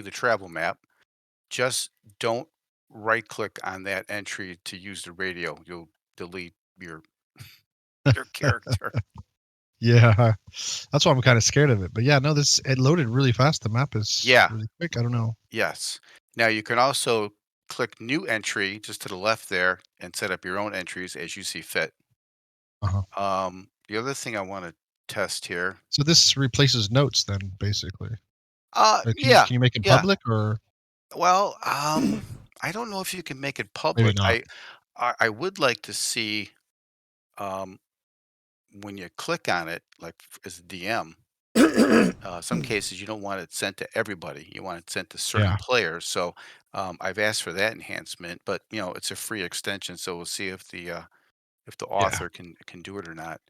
see the travel map. Just don't right click on that entry to use the radio. You'll delete your character. Yeah, that's why I'm kinda scared of it, but yeah, no, this it loaded really fast, the map is Yeah, really quick, I don't know. yes. Now you can also click new entry just to the left there and set up your own entries as you see fit. Uh-huh. The other thing I want to test here. So this replaces notes then, basically? Yeah, Can you make it yeah. public or Well, I don't know if you can make it maybe public. not? I would like to see um, when you click on it, like as a DM. Some cases you don't want it sent to everybody. You want it sent to certain Yeah, players. So I've asked for that enhancement, but it's a free extension, so we'll see if the yeah. author can do it or not.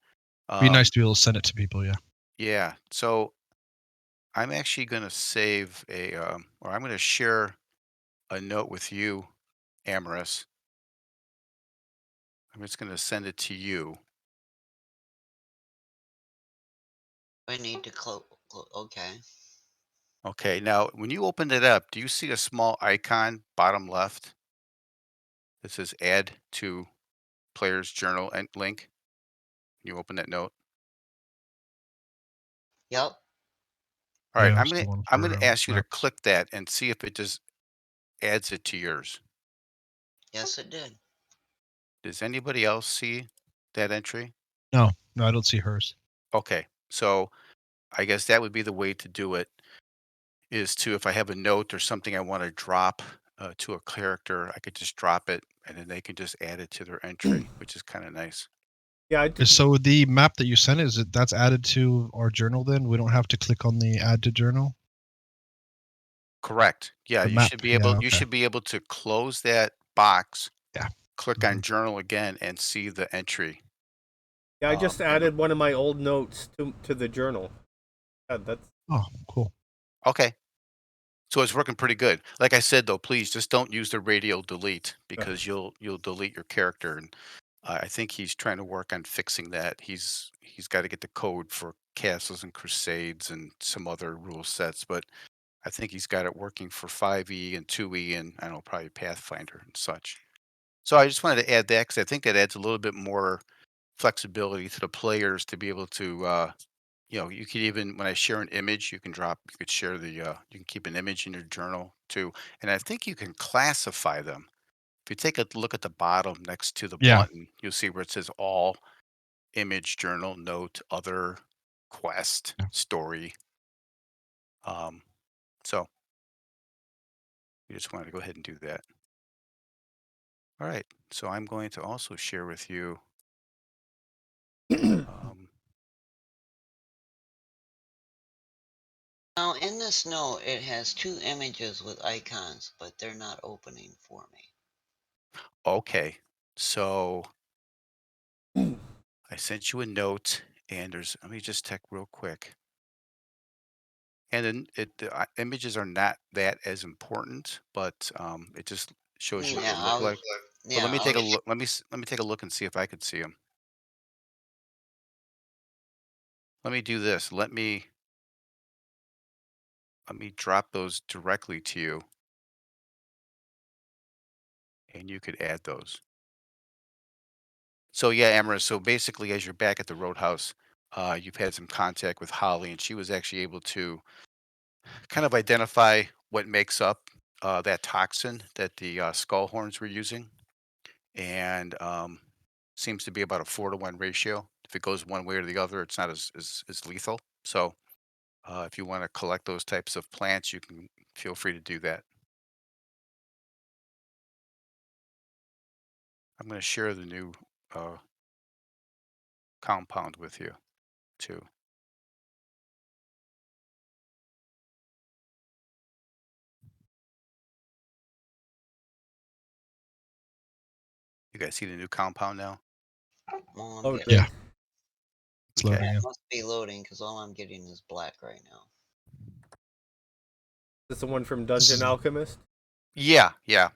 Be nice Um, to be able to send it to people, yeah. yeah. So I'm actually going to save or I'm going to share a note with you, Amaris. I'm just going to send it to you. I need to okay. Okay. Now, when you opened it up, do you see a small icon bottom left that says "Add to Player's Journal" and link? You open that note. Yep. All right, Yeah, I'm still on I'm for, gonna ask you to maps. click that and see if it just adds it to yours. Yes, it did. Does anybody else see that entry? No, no, I don't see hers. Okay, so I guess that would be the way to do it, is to if I have a note or something I want to drop to a character, I could just drop it and then they can just add it to their entry, which is kind of nice. Yeah, I did. So the map that you sent, is it that's added to our journal then? We don't have to click on the add to journal? Correct. Yeah, The map, yeah, you okay. should be able to close that box, Yeah. click on Mhm. journal again, and see the entry. Yeah, I just And added one of my old notes to the journal. Yeah, that's Oh, cool. okay, so it's working pretty good. Like I said, though, please just don't use the radial delete because you'll delete your character. And I think he's trying to work on fixing that. He's got to get the code for castles and crusades and some other rule sets, but I think he's got it working for 5e and 2e and I don't know probably Pathfinder and such. So I just wanted to add that because I think that adds a little bit more flexibility to the players to be able to you could even when I share an image, you could share you can keep an image in your journal too. And I think you can classify them. If you take a look at the bottom next to the Yeah. button, you'll see where it says all, image, journal, note, other, quest, Yeah. story. Um, so we just wanted to go ahead and do that. All right. So I'm going to also share with you. Um, Now, in this note, it has two images with icons, but they're not opening for me. okay. So I sent you a note, and let me just check real quick. And then the images are not that as important, but it just shows you what Yeah, they look like. But let me I take a was. look. Let me take a look and see if I could see them. Let me do this. Let me drop those directly to you, and you could add those. So yeah, Amara. So basically, as you're back at the Roadhouse, you've had some contact with Holly, and she was actually able to kind of identify what makes up that toxin that the skull horns were using, and seems to be about a 4-to-1 ratio. If it goes one way or the other, it's not as lethal. So if you want to collect those types of plants, you can feel free to do that. I'm going to share the new uh, compound with you too. You guys see the new compound now? Well, I'm getting. loading. Yeah, Is it's Okay. loading Yeah, it in. must be loading because all I'm getting is black right now. this the one from This Dungeon is Alchemist? Yeah, yeah.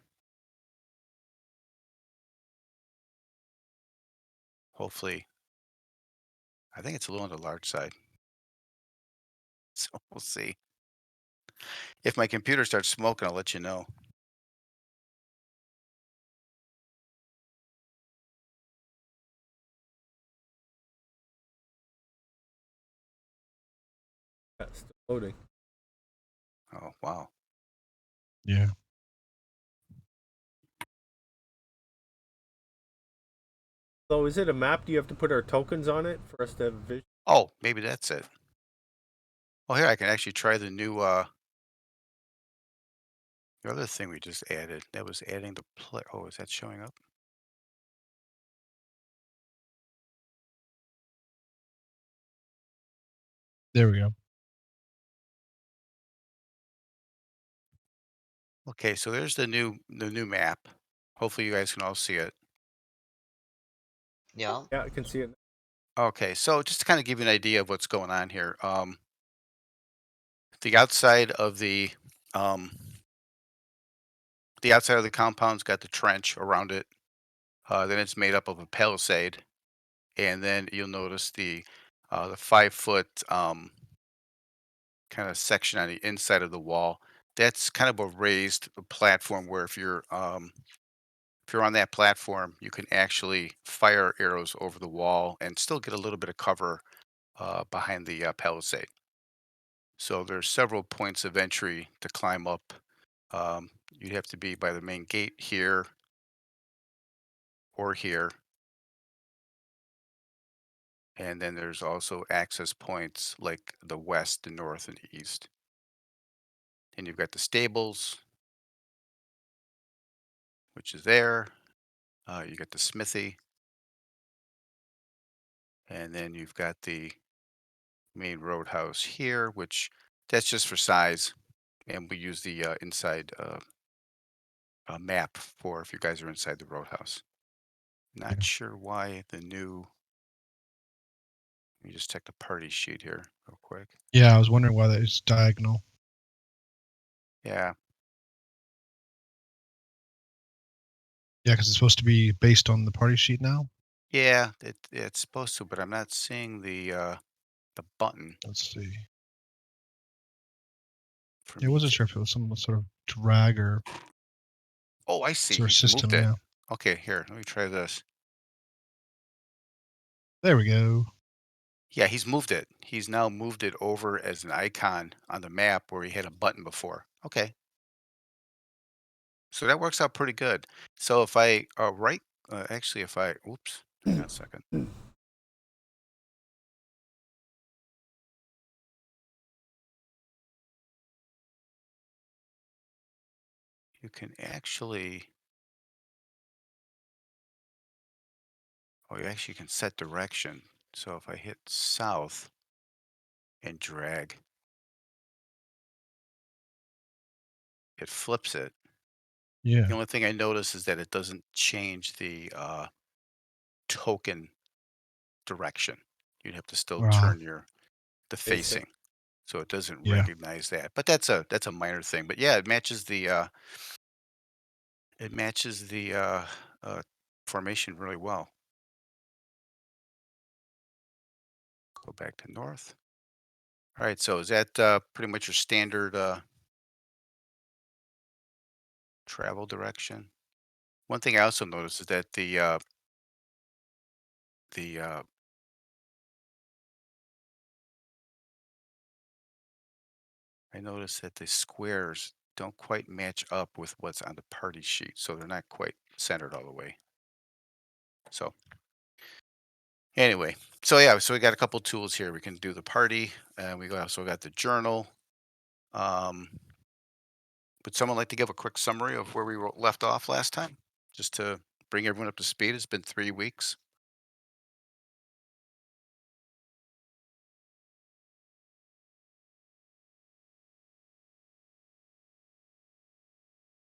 Hopefully, I think it's a little on the large side, so we'll see. If my computer starts smoking, I'll let you know. Yeah, still loading. Oh, wow. Yeah. So is it a map? Do you have to put our tokens on it for us to have vision? Oh, maybe that's it. Oh, here I can actually try the new the other thing we just added. That was adding the play. Oh, is that showing up? There we go. Okay, so there's the new map. Hopefully you guys can all see it. Yeah. Yeah, I can see it. Okay, so just to kind of give you an idea of what's going on here. The outside of um the outside of the compound's got the trench around it. Then it's made up of a palisade, and then you'll notice the 5 foot kind of section on the inside of the wall. That's kind of a raised platform where if you're on that platform, you can actually fire arrows over the wall and still get a little bit of cover behind the palisade. So there's several points of entry to climb up. You'd have to be by the main gate here or here. And then there's also access points like the west, the north, and the east. And you've got the stables, which is there. You got the smithy, and then you've got the main roadhouse here, which that's just for size. And we use the inside map for if you guys are inside the roadhouse. Not Yeah. sure why the new. Let me just check the party sheet here real quick. Yeah, I was wondering why that is diagonal. Yeah, Yeah, because it's supposed to be based on the party sheet now. yeah, it's supposed to, but I'm not seeing the button Let's see. for I me wasn't to. sure if it was some sort of drag or Oh, I see. sort of He's moved system. it. Yeah. Okay, here, let me try this. There we go. Yeah, he's moved it. He's now moved it over as an icon on the map where he had a button before. Okay, so that works out pretty good. So if I actually, if I, oops, hang on a second. You can actually, oh, you actually can set direction. So if I hit south and drag, it flips it. Yeah. The only thing I notice is that it doesn't change the token direction. You'd have to still Wow. turn the Facing. facing, so it doesn't Yeah. recognize that. But that's a minor thing. But yeah, it matches the uh, formation really well. Go back to north. All right, so is that pretty much your standard travel direction? One thing I also noticed is that the I noticed that the squares don't quite match up with what's on the party sheet, so they're not quite centered all the way. So anyway, so yeah, so we got a couple tools here. We can do the party, and we also got the journal. Um, would someone like to give a quick summary of where we left off last time, just to bring everyone up to speed? It's been 3 weeks.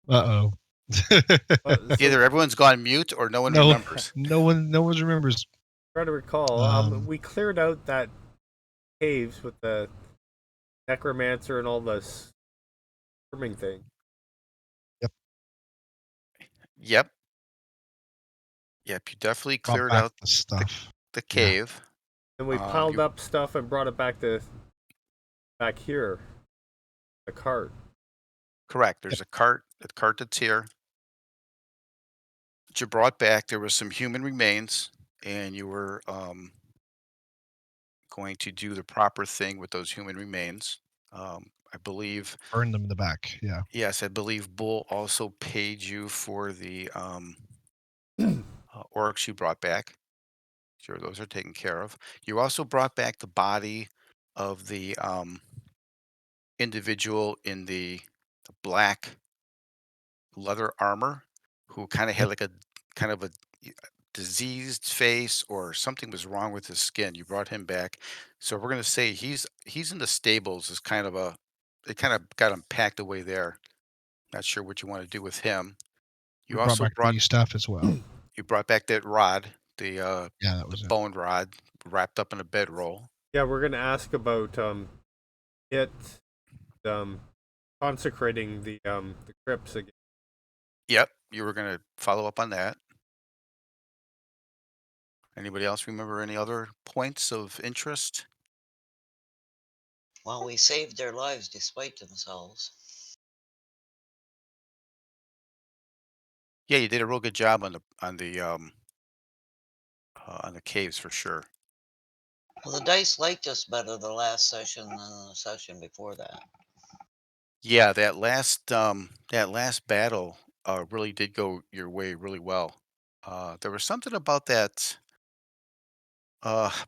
Uh oh. So Either everyone's gone mute or no one No, remembers. no one remembers. try to recall. We cleared out that caves with the necromancer and all the swarming thing. Yep. Yep, yep. You definitely Brought cleared back out the the stuff. the Yeah. cave. And we piled You up stuff and brought it back here. The cart. Correct. Yep. There's a cart that's here that you brought back. There was some human remains, and you were going to do the proper thing with those human remains. I believe, Burn them in the back. Yeah. yes, I believe Bull also paid you for the orcs you brought back. Sure, those are taken care of. You also brought back the body of the individual in the black leather armor who kind of had Yep. like a kind of a diseased face or something was wrong with his skin. You brought him back. So we're gonna say he's in the stables as kind of a they kind of got him packed away there. Not sure what you want to do with him. We You brought also back the staff as well. brought back that rod, Yeah, that the was it. bone rod wrapped up in a bedroll. Yeah, we're gonna ask about it um consecrating the crypts again. Yep, you were gonna follow up on that. Anybody else remember any other points of interest? Well, we saved their lives despite themselves. Yeah, you did a real good job on the caves for sure. Well, the dice liked us better the last session than the session before that. Yeah, that last battle really did go your way really well. There was something about that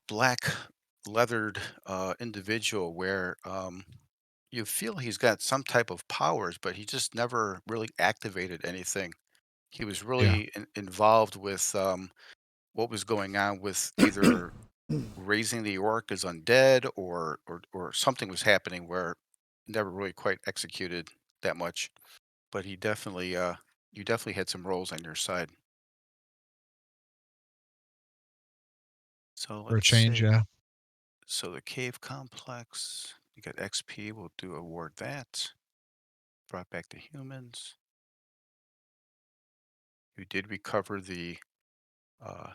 black leathered individual where you feel he's got some type of powers, but he just never really activated anything. He was Yeah. really involved with what was going on with either raising the orc as undead or something was happening where never really quite executed that much. But he definitely you definitely had some roles on your side. So For a let's change, see. yeah. So the cave complex, you got XP, we'll do award that. Brought back the humans. You did recover uh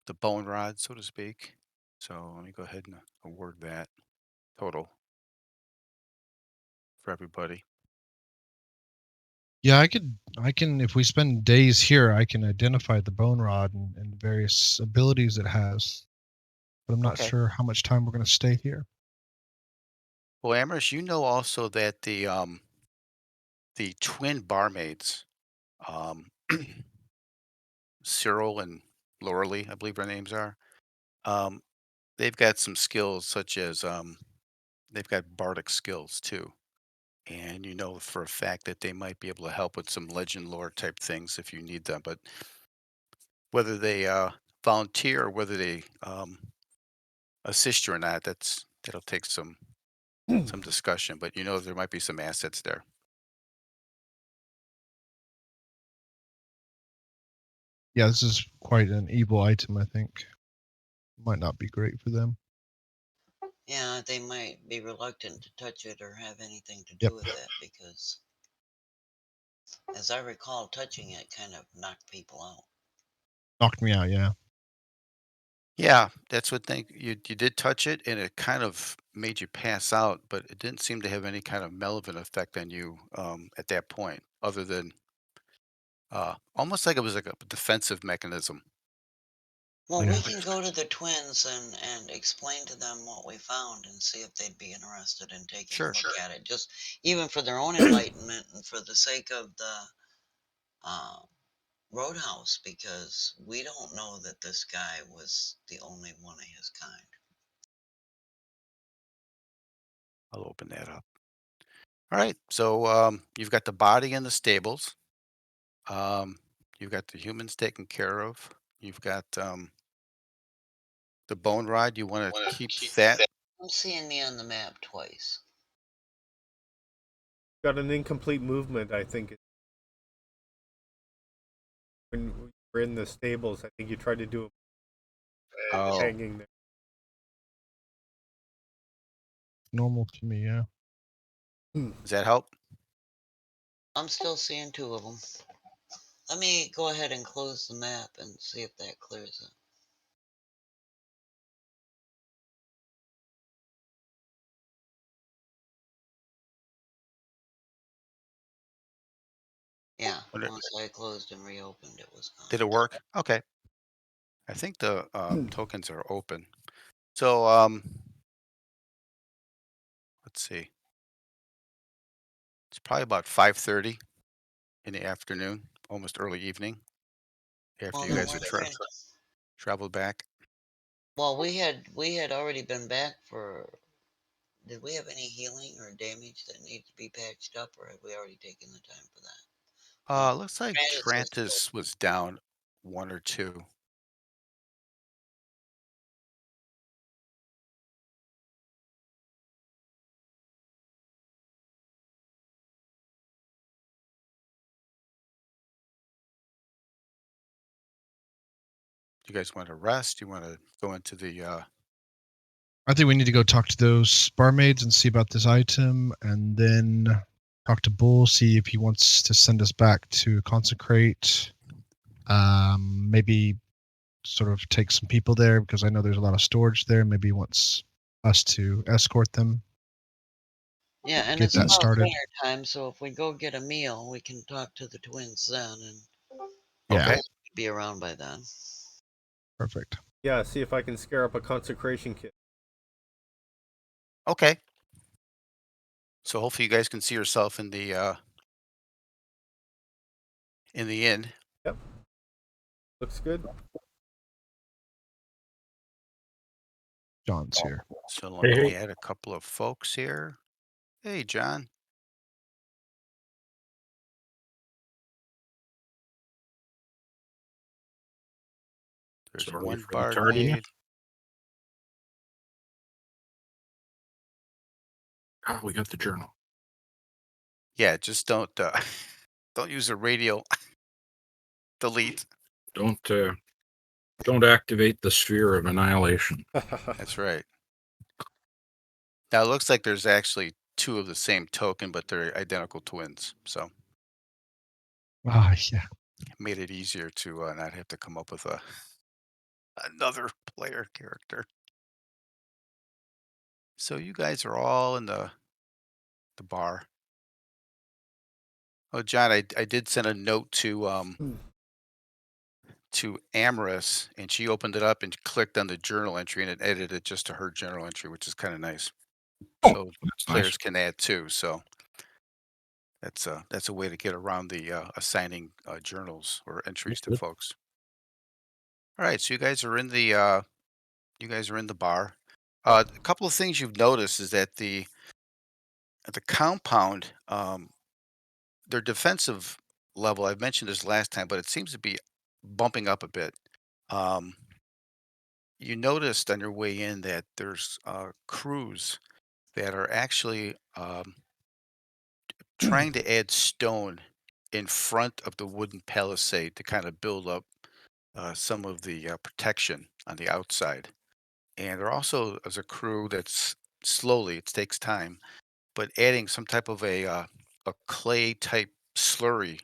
the bone rod, so to speak. So let me go ahead and award that total for everybody. Yeah, I can if we spend days here, I can identify the bone rod and various abilities it has. But I'm not Okay. sure how much time we're gonna stay here. Well, Amherst, you know also that the twin barmaids, um Cyril and Lauralee, I believe their names are. Um, they've got some skills such as they've got bardic skills too. And you know for a fact that they might be able to help with some legend lore type things if you need them. But whether they volunteer or whether they assist you or not, that'll take some discussion. But you know there might be some assets there. Yeah, this is quite an evil item, I think. Might not be great for them. Yeah, they might be reluctant to touch it or have anything to Yep. do with it because, as I recall, touching it kind of knocked people out. Knocked me out, yeah. Yeah, that's what thing you did touch it and it kind of made you pass out, but it didn't seem to have any kind of relevant effect on you at that point, other than almost like it was like a defensive mechanism. Well, Like we Yeah. can go to the twins and explain to them what we found and see if they'd be interested in taking a sure. look at it. Just even for their own enlightenment and for the sake of the uh, roadhouse, because we don't know that this guy was the only one of his kind. I'll open that up. All right. So you've got the body in the stables. Um, you've got the humans taken care of. You've got the bone rod. You want to keep that. I'm seeing me on the map twice. Got an incomplete movement, I think. When we're in the stables, I think you tried to do a Oh, hanging there. Normal to me, yeah. does that help? I'm still seeing two of them. Let me go ahead and close the map and see if that clears it. Yeah, When it once I closed and reopened, it was gone. did it work? Okay. I think the, tokens are open. So, let's see. It's probably about 5:30 in the afternoon, almost early evening, after Well, you then guys we're have trying. traveled back. Well, we had already been back for. Did we have any healing or damage that needs to be patched up, or have we already taken the time for that? Looks like Travis was still. Trantis was down 1 or 2. You guys wanna rest? You wanna go into the, I think we need to go talk to those barmaids and see about this item, and then talk to Bull, see if he wants to send us back to consecrate. Maybe sort of take some people there because I know there's a lot of storage there. Maybe he wants us to escort them, Yeah, and get it's that about started. dinner time, so if we go get a meal, we can talk to the twins then, and Yeah, okay, be around by then. perfect. Yeah, see if I can scare up a consecration kit. okay. So hopefully you guys can see yourself in the inn. Yep, looks good. John's here. So let Hey, me hey. add a couple of folks here. Hey, John. There's Sorry one for the tardiness. barmaid. Ah, we got the journal. Yeah, just don't, don't use the radio delete. Don't don't activate the sphere of annihilation. That's right. Now it looks like there's actually 2 of the same token, but they're identical twins, so Yeah. it made it easier to, not have to come up with another player character. So you guys are all in the bar. Oh, John, I did send a note to Amorous, and she opened it up and clicked on the journal entry, and it edited it just to her journal entry, which is kinda nice. Oh, So that's nice. players can add too, so that's a way to get around the, assigning, journals or entries to Good. folks. Alright, so you guys are in the bar. A couple of things you've noticed is that the compound, their defensive level, I mentioned this last time, but it seems to be bumping up a bit. Um, you noticed on your way in that there's crews that are actually trying to add stone in front of the wooden palisade to kind of build up some of the protection on the outside. And there also is a crew that's slowly, it takes time, but adding some type of a clay type slurry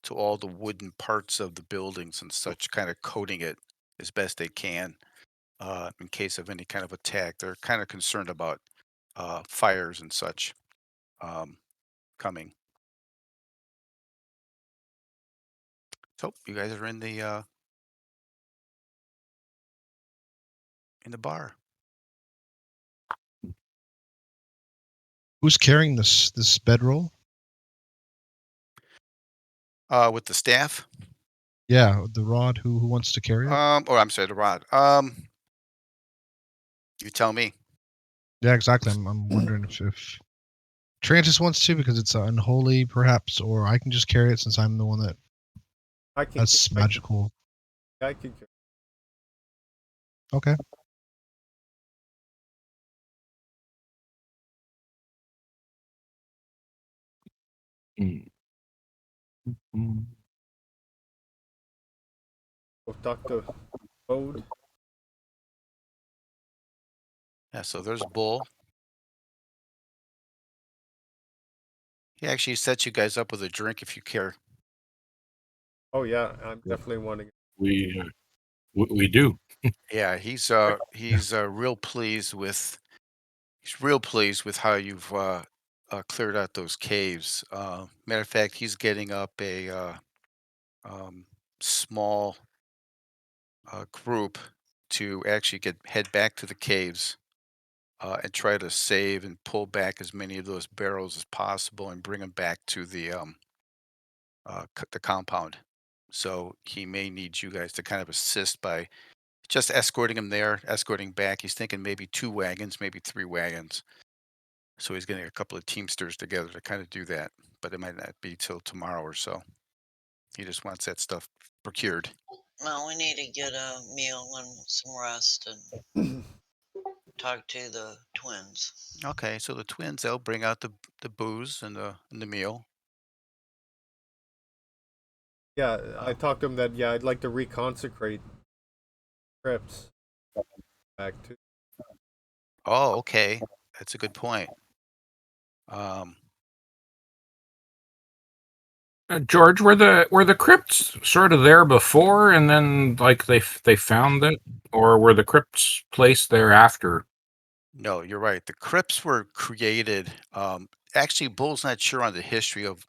to all the wooden parts of the buildings and such, kind of coating it as best they can in case of any kind of attack. They're kind of concerned about fires and such um, coming. So you guys are in the bar Who's carrying this bedroll? with the staff. Yeah, the rod. Who wants to carry it? Or I'm sorry, the rod. You tell me. Yeah, exactly. I'm wondering if Trantis wants to because it's unholy, perhaps, or I can just carry it since I'm the one that I can. has I can. magical. I can. Okay. Mm. Mm. With Doctor Bode. Yeah. So there's Bull. He actually sets you guys up with a drink if you care. Oh yeah, I'm definitely wanting. We we do. Yeah, Yeah. he's real pleased with how you've cleared out those caves. Matter of fact, he's getting up a um, small group to actually get head back to the caves and try to save and pull back as many of those barrels as possible and bring them back to the compound. So he may need you guys to kind of assist by just escorting him there, escorting back. He's thinking maybe 2 wagons, maybe 3 wagons. So he's getting a couple of teamsters together to kind of do that, but it might not be till tomorrow or so. He just wants that stuff procured. Well, we need to get a meal and some rest and talk to the twins. Okay, so the twins, they'll bring out the booze and the meal. Yeah, I Um, talked to him that yeah, I'd like to reconsecrate crypts back to. oh, okay, that's a good point. Um, George, were the crypts sort of there before, and then like they found it, or were the crypts placed there after? no, you're right. The crypts were created. Actually, Bull's not sure on the history of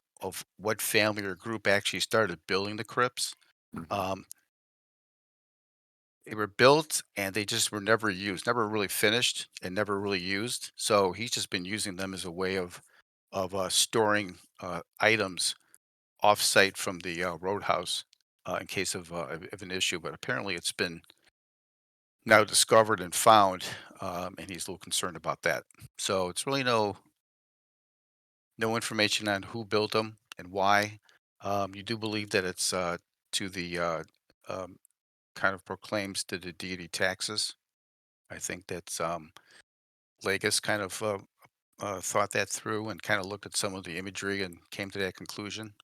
what family or group actually started building the crypts. Um, they were built and they just were never used, never really finished, and never really used. So he's just been using them as a way of storing items off-site from the roadhouse in case of an issue. But apparently, it's been now discovered and found, and he's a little concerned about that. So it's really no information on who built them and why. You do believe that it's to the um, kind of proclaims to the deity Taxus. I think that's Legis kind of thought that through and kind of looked at some of the imagery and came to that conclusion.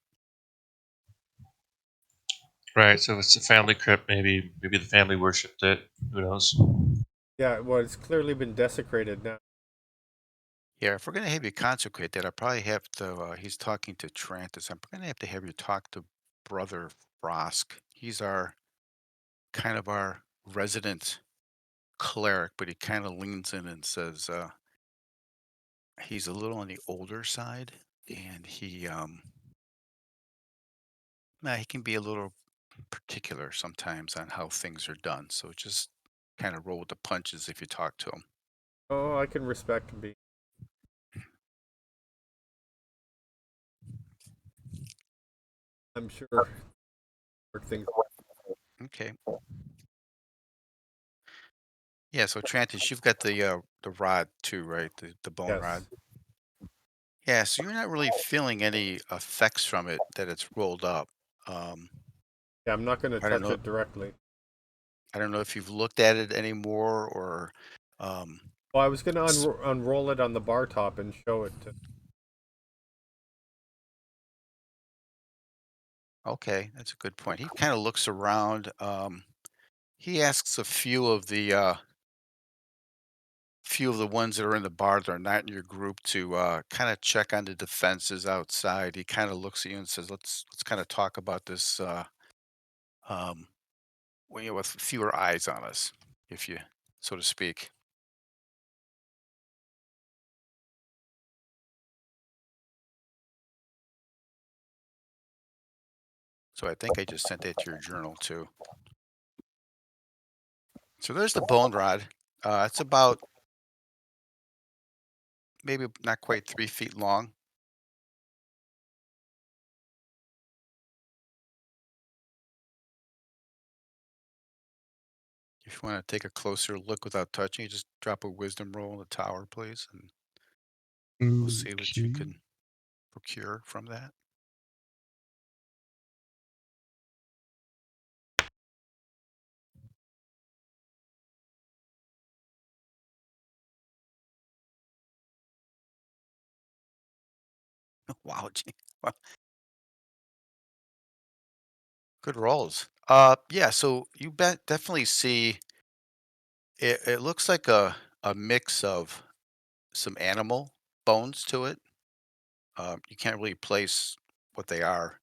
Right. So if it's a family crypt, maybe the family worshipped it. Who knows? Yeah, well, it's clearly been desecrated now. Yeah, if we're gonna have you consecrate that, I probably have to. He's talking to Trantis. I'm gonna have to have you talk to Brother Frosk. He's our kind of our resident cleric, but he kind of leans in and says he's a little on the older side, and he can be a little particular sometimes on how things are done. So just kind of roll with the punches if you talk to him. Oh, I can respect and be. I'm sure work things. Okay. Yeah. So Trantis, you've got the rod too, right? The bone rod. Yes. Yeah. So you're not really feeling any effects from it that it's rolled up. Um, Yeah, I'm not going to I don't touch know. it directly. I don't know if you've looked at it anymore or. Um, Well, I was going to s- unroll it on the bar top and show it to. okay, that's a good point. He kind of looks around. He asks a few of the ones that are in the bar that are not in your group to kind of check on the defenses outside. He kind of looks at you and says, "Let's kind of talk about this um, with fewer eyes on us, if you so to speak." So I think I just sent that to your journal too. So there's the bone rod. It's about maybe not quite 3 feet long. If you want to take a closer look without touching, you just drop a wisdom roll in the tower, please, and we'll see what you Okay. can procure from that. Wow, gee. Well, good rolls. Yeah, so you definitely see it looks like a mix of some animal bones to it. You can't really place what they are.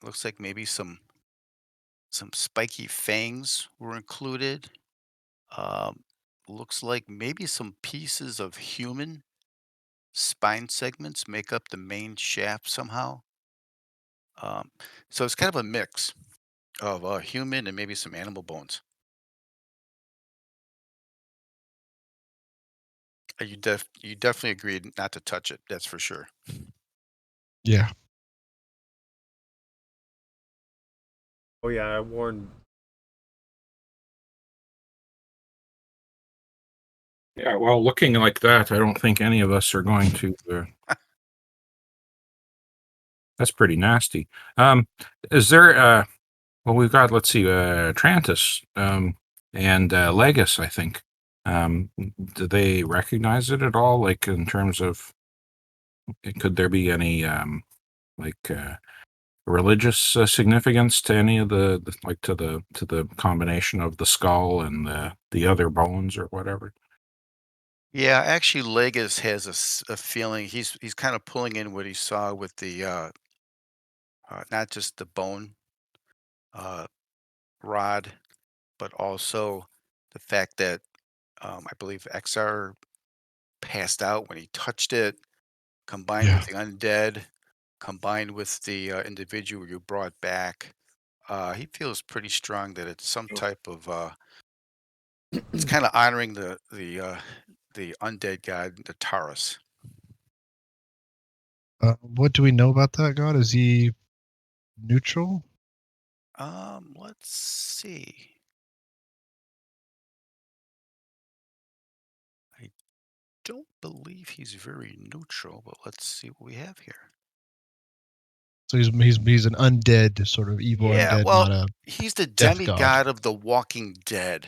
Looks like maybe some spiky fangs were included. Um, looks like maybe some pieces of human spine segments make up the main shaft somehow. Um, so it's kind of a mix of human and maybe some animal bones. You definitely agreed not to touch it. That's for sure. Yeah. Oh yeah, I warned. Yeah, well, looking like that, I don't think any of us are going to. That's pretty nasty. Is there? Well, we've got. Let's see. Trantis and Legis. I think. Do they recognize it at all? Like in terms of, could there be any like religious significance to any of like to the combination of the skull and the other bones or whatever? Yeah, actually, Legis has a feeling he's kind of pulling in what he saw with the not just the bone uh, rod, but also the fact that I believe XR passed out when he touched it, combined with Yeah. the undead, combined with the individual you brought back. He feels pretty strong that it's some type of it's kind of honoring the undead god, the Taurus. What do we know about that god? Is he neutral? Let's see. I don't believe he's very neutral, but let's see what we have here. So he's an undead, sort of evil Yeah, undead, well, not a he's the death god. demigod of the Walking Dead.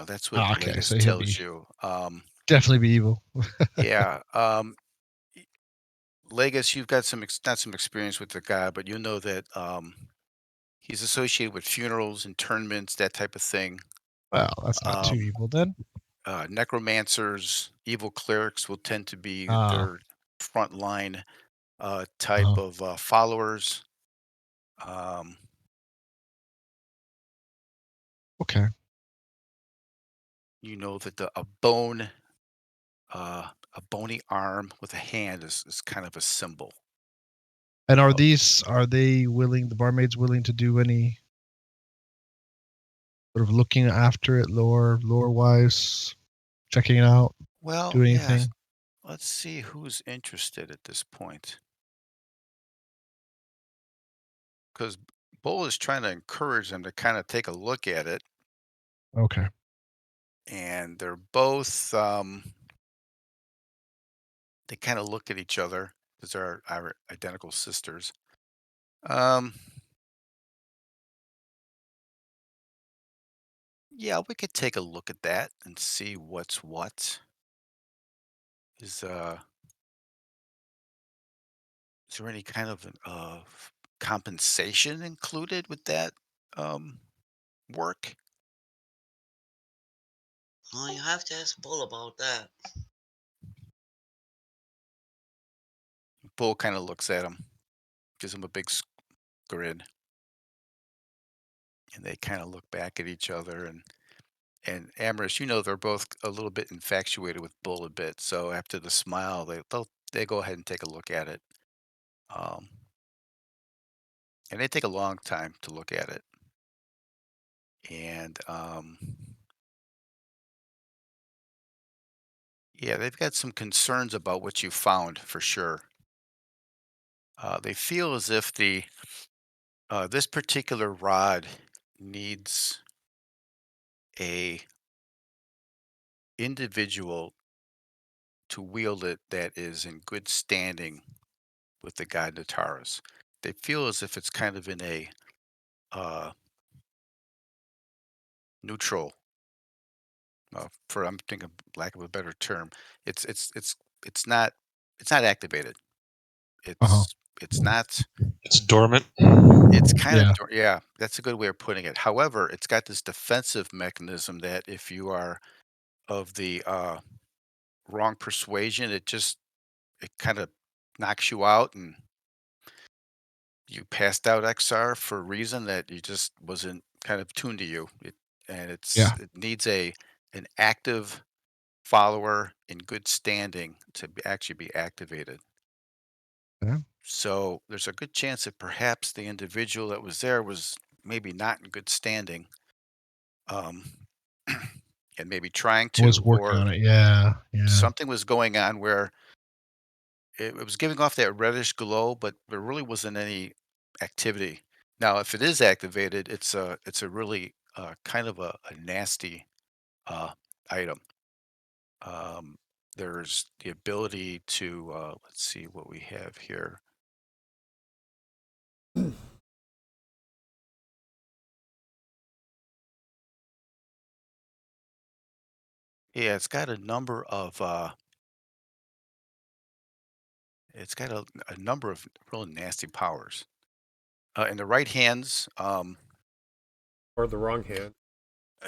That's what Ah, okay, Legus so he'll tells be you. definitely be evil. Yeah. y- Legus, you've got not some experience with the guy, but you know that he's associated with funerals, internments, that type of thing. Well, that's not too Um, evil then. necromancers, evil clerics will tend to be Ah, their front line type uh-huh. of followers. Um, Okay. you know that a bony arm with a hand is kind of a symbol. And Uh, are they willing, the barmaids willing to do any sort of looking after it, lore wise, checking it out, well, do yes. anything? Let's see who's interested at this point. Because Bull is trying to encourage them to kind of take a look at it, Okay. and they're both they kind of look at each other because they're our identical sisters. Um, yeah, we could take a look at that and see what's what. Is uh is there any kind of compensation included with that work? Well, you have to ask Bull about that. Bull kind of looks at him, gives him a big grin, and they kind of look back at each other. And Amorous, you know, they're both a little bit infatuated with Bull a bit. So after the smile, they go ahead and take a look at it. Um, and they take a long time to look at it. And yeah, they've got some concerns about what you found for sure. They feel as if the this particular rod needs a individual to wield it that is in good standing with the god Nataris. They feel as if it's kind of in a uh, neutral, for I'm thinking lack of a better term. It's it's it's it's not it's not activated. Uh-huh. It's not. It's dormant. It's kind of Yeah. yeah. That's a good way of putting it. However, it's got this defensive mechanism that if you are of the wrong persuasion, it kind of knocks you out and you passed out XR for a reason that you just wasn't kind of tuned to you. And Yeah. it needs a an active follower in good standing to actually be activated. Yeah. So there's a good chance that perhaps the individual that was there was maybe not in good standing, um, and maybe trying Was to, working or on it. Yeah. Yeah. something was going on where it was giving off that reddish glow, but there really wasn't any activity. Now, if it is activated, it's a really kind of a nasty uh, item. Um, there's the ability to let's see what we have here. Yeah, it's got a number of real nasty powers. In the right hands, Or the wrong hand.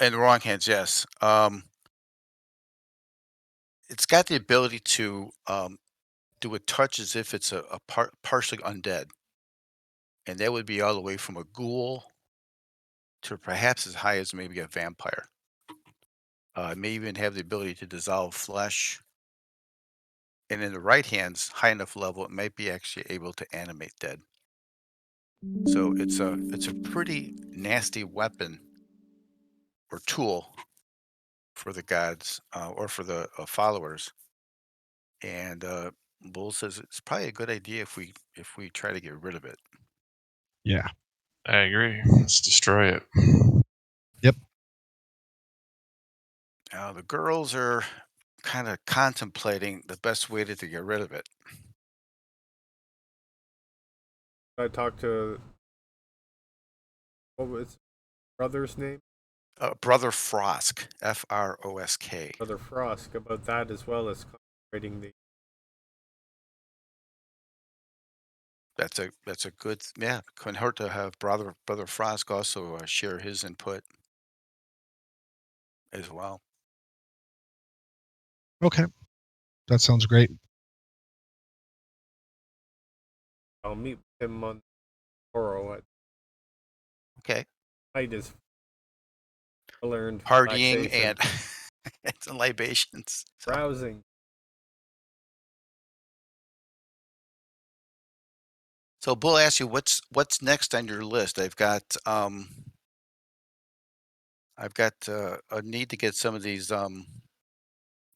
in the wrong hands, yes. It's got the ability to do a touch as if it's partially undead, and that would be all the way from a ghoul to perhaps as high as maybe a vampire. It may even have the ability to dissolve flesh. And in the right hands, high enough level, it might be actually able to animate dead. So it's a pretty nasty weapon or tool for the gods or for the followers. And Bull says it's probably a good idea if we try to get rid of it. Yeah. I agree. Let's destroy it. Yep. The girls are kind of contemplating the best way to get rid of it. I talked to what was brother's name? Brother Frosk, Frosk. Brother Frost about that as well as concentrating the That's a good, yeah. Couldn't hurt to have brother Frosk also share his input as well. Okay. That sounds great. I'll meet with him on tomorrow at Okay, night is learned partying relaxation. and and some libations. So, Browsing. so Bull asks you what's next on your list. I've got a need to get some of these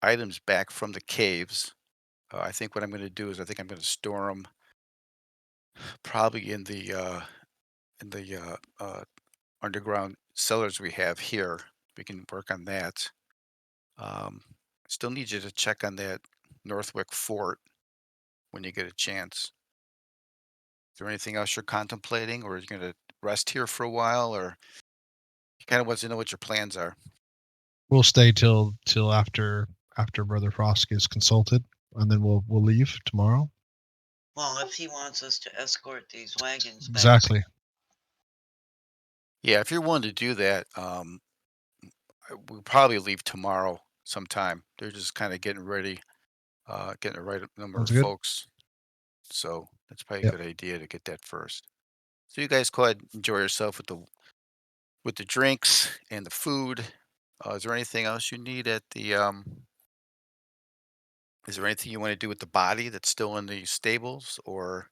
items back from the caves. I think what I'm going to do is I think I'm going to store them probably in the underground cellars we have here. We can work on that. Um, Still need you to check on that Northwick Fort when you get a chance. Is there anything else you're contemplating, or are you going to rest here for a while, or you kind of want to know what your plans are? We'll stay till after Brother Frost is consulted, and then we'll leave tomorrow. Well, if he wants us to escort these wagons back, Exactly. Yeah, if you're willing to do that, we'll probably leave tomorrow sometime. They're just kind of getting the right number of Sounds good. folks. So that's probably a Yep. good idea to get that first. So you guys go ahead and enjoy yourself with the drinks and the food. Is there anything else you need at the is there anything you want to do with the body that's still in the stables, or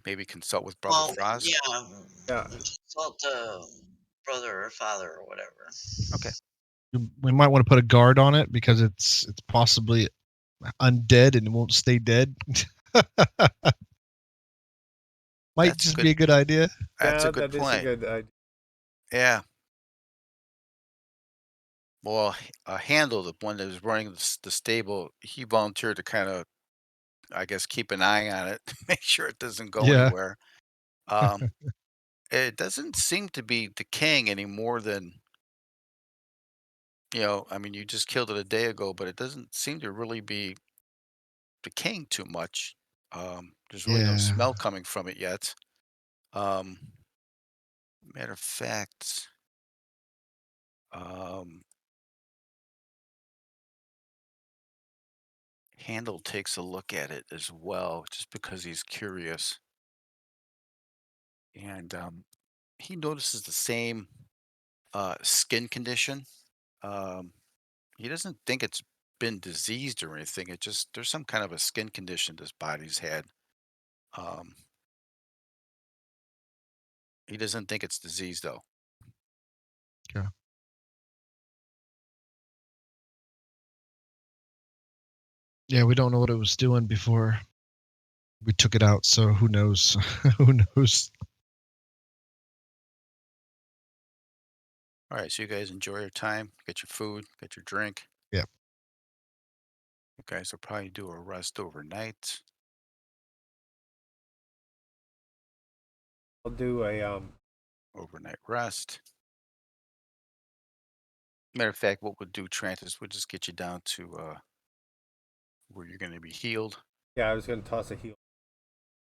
maybe consult with Brother well, Frost? yeah, Yeah. consult the brother or father or whatever. Okay. We might want to put a guard on it because it's possibly undead and it won't stay dead. Might That's a just be good a good idea. that's a Yeah, good that is a point. good idea. Yeah. Well, Handel, the one that was running the stable, he volunteered to kind of, I guess, keep an eye on it, make sure it doesn't go Yeah. anywhere. Um, it doesn't seem to be decaying any more than, I mean, you just killed it a day ago, but it doesn't seem to really be decaying too much. There's really no Yeah. smell coming from it yet. Um, Matter of fact, um, Handel takes a look at it as well, just because he's curious. And he notices the same skin condition. Um, he doesn't think it's been diseased or anything. It just there's some kind of a skin condition this body's had. Um, he doesn't think it's diseased though. Okay. Yeah, we don't know what it was doing before we took it out, so who knows? Who knows? All right, so you guys enjoy your time, get your food, get your drink. Yeah. You guys will probably do a rest overnight. I'll do a Overnight rest. Matter of fact, what we'll do, Trent, is we'll just get you down to where you're going to be healed. yeah, I was gonna toss a heal.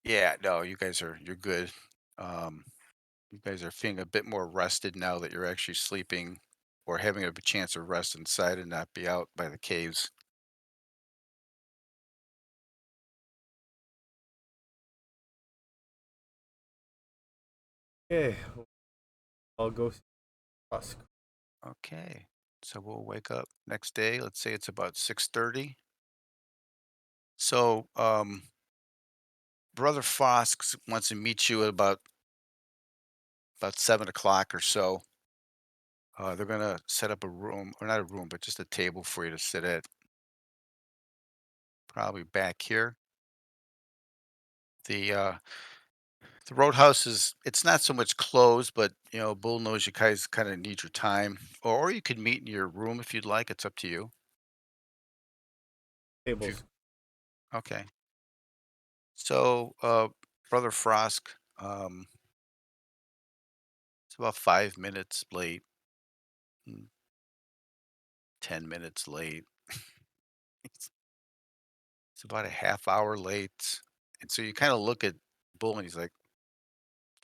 Yeah, no, you're good. Um, you guys are feeling a bit more rested now that you're actually sleeping or having a chance to rest inside and not be out by the caves. Okay, I'll go see Tusk. Okay. So we'll wake up next day. Let's say it's about 6:30. So Brother Fosk wants to meet you at about 7 o'clock or so. They're gonna set up a room, or not a room, but just a table for you to sit at. Probably back here. The the roadhouse it's not so much closed, but Bull knows you guys kind of need your time, or you could meet in your room if you'd like. It's up to you. If you Tables. okay. So Brother Frosk, it's about 5 minutes late, mm, 10 minutes late. It's, it's about a half hour late, and so you kind of look at Bull, and he's like,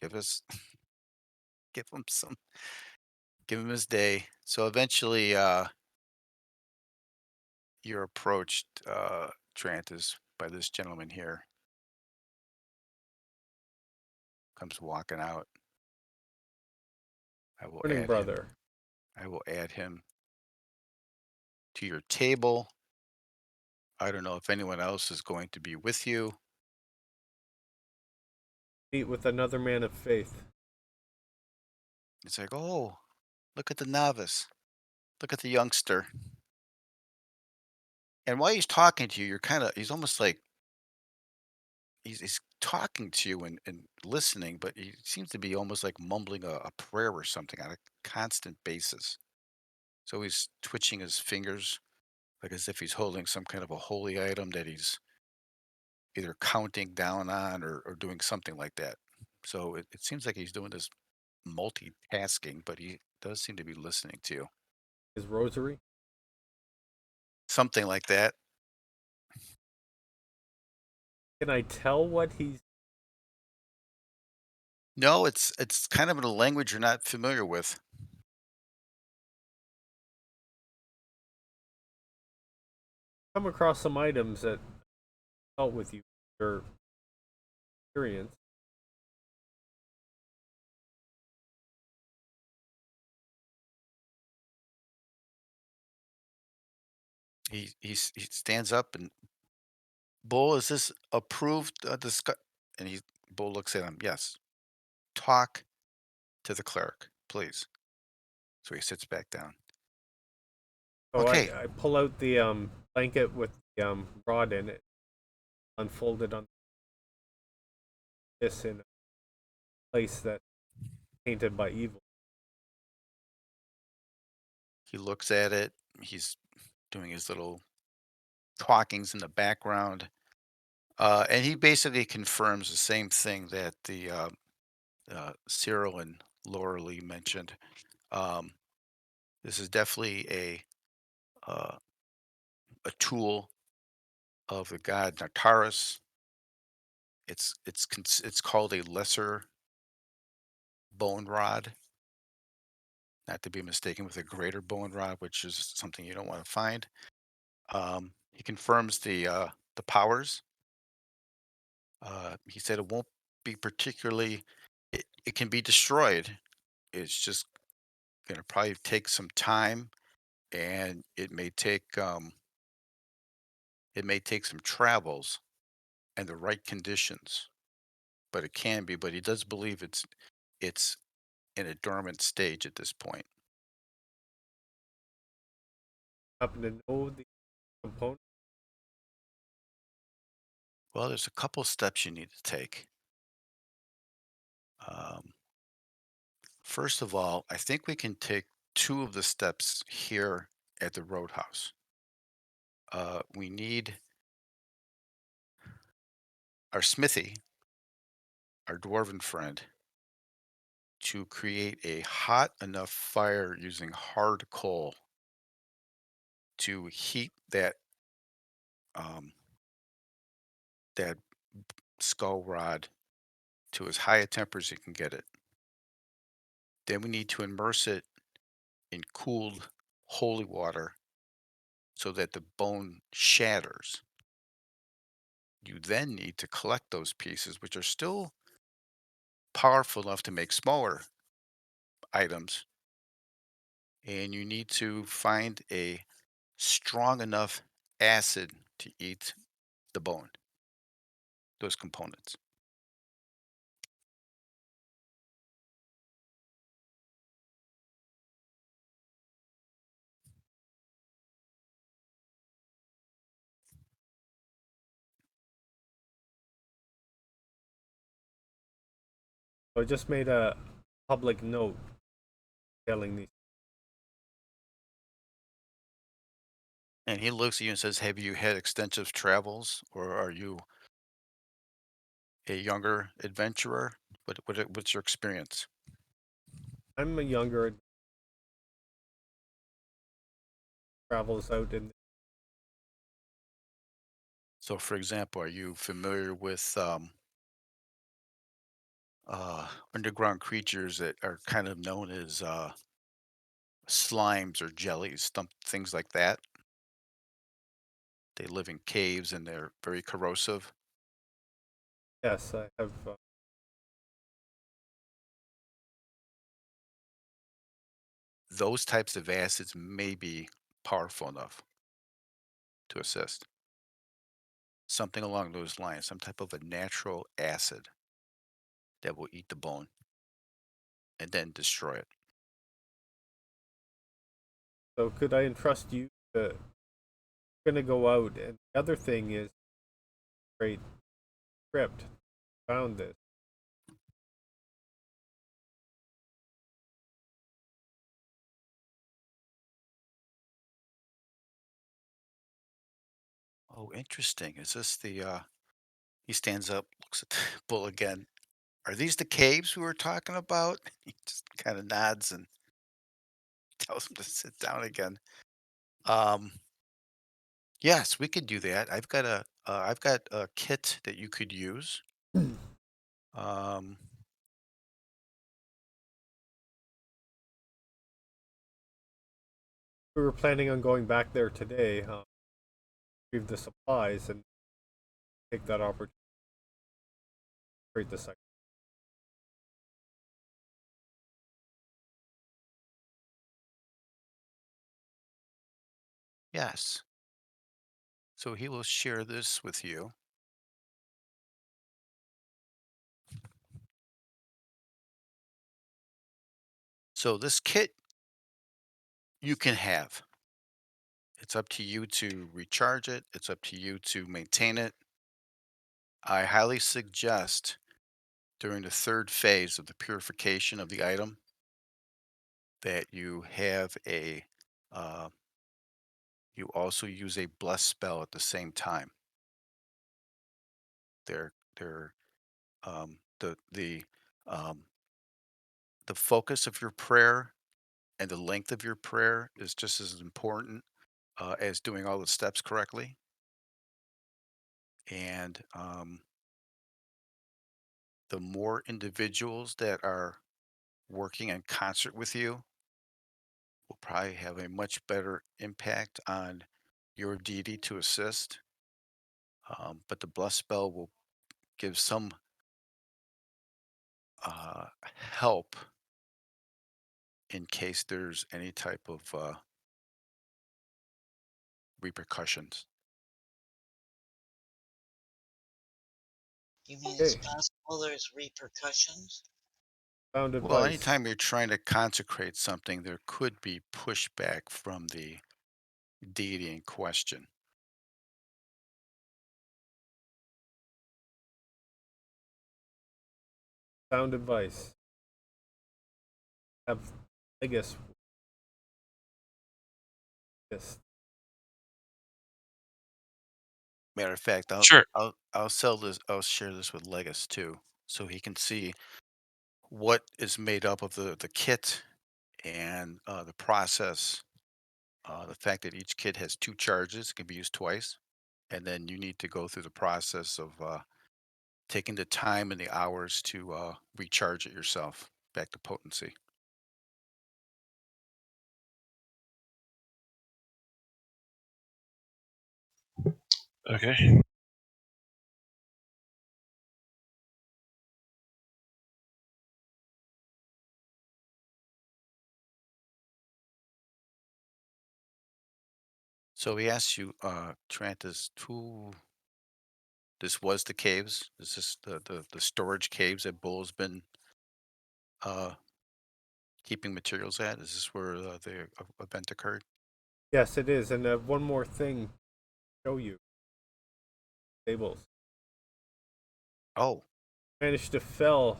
"Give us, give him some, give him his day." So eventually, you're approached, Trantis, by this gentleman here. Comes walking out. I will Morning, add him. brother. I will add him to your table. I don't know if anyone else is going to be with you. Meet with another man of faith. It's like, oh, look at the novice. Look at the youngster. And while he's talking to you, he's almost like he's talking to you and listening, but he seems to be almost like mumbling a prayer or something on a constant basis. So he's twitching his fingers like as if he's holding some kind of a holy item that he's either counting down on or doing something like that. So it seems like he's doing this multitasking, but he does seem to be listening to you. His rosary. Something like that. Can I tell what he's No, it's kind of in a language you're not familiar with. come across some items that dealt with you, your experience? He stands up and Bull, is this approved discuss? And Bull looks at him. Yes. Talk to the cleric, please. So he sits back down. Oh, Okay. I pull out the blanket with the rod in it, unfolded on this in a place that painted by evil. He looks at it. He's doing his little talkings in the background. And he basically confirms the same thing that the Cyril and Laura Lee mentioned. Um, this is definitely a tool of the god Nartaris. It's called a lesser bone rod, not to be mistaken with a greater bone rod, which is something you don't want to find. He confirms the powers. He said it won't be particularly. It can be destroyed. It's just going to probably take some time, and it may take some travels and the right conditions, but it can be. But he does believe it's in a dormant stage at this point. Happen to know the component. Well, there's a couple steps you need to take. Um, First of all, I think we can take two of the steps here at the Roadhouse. We need our smithy, our dwarven friend, to create a hot enough fire using hard coal to heat um, that skull rod to as high a temper as you can get it. Then we need to immerse it in cooled holy water so that the bone shatters. You then need to collect those pieces, which are still powerful enough to make smaller items, and you need to find a strong enough acid to eat the bone, those components. So I just made a public note telling these. And he looks at you and says, "Have you had extensive travels, or are you a younger adventurer? What's your experience?" I'm a younger travels out in. So, for example, are you familiar with underground creatures that are kind of known as slimes or jellies, things like that? They live in caves and they're very corrosive. Yes, I have. Those types of acids may be powerful enough to assist. Something along those lines, some type of a natural acid that will eat the bone and then destroy it. So could I entrust you to gonna go out? And the other thing is, great script. Found this. Oh, interesting. Is this he stands up, looks at the bull again. Are these the caves we were talking about? He just kind of nods and tells him to sit down again. Um, yes, we could do that. I've got a kit that you could use. Um, We were planning on going back there today, retrieve the supplies, and take that opportunity to create the second. yes. So he will share this with you. So this kit you can have. It's up to you to recharge it. It's up to you to maintain it. I highly suggest during the third phase of the purification of the item that uh, you also use a bless spell at the same time. They're the the focus of your prayer and the length of your prayer is just as important as doing all the steps correctly. And the more individuals that are working in concert with you will probably have a much better impact on your deity to assist. But the bless spell will give some uh, help in case there's any type of repercussions. You mean it's Okay. possible there's repercussions? Sound Well, advice. anytime you're trying to consecrate something, there could be pushback from the deity in question. Sound advice. Have I guess this. Matter of fact, Sure. I'll sell this. I'll share this with Legus too, so he can see what is made up of the kit and the process. The fact that each kit has two charges can be used twice, and then you need to go through the process of taking the time and the hours to recharge it yourself back to potency. Okay. So he asks you, Trantis, who this was the caves? Is this the storage caves that Bull's been uh, keeping materials at? Is this where the event occurred? Yes, it is. And one more thing to show you. Tables. Oh, Managed to fell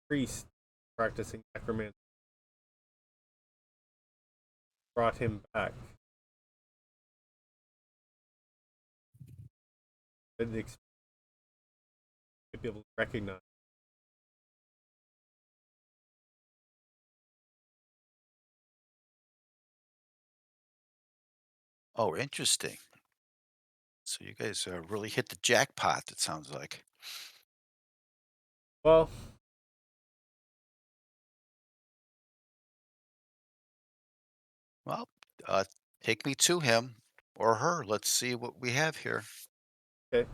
priest practicing necromancy. Brought him back. Didn't expect to be able to recognize. oh, interesting. So you guys really hit the jackpot. It sounds like. Well, Well, take me to him or her. Let's see what we have here. okay.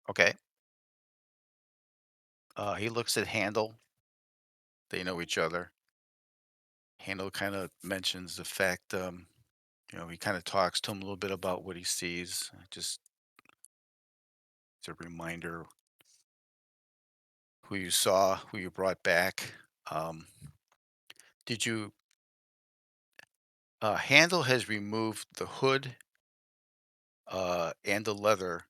Okay. He looks at Handel. They know each other. Handel kind of mentions the fact, he kind of talks to him a little bit about what he sees. Just it's a reminder who you saw, who you brought back. Um, did you? Handel has removed the hood and the leather,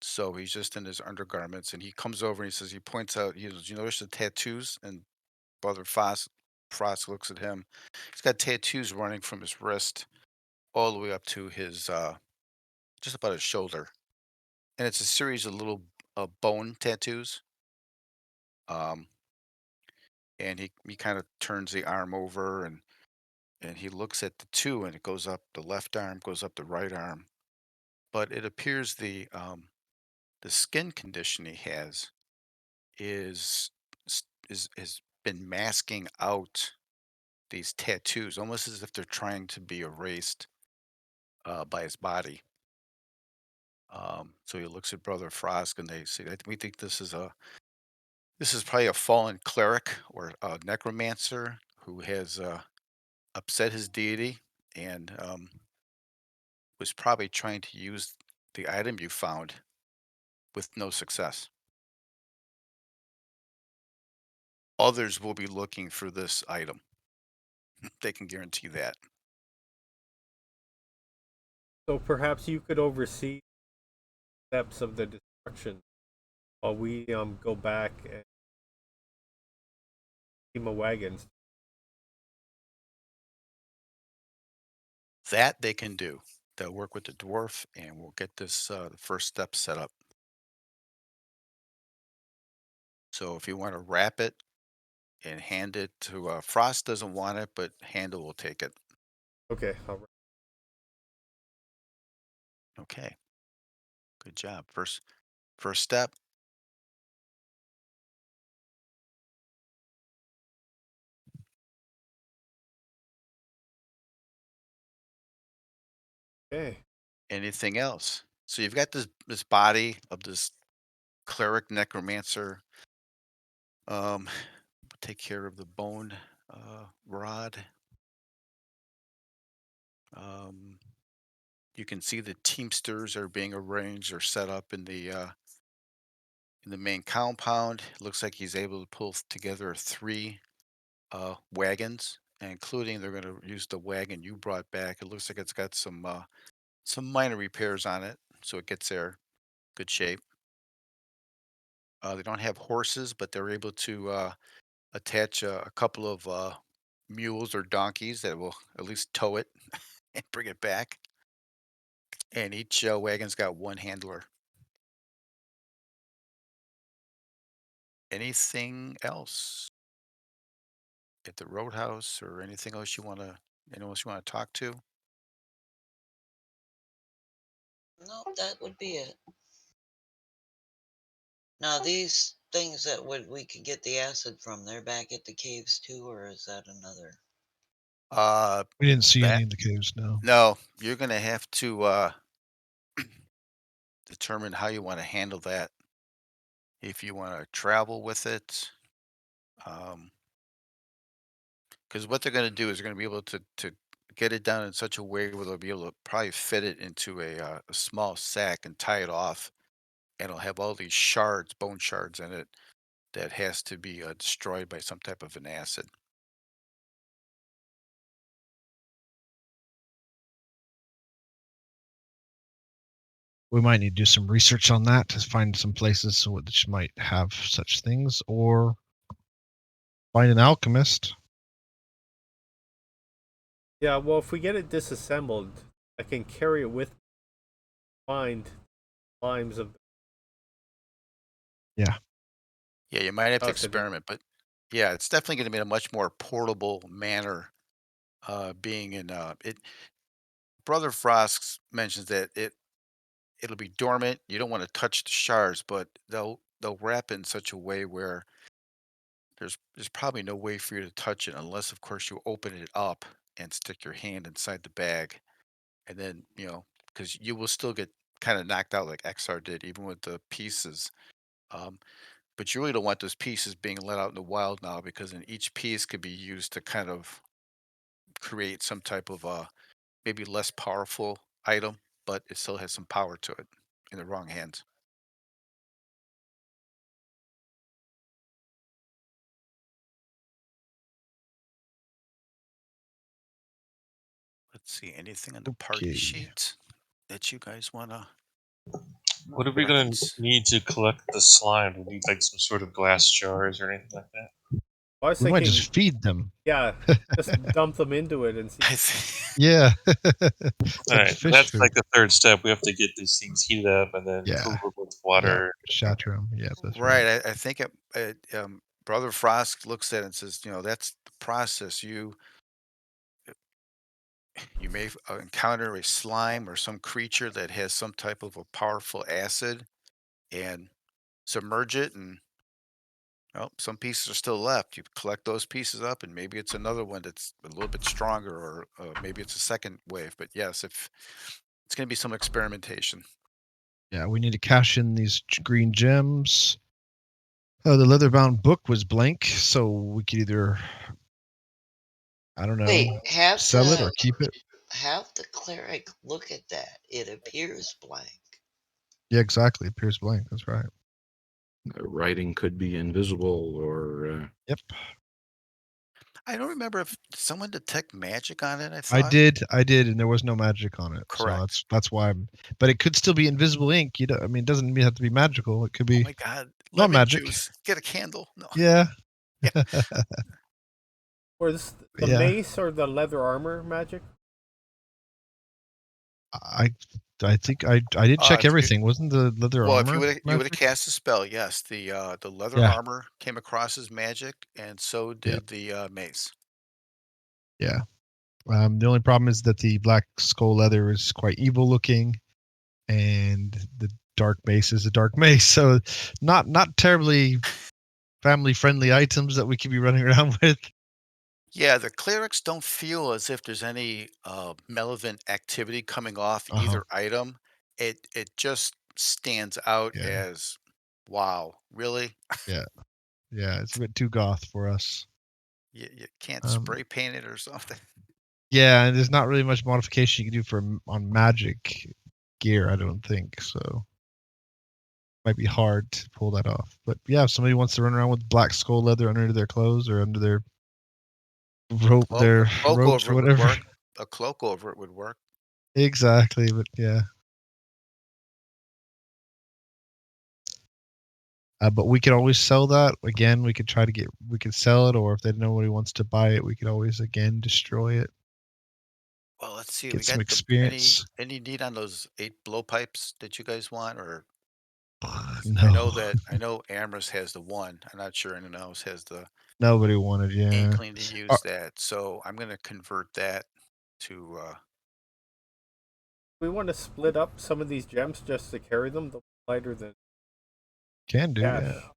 so he's just in his undergarments. And he comes over and he points out, he goes, "You notice the tattoos?" And Brother Frost looks at him. He's got tattoos running from his wrist all the way up to his just about his shoulder, and it's a series of little bone tattoos. Um, and he kind of turns the arm over and he looks at the two, and it goes up the left arm, goes up the right arm. But it appears the skin condition he has is has been masking out these tattoos, almost as if they're trying to be erased by his body. So he looks at Brother Frost, and they say, "We think this is probably a fallen cleric or a necromancer who has upset his deity and was probably trying to use the item you found with no success. Others will be looking for this item. They can guarantee that." So perhaps you could oversee steps of the destruction while we go back and team of wagons. That they can do. They'll work with the dwarf, and we'll get this the first step set up. So if you want to wrap it and hand it to Frost, doesn't want it, but Handel will take it. Okay, all right. Okay, good job. First step. Okay. Anything else? So you've got this body of this cleric necromancer Um, take care of the bone rod. Um, you can see the teamsters are being arranged or set up in the main compound. It looks like he's able to pull together three wagons, including they're going to use the wagon you brought back. It looks like it's got some minor repairs on it, so it gets there good shape. They don't have horses, but they're able to attach a couple of mules or donkeys that will at least tow it and bring it back. And each wagon's got one handler. Anything else at the roadhouse or anything else anyone else you want to talk to? No, that would be it. Now these things that would we could get the acid from, they're back at the caves too, or is that another? Uh, We didn't see that any in the caves, no. no, you're gonna have to determine how you want to handle that. If you want to travel with it, because what they're going to do is they're going to be able to get it done in such a way where they'll be able to probably fit it into a small sack and tie it off, and it'll have all these shards, bone shards in it that has to be destroyed by some type of an acid. We might need to do some research on that to find some places which might have such things, or find an alchemist. Yeah, well, if we get it disassembled, I can carry it with me, find limes of Yeah. Yeah, you might have to house. experiment, but yeah, it's definitely going to be in a much more portable manner. Being in it, Brother Frost mentions that it'll be dormant. You don't want to touch the shards, but they'll wrap it in such a way where there's probably no way for you to touch it unless, of course, you open it up and stick your hand inside the bag, and then because you will still get kind of knocked out like XR did, even with the pieces. Um, but you really don't want those pieces being let out in the wild now because then each piece could be used to kind of create some type of maybe less powerful item, but it still has some power to it in the wrong hands. Let's see, anything on the party Okay. sheet that you guys want to What are we gonna reference? need to collect the slime? Do we need like some sort of glass jars or anything like that? I was We might thinking, just feed them. yeah, just dump them into it and see. I think, Yeah. All Like right, fish that's food. like the third step. We have to get these things heated up and then Yeah. cool them with Yeah. water. Shatter them. Yeah, that's right. right. I think Brother Frost looks at it and says, that's the process. You may encounter a slime or some creature that has some type of a powerful acid and submerge it, and some pieces are still left. You collect those pieces up, and maybe it's another one that's a little bit stronger, or maybe it's a second wave. But yes, if it's going to be some experimentation. Yeah, we need to cash in these green gems. The leather-bound book was blank, so we could either, I don't Wait, know, sell it or keep it. have the cleric look at that. It appears blank. Yeah, exactly. It appears blank. That's right. The writing could be invisible or Yep. I don't remember if someone detect magic on it. I I thought did, and there was no magic on it, so correct. that's why. But it could still be invisible ink. I mean, it doesn't even have to be magical. It could Oh be my God, not lemon magic. juice. Get a candle. No. Yeah. Yeah. Or this, the Yeah. mace or the leather armor magic? I I think I did check If you everything. Wasn't the leather Well, if armor you would have magic? cast a spell, yes. The leather Yeah. armor came across as magic, and so Yeah. did the mace. Yeah. The only problem is that the black skull leather is quite evil looking, and the dark mace is a dark mace. So not terribly family friendly items that we could be running around with. Yeah, the clerics don't feel as if there's any malevolent activity coming off Uh huh. either item. It just stands out Yeah. as wow, really? Yeah. Yeah, it's a bit too goth for us. You can't Um, spray paint it or something. Yeah, and there's not really much modification you can do for on magic gear, I don't think. So might be hard to pull that off. But yeah, if somebody wants to run around with black skull leather under their clothes or under their Cloak, a their cloak robes over or it would whatever. work. A cloak over it would work. Exactly, but yeah. But we could always sell that. Again, we could sell it, or if nobody wants to buy it, we could always again destroy it. Well, let's see. Get We some got experience. any need on those 8 blowpipes that you guys want, or No, I know Amherst has the one. I'm not sure anyone else has the nobody wanted. Yeah. inkling to Uh, use that. So I'm gonna convert that to We want to split up some of these gems just to carry them. They'll be lighter than can do. cash. Yeah.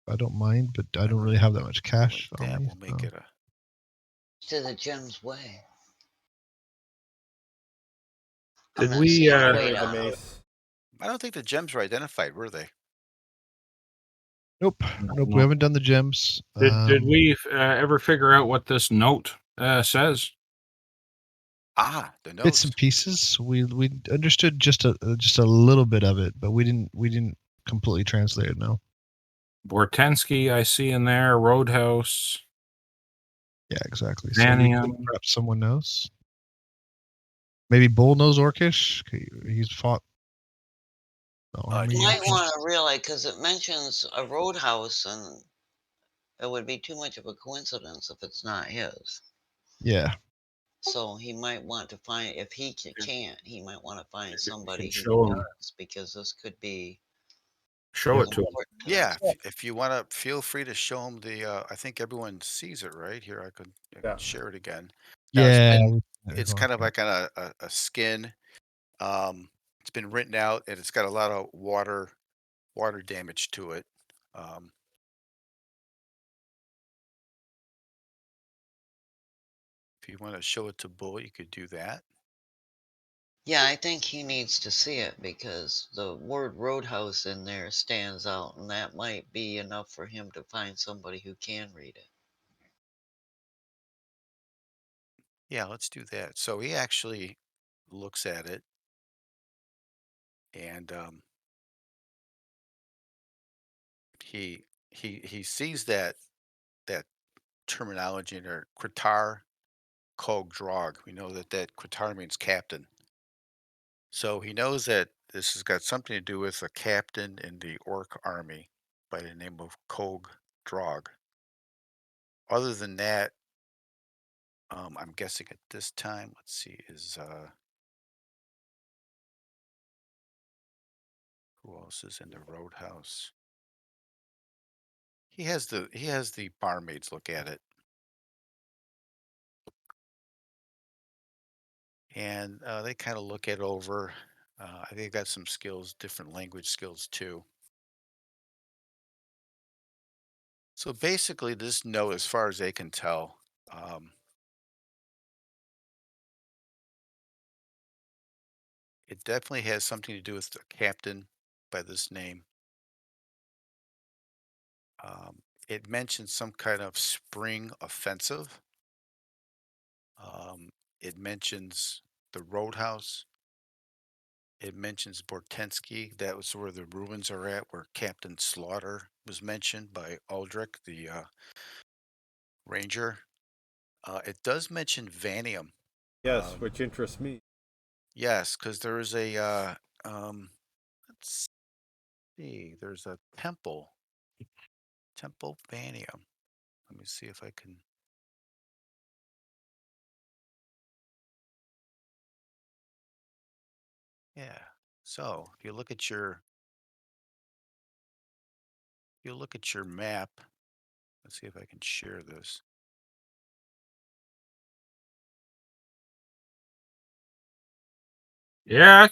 I don't mind, but I I'm don't really gonna have that much go cash like on that. me. We'll make it a To the gem's way. Did I'm not we, saying Carry wait the on it. mace. I don't think the gems were identified, were they? Nope, nope. We no. haven't done the gems. Did we ever figure out what this note says? Ah, the Bits notes. and pieces. We understood just a little bit of it, but we didn't completely translate it. No. Bortensky, I see in there. Roadhouse. Yeah, exactly. So we could Vanium. perhaps someone knows. Maybe Bull knows Orcish. He's fought the army. You He might mentioned want to realize because it mentions a roadhouse, and it would be too much of a coincidence if it's not his. Yeah. So he might want to find if he can't, he might want to find Maybe we somebody can who show him. does because this could be Show it to him. important to yeah, us. if you want to, feel free to show them the. I think everyone sees it right here. I Yeah. could share it again. Now Yeah. it's kind of like on a skin. It's been written out and it's got a lot of water damage to it. Um, if you want to show it to Bull, you could do that. Yeah, I think he needs to see it because the word roadhouse in there stands out, and that might be enough for him to find somebody who can read it. Yeah, let's do that. So he actually looks at it and he sees that terminology in there, Kritar Kog Drog. We know that Kritar means captain. So he knows that this has got something to do with a captain in the Orc army by the name of Kog Drog. Other than that, I'm guessing at this time, let's see, is who else is in the roadhouse? He has the barmaids look at it. And they kind of look it over. I think they got some skills, different language skills too. So basically, this note, as far as they can tell, um, it definitely has something to do with the captain by this name. It mentions some kind of spring offensive. Um, it mentions the roadhouse. It mentions Bortensky. That was where the ruins are at, where Captain Slaughter was mentioned by Aldrich, the ranger. It does mention Vanium. Yes, which interests me. Yes, because there is um, let's see, there's a Temple Vanium. Let me see if I can. Yeah. So if you look at your map, let's see if I can share this. Yeah.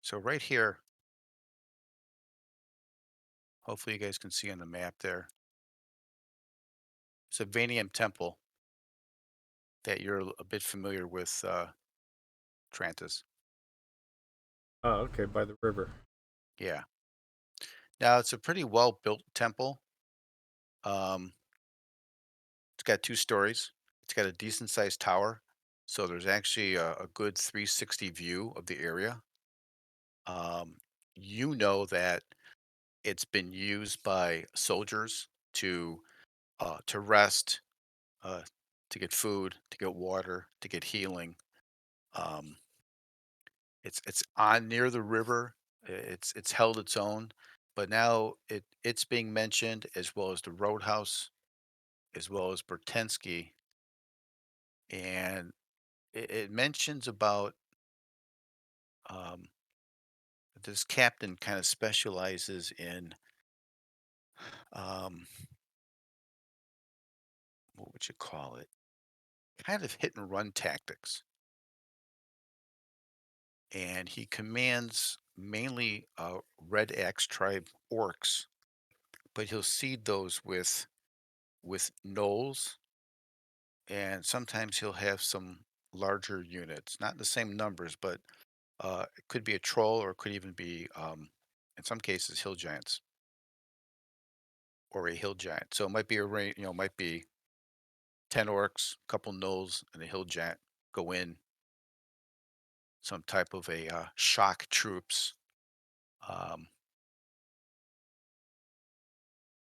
So right here, hopefully you guys can see on the map there. It's a Vanium temple that you're a bit familiar with, Trantis. Oh, okay, by the river. Yeah. Now it's a pretty well built temple. Um, it's got 2 stories. It's got a decent sized tower, so there's actually a good 360 view of the area. Um, you know that it's been used by soldiers to rest, uh, to get food, to get water, to get healing. Um, it's on near the river. It's held its own, but now it's being mentioned as well as the Roadhouse, as well as Bertensky, and it mentions about um, this captain kind of specializes in um, what would you call it? Kind of hit and run tactics, and he commands mainly Red Axe tribe orcs, but he'll seed those with gnolls, and sometimes he'll have some larger units, not the same numbers, but it could be a troll or it could even be, in some cases, hill giants or a hill giant. So it might be might be 10 orcs, a couple gnolls, and a hill giant go in, some type of a shock troops. Um,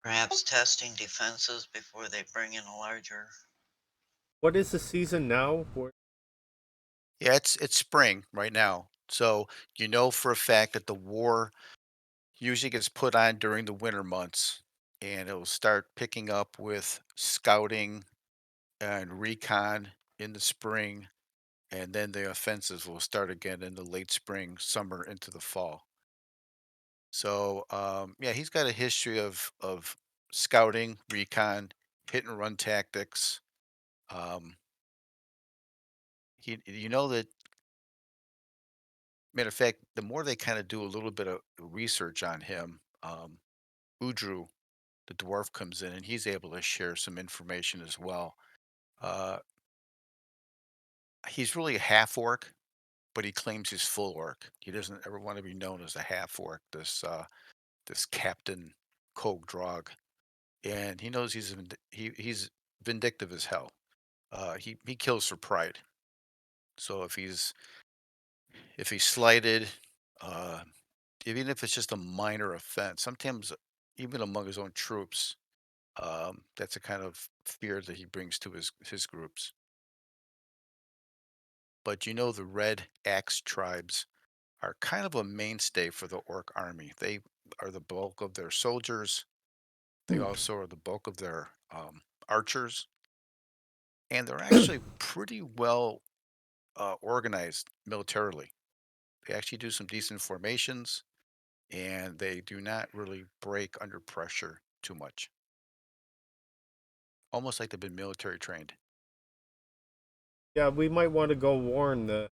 Perhaps testing defenses before they bring in a larger. What is the season now? yeah, it's spring right now. So you know for a fact that the war usually gets put on during the winter months, and it'll start picking up with scouting and recon in the spring, and then the offensives will start again in the late spring, summer into the fall. So yeah, he's got a history of scouting, recon, hit and run tactics. Um, you know that matter of fact, the more they kind of do a little bit of research on him, Udru, the dwarf, comes in and he's able to share some information as well. Uh, he's really a half orc, but he claims he's full orc. He doesn't ever want to be known as a half orc. This Captain Kog Drog, and he knows he's vindictive as hell. He kills for pride. So if he's slighted, uh, even if it's just a minor offense, sometimes even among his own troops, that's a kind of fear that he brings to his groups. But you know, the Red Axe tribes are kind of a mainstay for the orc army. They are the bulk of their soldiers. They also are the bulk of their archers, and they're actually pretty well organized militarily. They actually do some decent formations, and they do not really break under pressure too much. Almost like they've been military trained. Yeah, we might want to go warn the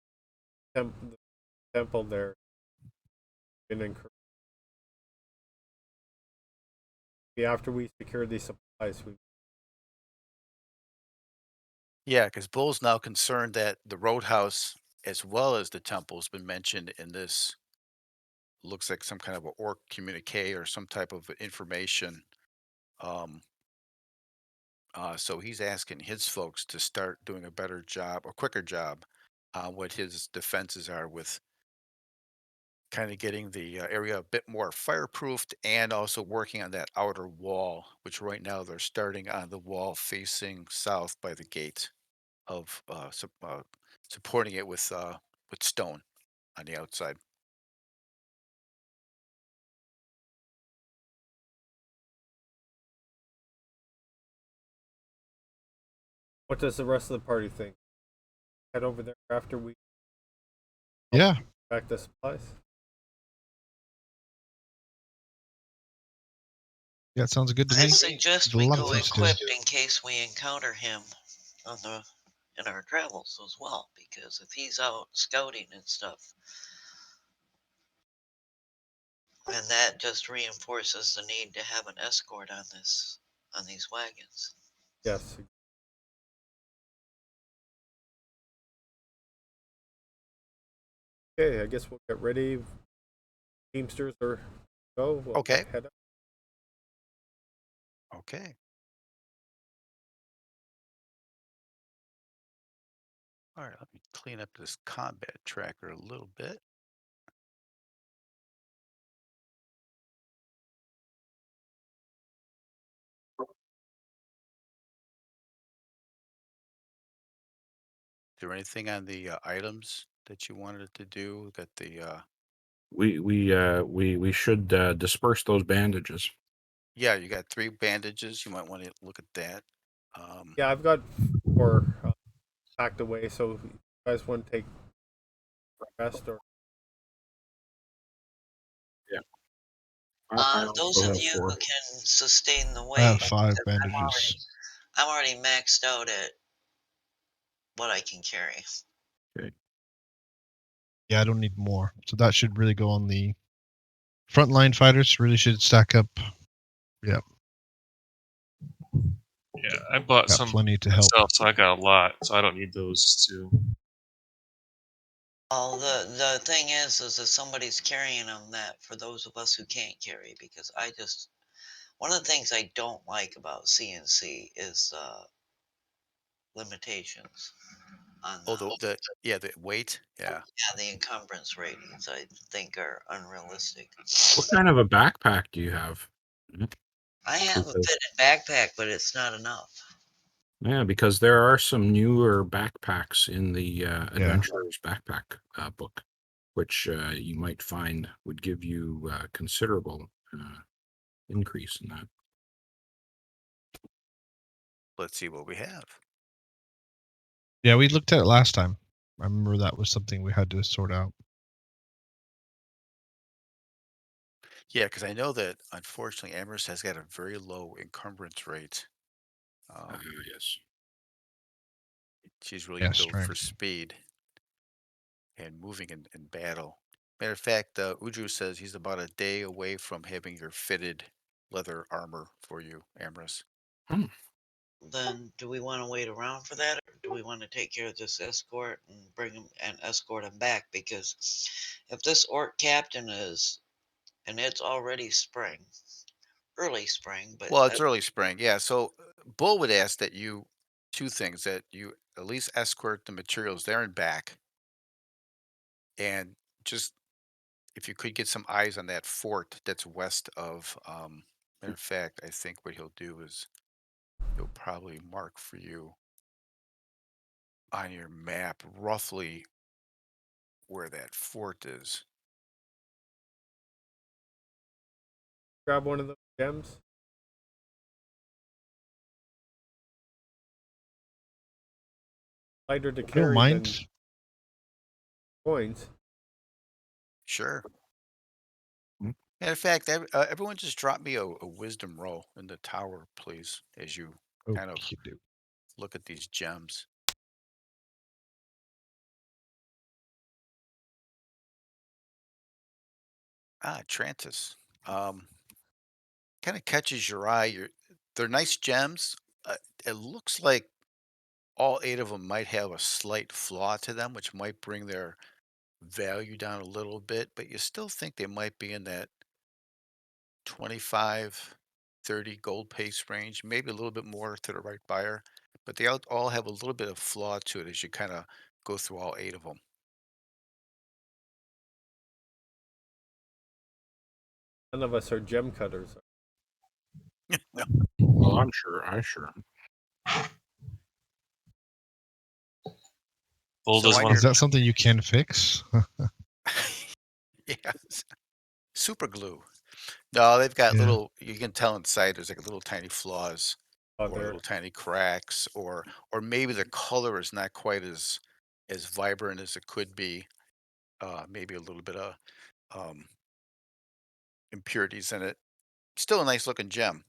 temple there. And after we secure these supplies, we. Yeah, because Bull's now concerned that the roadhouse, as well as the temple, has been mentioned in this. Looks like some kind of a orc communique or some type of information. Um, so he's asking his folks to start doing a better job, a quicker job, what his defenses are with kind of getting the area a bit more fireproofed and also working on that outer wall, which right now they're starting on the wall facing south by the gate of supporting it with stone on the outside. What does the rest of the party think? Head over there after we Yeah, pack the supplies. yeah, it sounds good to I me. suggest There's a we lot of go things to do. equipped in case we encounter him on the in our travels as well. Because if he's out scouting and stuff, and that just reinforces the need to have an escort on these wagons. Yes. Okay, I guess we'll get ready. Teamsters are go. We'll Okay. head up. Okay. All right, let me clean up this combat tracker a little bit. Is there anything on the items that you wanted to do that the We should disperse those bandages. yeah, you got 3 bandages. You might want to look at that. Yeah, I've got 4 packed away. So if you guys want to take the rest, or Yeah, I Those also of have you 4. who can sustain the I have weight, 5 because bandages. I'm already maxed out at what I can carry. Okay. Yeah, I don't need more. So that should really go on the frontline fighters. Really should stack up. Yeah, Yeah, I bought got some plenty to help. myself, so I got a lot. So I don't need those two. Well, the thing is that somebody's carrying them. That for those of us who can't carry, because one of the things I don't like about CNC is limitations on Oh, the weight. Yeah. the encumbrance ratings. I think are unrealistic. What kind of a backpack do you have? I have a Because, fitted backpack, but it's not enough. yeah, because there are some newer backpacks in the Adventurer's Backpack book, which you might find would give you considerable increase in that. Let's see what we have. Yeah, we looked at it last time. I remember that was something we had to sort out. Yeah, because I know that unfortunately Amherst has got a very low encumbrance rate. Yes. She's really Yeah, built for strength. speed and moving in battle. Matter of fact, Udru says he's about a day away from having your fitted leather armor for you, Amherst. Then do we want to wait around for that, or do we want to take care of this escort and bring him and escort him back? Because if this orc captain is, and it's already spring, early spring, but Well, it's early spring, yeah. So Bull would ask that you 2 things, that you at least escort the materials there and back, and just if you could get some eyes on that fort that's west of. Matter of fact, I think what he'll do is he'll probably mark for you on your map roughly where that fort is. grab one of the gems. Lighter to I don't carry than mind. coins. Sure. Mm. Matter of fact, everyone just drop me a wisdom roll in the tower, please, as you kind of Okay, dude. look at these gems. Trantis. Kind of catches your eye. They're nice gems. It looks like all 8 of them might have a slight flaw to them, which might bring their value down a little bit, but you still think they might be in that 25, 30 gold pace range, maybe a little bit more to the right buyer, but they all have a little bit of flaw to it as you kind of go through all 8 of them. None of us are gem cutters. Well, I'm sure. I sure am. Bull So doesn't on want Is your that something you can fix? yes, super glue. No, they've got Yeah. little. You can tell inside there's like little tiny flaws or There. little tiny cracks, or maybe the color is not quite as vibrant as it could be. Maybe a little bit of um, impurities in it. Still a nice looking gem.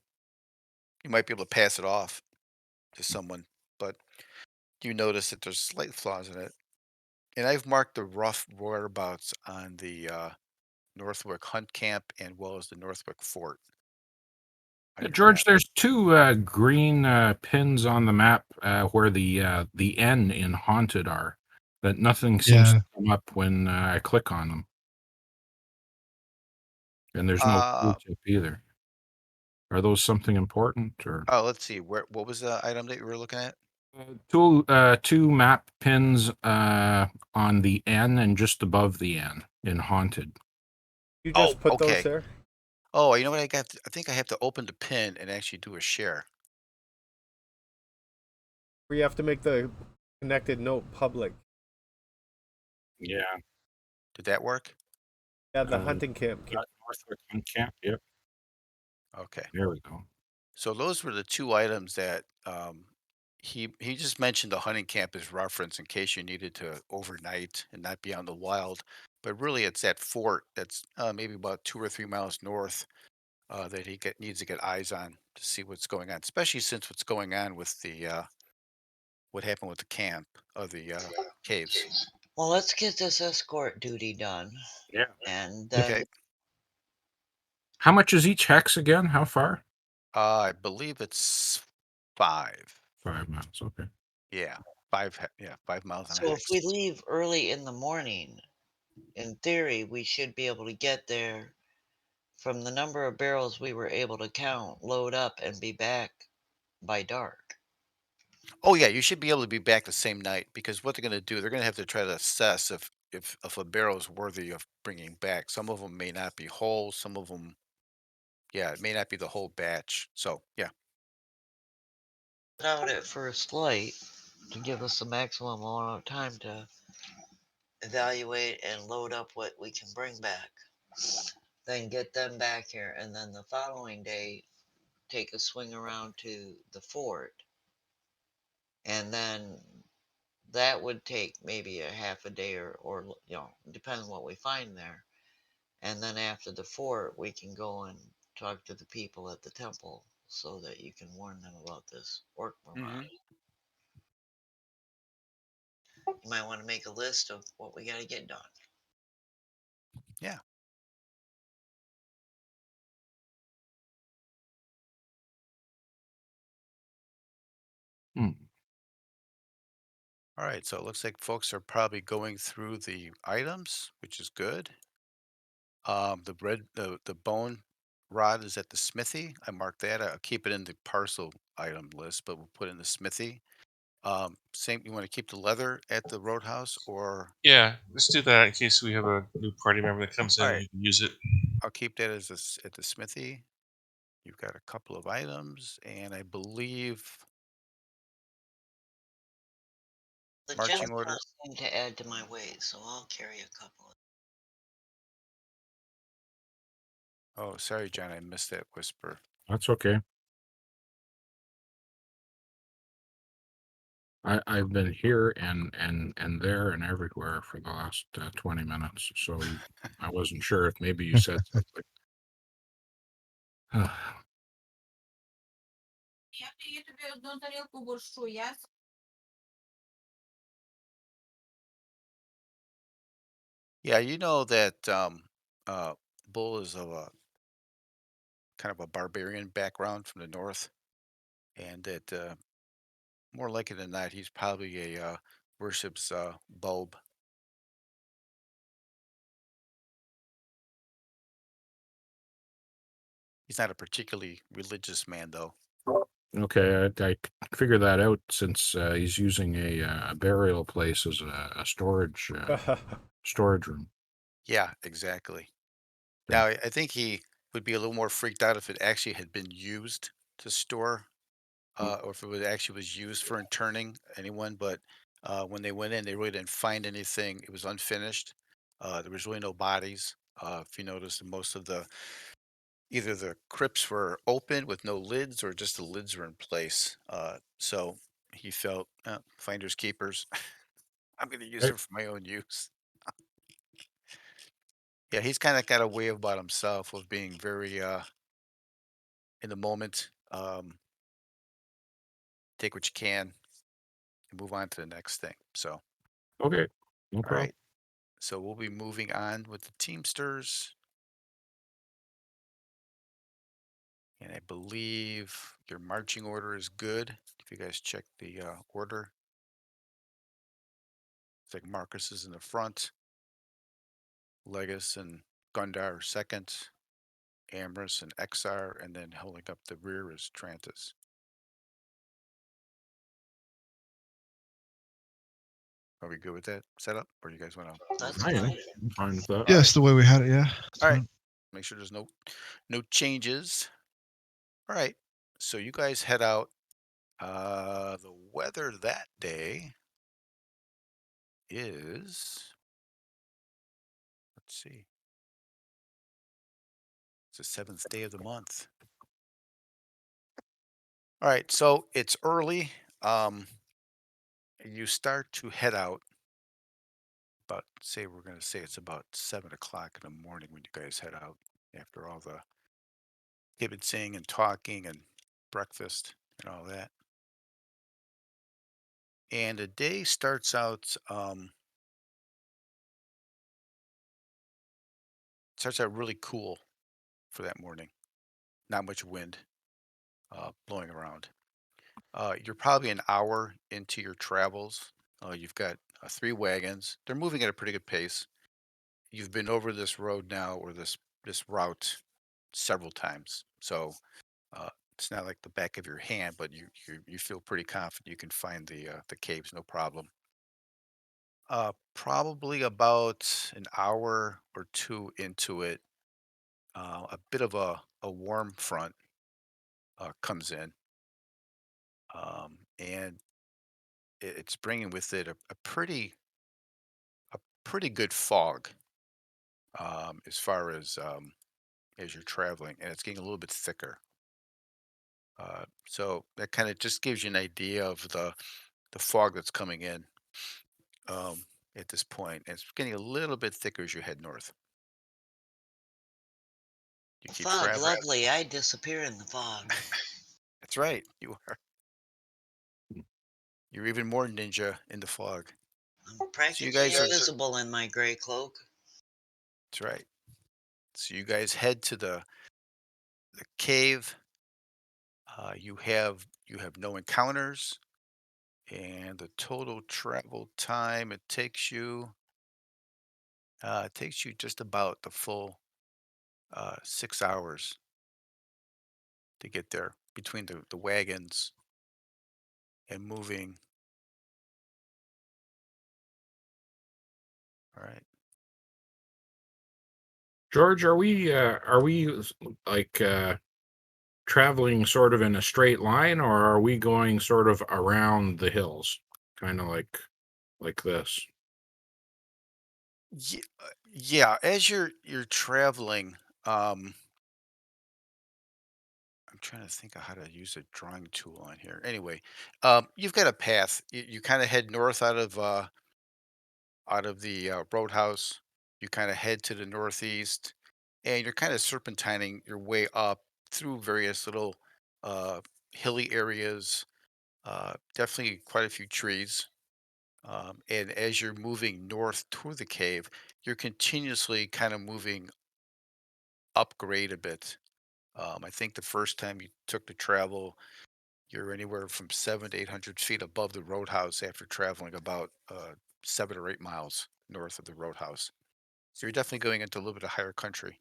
You might be able to pass it off to someone, but you notice that there's slight flaws in it. And I've marked the rough whereabouts on the Northwick Hunt Camp and well as the Northwick Fort on your George, map. there's 2 green pins on the map where the N in haunted are. That nothing seems Yeah. to come up when I click on them. and there's no Uh, blue tip either. Are those something important or? oh, let's see. What was the item that you were looking at? Two map pins on the N and just above the N in haunted. You Oh, just put those okay. there? Oh, you know what I got? I think I have to open the pin and actually do a share. Or you have to make the connected note public? Yeah. Did that work? Yeah, the Uh, hunting camp can. Northwick Hunt Camp. Yep. Okay. There we go. So those were the two items that he just mentioned the hunting camp as reference in case you needed to overnight and not be out in the wild. But really, it's that fort that's maybe about 2 or 3 miles north that needs to get eyes on to see what's going on, especially since what's going on with the what happened with the camp of the caves. Well, let's get this escort duty done, Yeah. and Okay. then How much is each hex again? How far? I believe it's 5. 5 miles. Okay. Yeah, yeah, 5 miles and a so if we hex. leave early in the morning, in theory, we should be able to get there from the number of barrels we were able to count, load up, and be back by dark. Oh yeah, you should be able to be back the same night because what they're going to do, they're going to have to try to assess if a barrel is worthy of bringing back. Some of them may not be whole. Some of them, yeah, it may not be the whole batch. So yeah. Put out at first light to give us the maximum amount of time to evaluate and load up what we can bring back. Then get them back here, and then the following day, take a swing around to the fort, and then that would take maybe a half a day or depending on what we find there. And then after the fort, we can go and talk to the people at the temple so that you can warn them about this orc Hmm. mirage. You might want to make a list of what we got to get done. Yeah. Hmm. All right. So it looks like folks are probably going through the items, which is good. The bone rod is at the smithy. I marked that. I'll keep it in the parcel item list, but we'll put it in the smithy. Same. You want to keep the leather at the roadhouse, or Yeah, let's do that in case we have a new party member that comes all in and right? you can use it. I'll keep that at the smithy. You've got a couple of items, and I believe The gems marching order. don't seem to add to my weight, so I'll carry a couple. Oh, sorry, John, I missed that whisper. That's okay. I've been here and there and everywhere for the last 20 minutes, so I wasn't sure if maybe you said something. Yeah, you know that Bull is of a kind of a barbarian background from the north, and that more likely than not, he's probably a worships bulb. He's not a particularly religious man, though. Okay, I figure that out since he's using a burial place as a storage room. Yeah, exactly. Okay. Now, I think he would be a little more freaked out if it actually had been used to store, or if it actually was used for interning anyone. But when they went in, they really didn't find anything. It was unfinished. There was really no bodies. If you notice, most of the either the crypts were open with no lids, or just the lids were in place. So he felt finders keepers. I'm going to use Right. them for my own use. Yeah, he's kind of got a way about himself of being very in the moment. Take what you can and move on to the next thing. So, Okay, no all problem. right. So we'll be moving on with the Teamsters. And I believe your marching order is good. If you guys check the order, it's like Marcus is in the front, Legus and Gundar are second. Amherst and XR, and then holding up the rear is Trantis. Are we good with that setup, or do you guys want to move That's I on? am. fine. I'm fine with that. Yes, the way we had it. Yeah. It's All right. fine. Make sure there's no changes. All right. So you guys head out. The weather that day is, let's see, it's the seventh day of the month. All right. So it's early. Um, you start to head out about, say, we're going to say it's about 7 o'clock in the morning when you guys head out after all the kibitzing and talking and breakfast and all that. And the day starts out really cool for that morning. Not much wind blowing around. You're probably an hour into your travels. You've got 3 wagons. They're moving at a pretty good pace. You've been over this road now, or this route, several times, so uh, it's not like the back of your hand, but you feel pretty confident you can find the caves, no problem. Probably about an hour or two into it, a bit of a warm front comes in, and it's bringing with it a pretty good fog, as you're traveling, and it's getting a little bit thicker. So that kind of just gives you an idea of the fog that's coming in um, at this point. And it's getting a little bit thicker as you head north. You keep Fog, traveling. lovely. I disappear in the fog. That's right. You are. You're even more ninja in the fog. I'm So you practically guys are. invisible in my gray cloak. That's right. So you guys head to the cave. You have no encounters, and the total travel time it takes you just about the full 6 hours to get there between the wagons and moving. All right. George, like traveling sort of in a straight line, or are we going sort of around the hills, kind of like this? Yeah, as you're traveling, I'm trying to think of how to use a drawing tool on here. Anyway, you've got a path. You kind of head north out of the roadhouse. You kind of head to the northeast, and you're kind of serpentining your way up through various little uh, hilly areas. Definitely quite a few trees. And as you're moving north toward the cave, you're continuously kind of moving upgrade a bit. I think the first time you took the travel, you're anywhere from 700 to 800 feet above the roadhouse after traveling about 7 or 8 miles north of the roadhouse. So you're definitely going into a little bit of higher country.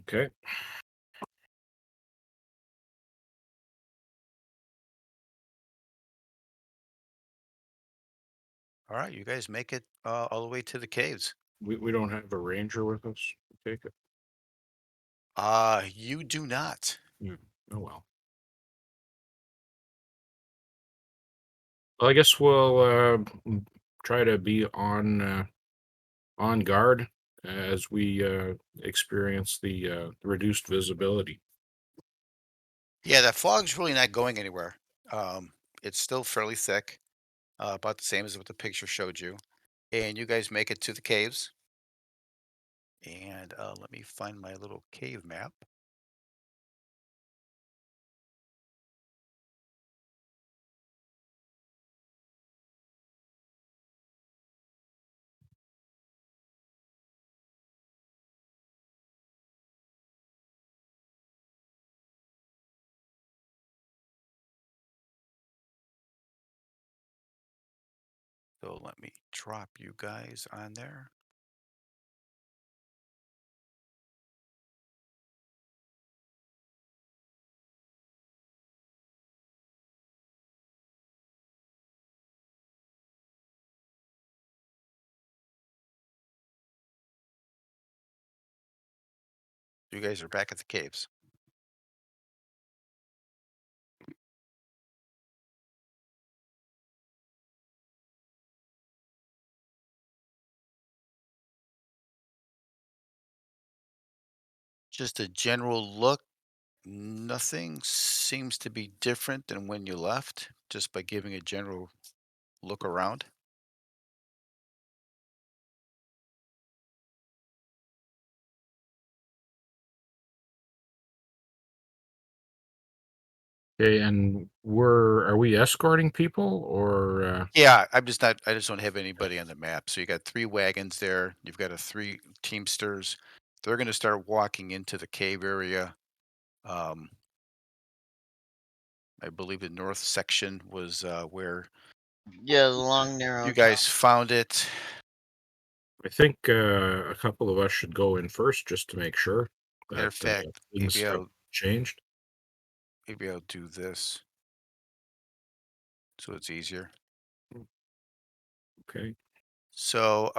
Okay. All right, you guys make it all the way to the caves. We don't have a ranger with us. Take it. You do not. Yeah. Oh well. Well, I guess we'll try to be on guard as we experience the reduced visibility. Yeah, that fog's really not going anywhere. It's still fairly thick, about the same as what the picture showed you. And you guys make it to the caves. And let me find my little cave map. So let me drop you guys on there. You guys are back at the caves. Just a general look. Nothing seems to be different than when you left, just by giving a general look around. Okay, and are we escorting people or Yeah, I'm just not. I just don't have anybody on the map. So you got 3 wagons there. You've got a 3 teamsters. They're going to start walking into the cave area. Um, I believe the north section was where Yeah, the long narrow you tunnel. guys found it. I think a couple of us should go in first just to make sure Matter that of fact, things have changed. maybe I'll do this so it's easier. Okay. So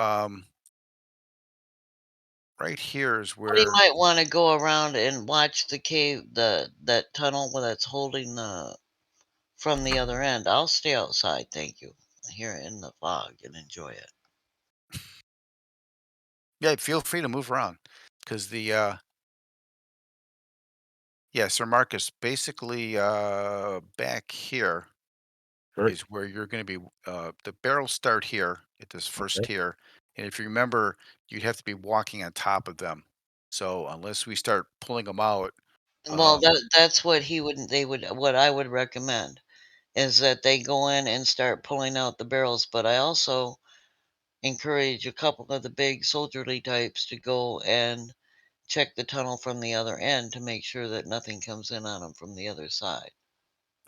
right here is But he where. might want to go around and watch the cave, that tunnel that's holding the from the other end. I'll stay outside, thank you, here in the fog and enjoy it. Yeah, feel free to move around because the yeah, Sir Marcus, basically back here Sure. is where you're going to be. The barrels start here at this first Okay. tier, and if you remember, you'd have to be walking on top of them. So unless we start pulling them out, Well, um, that's what what I would recommend is that they go in and start pulling out the barrels. But I also encourage a couple of the big soldierly types to go and check the tunnel from the other end to make sure that nothing comes in on them from the other side.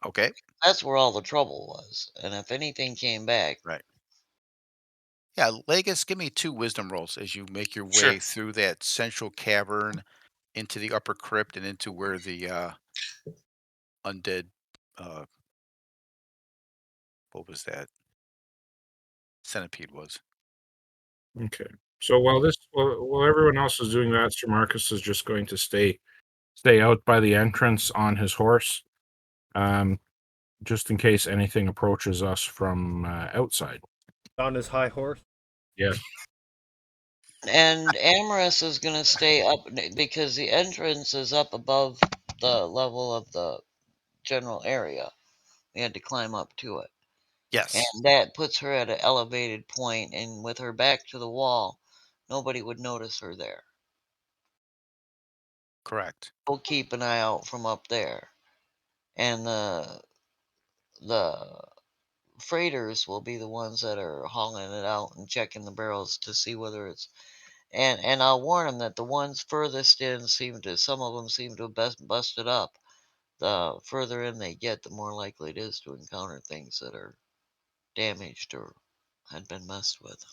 okay, That's where all the trouble was. And if anything came back, right. Yeah, Legus, give me 2 wisdom rolls as you make your Sure. way through that central cavern into the upper crypt and into where the undead, uh, what was that? Centipede was. Okay. So while everyone else is doing that, Sir Marcus is just going to stay out by the entrance on his horse, um, just in case anything approaches us from outside. On his high horse. Yeah. and Amorous is going to stay up because the entrance is up above the level of the general area. We had to climb up to it. Yes, And that puts her at an elevated point, and with her back to the wall, nobody would notice her there. correct. We'll keep an eye out from up there. And the freighters will be the ones that are hauling it out and checking the barrels to see whether it's and I'll warn them that the ones furthest in some of them seem to have busted up. The further in they get, the more likely it is to encounter things that are damaged or had been messed with.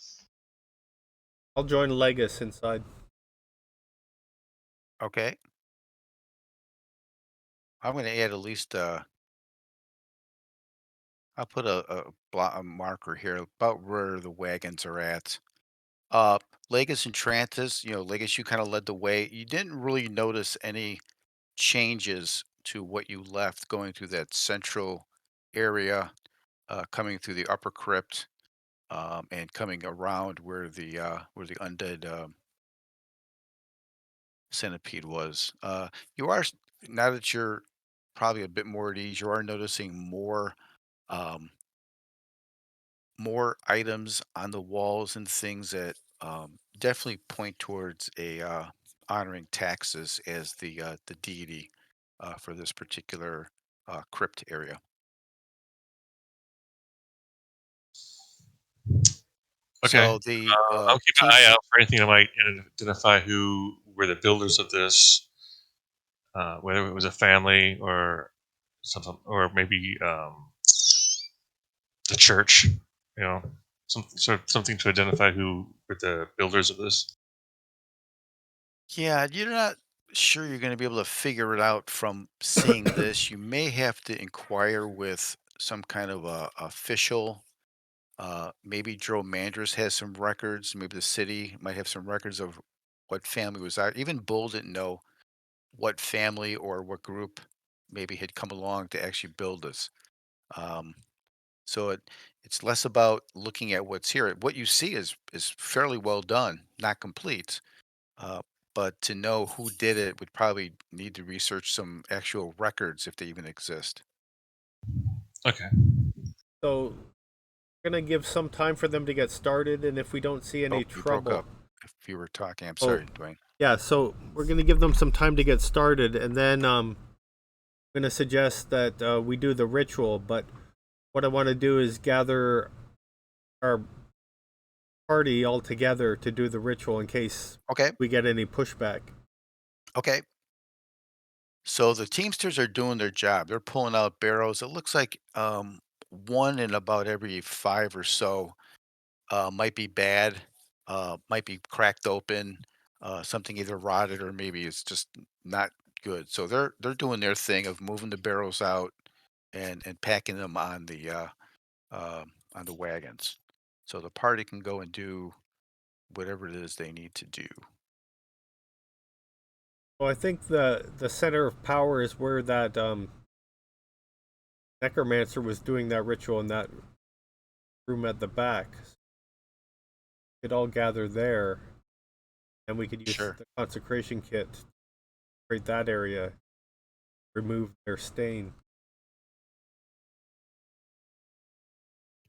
I'll join Legus inside. Okay. I'm going to add at least, I'll put a marker here about where the wagons are at. Uh, Legus and Trantis, Legus, you kind of led the way. You didn't really notice any changes to what you left going through that central area, coming through the upper crypt, and coming around where the undead centipede was. You are now that you're probably a bit more at ease. You are noticing um, more items on the walls and things that definitely point towards a honoring taxes as the deity for this particular crypt area. Okay. So the I'll keep an eye teams, out for anything that might identify who were the builders of this, whether it was a family or something, or maybe the church. You know, something to identify who were the builders of this. yeah, you're not sure you're going to be able to figure it out from seeing this. You may have to inquire with some kind of official. Maybe Joe Mandris has some records. Maybe the city might have some records of what family was out. Even Bull didn't know. what family or what group maybe had come along to actually build this. Um, so it's less about looking at what's here. What you see is fairly well done, not complete. Uh, but to know who did it would probably need to research some actual records if they even exist. Okay. So we're gonna give some time for them to get started, and if we don't see Oh, any you broke trouble, up. If you were talking, I'm oh sorry, Dwayne. yeah, so we're gonna give them some time to get started, and then I'm gonna suggest that we do the ritual. But what I want to do is gather our party all together to do the ritual in case Okay, we get any pushback. okay. So the Teamsters are doing their job. They're pulling out barrels. It looks like one in about every five or so might be bad, might be cracked open, something either rotted or maybe it's just not good. So they're doing their thing of moving the barrels out and packing them on the wagons, so the party can go and do whatever it is they need to do. Well, I think the center of power is where that necromancer was doing that ritual in that room at the back. We could all gather there, and we could use Sure. the consecration kit to create that area, remove their stain.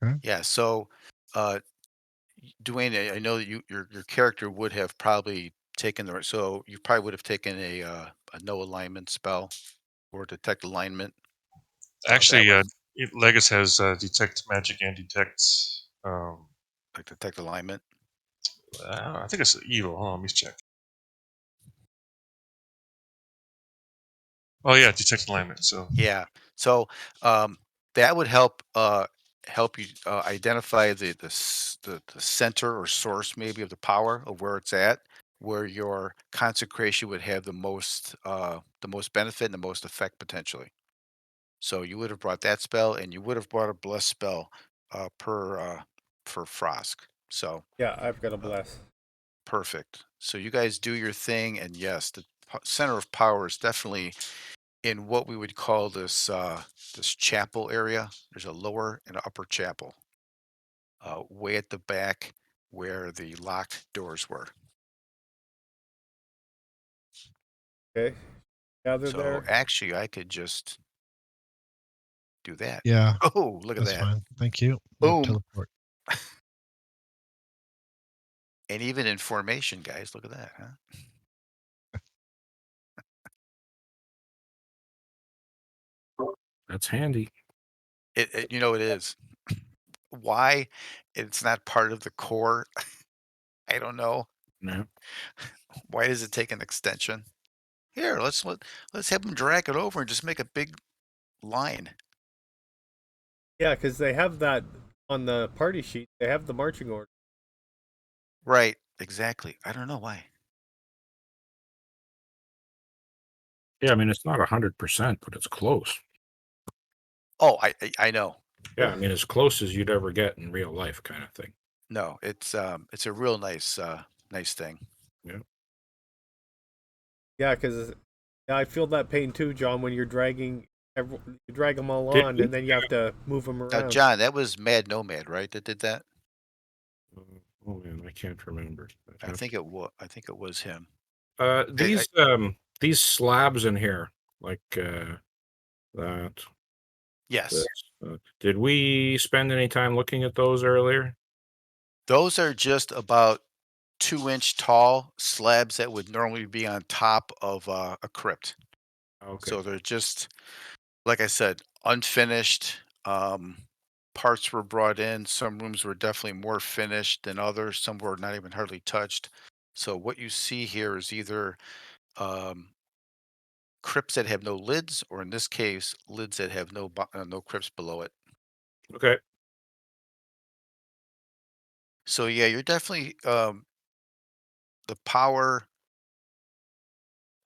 Okay. Yeah. So, uh, Dwayne, I know that your character would have probably taken so you probably would have taken a no alignment spell or detect alignment that Actually, way, Legus has detect magic and detect. like detect alignment. I think it's evil. Hold on, let me check. Oh yeah, detect alignment. So Yeah. So that would help you identify the center or source maybe of the power of where it's at, where your consecration would have the most benefit and the most effect potentially. So you would have brought that spell, and you would have brought a bless spell per for Frosk. So Yeah, I've got a uh, bless. perfect. So you guys do your thing, and yes, the center of power is definitely in what we would call this chapel area. There's a lower and upper chapel, way at the back where the locked doors were. Okay, gather So there. actually, I could just do that. Yeah, Oh, look at that's that! fine. Thank you. Yeah, Boom! teleport. And even in formation, guys, look at that, huh? That's handy. It is. Why it's not part of the core, I don't know. Yeah. Why does it take an extension? Here, let's have them drag it over and just make a big line. Yeah, because they have that on the party sheet. They have the marching order. Right, exactly. I don't know why. Yeah, I mean, it's not 100%, but it's close. Oh, I know. Yeah, I mean, as close as you'd ever get in real life kind of thing. No, it's a real nice thing. Yeah. Yeah, because I feel that pain too, John. When you're you drag them all Did on, we? and then you have to move them Now, around. John, that was Mad Nomad, right, that did that? Oh man, I can't remember. I'd have to. I think it was him. I These slabs in here, like that. This. Yes. Did we spend any time looking at those earlier? Those are just about 2-inch tall slabs that would normally be on top of a crypt. Okay. So they're just, like I said, unfinished. Parts were brought in. Some rooms were definitely more finished than others. Some were not even hardly touched. So what you see here is either um, crypts that have no lids, or in this case, lids that have no crypts below it. Okay. So yeah, you're definitely the power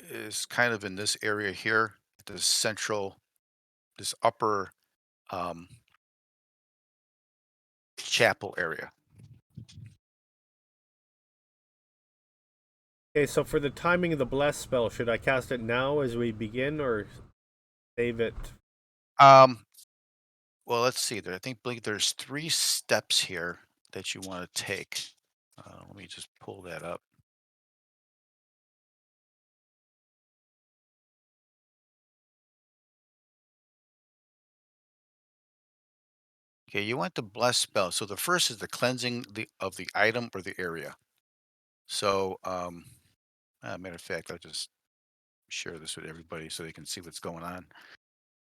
is kind of in this area here, this central, this upper um, chapel area. Okay, so for the timing of the bless spell, should I cast it now as we begin, or save it? Um, well, let's see. There, I think believe there's 3 steps here that you want to take. Let me just pull that up. Okay, you want the bless spell. So the first is the cleansing of the item or the area. So, matter of fact, I'll just share this with everybody so they can see what's going on.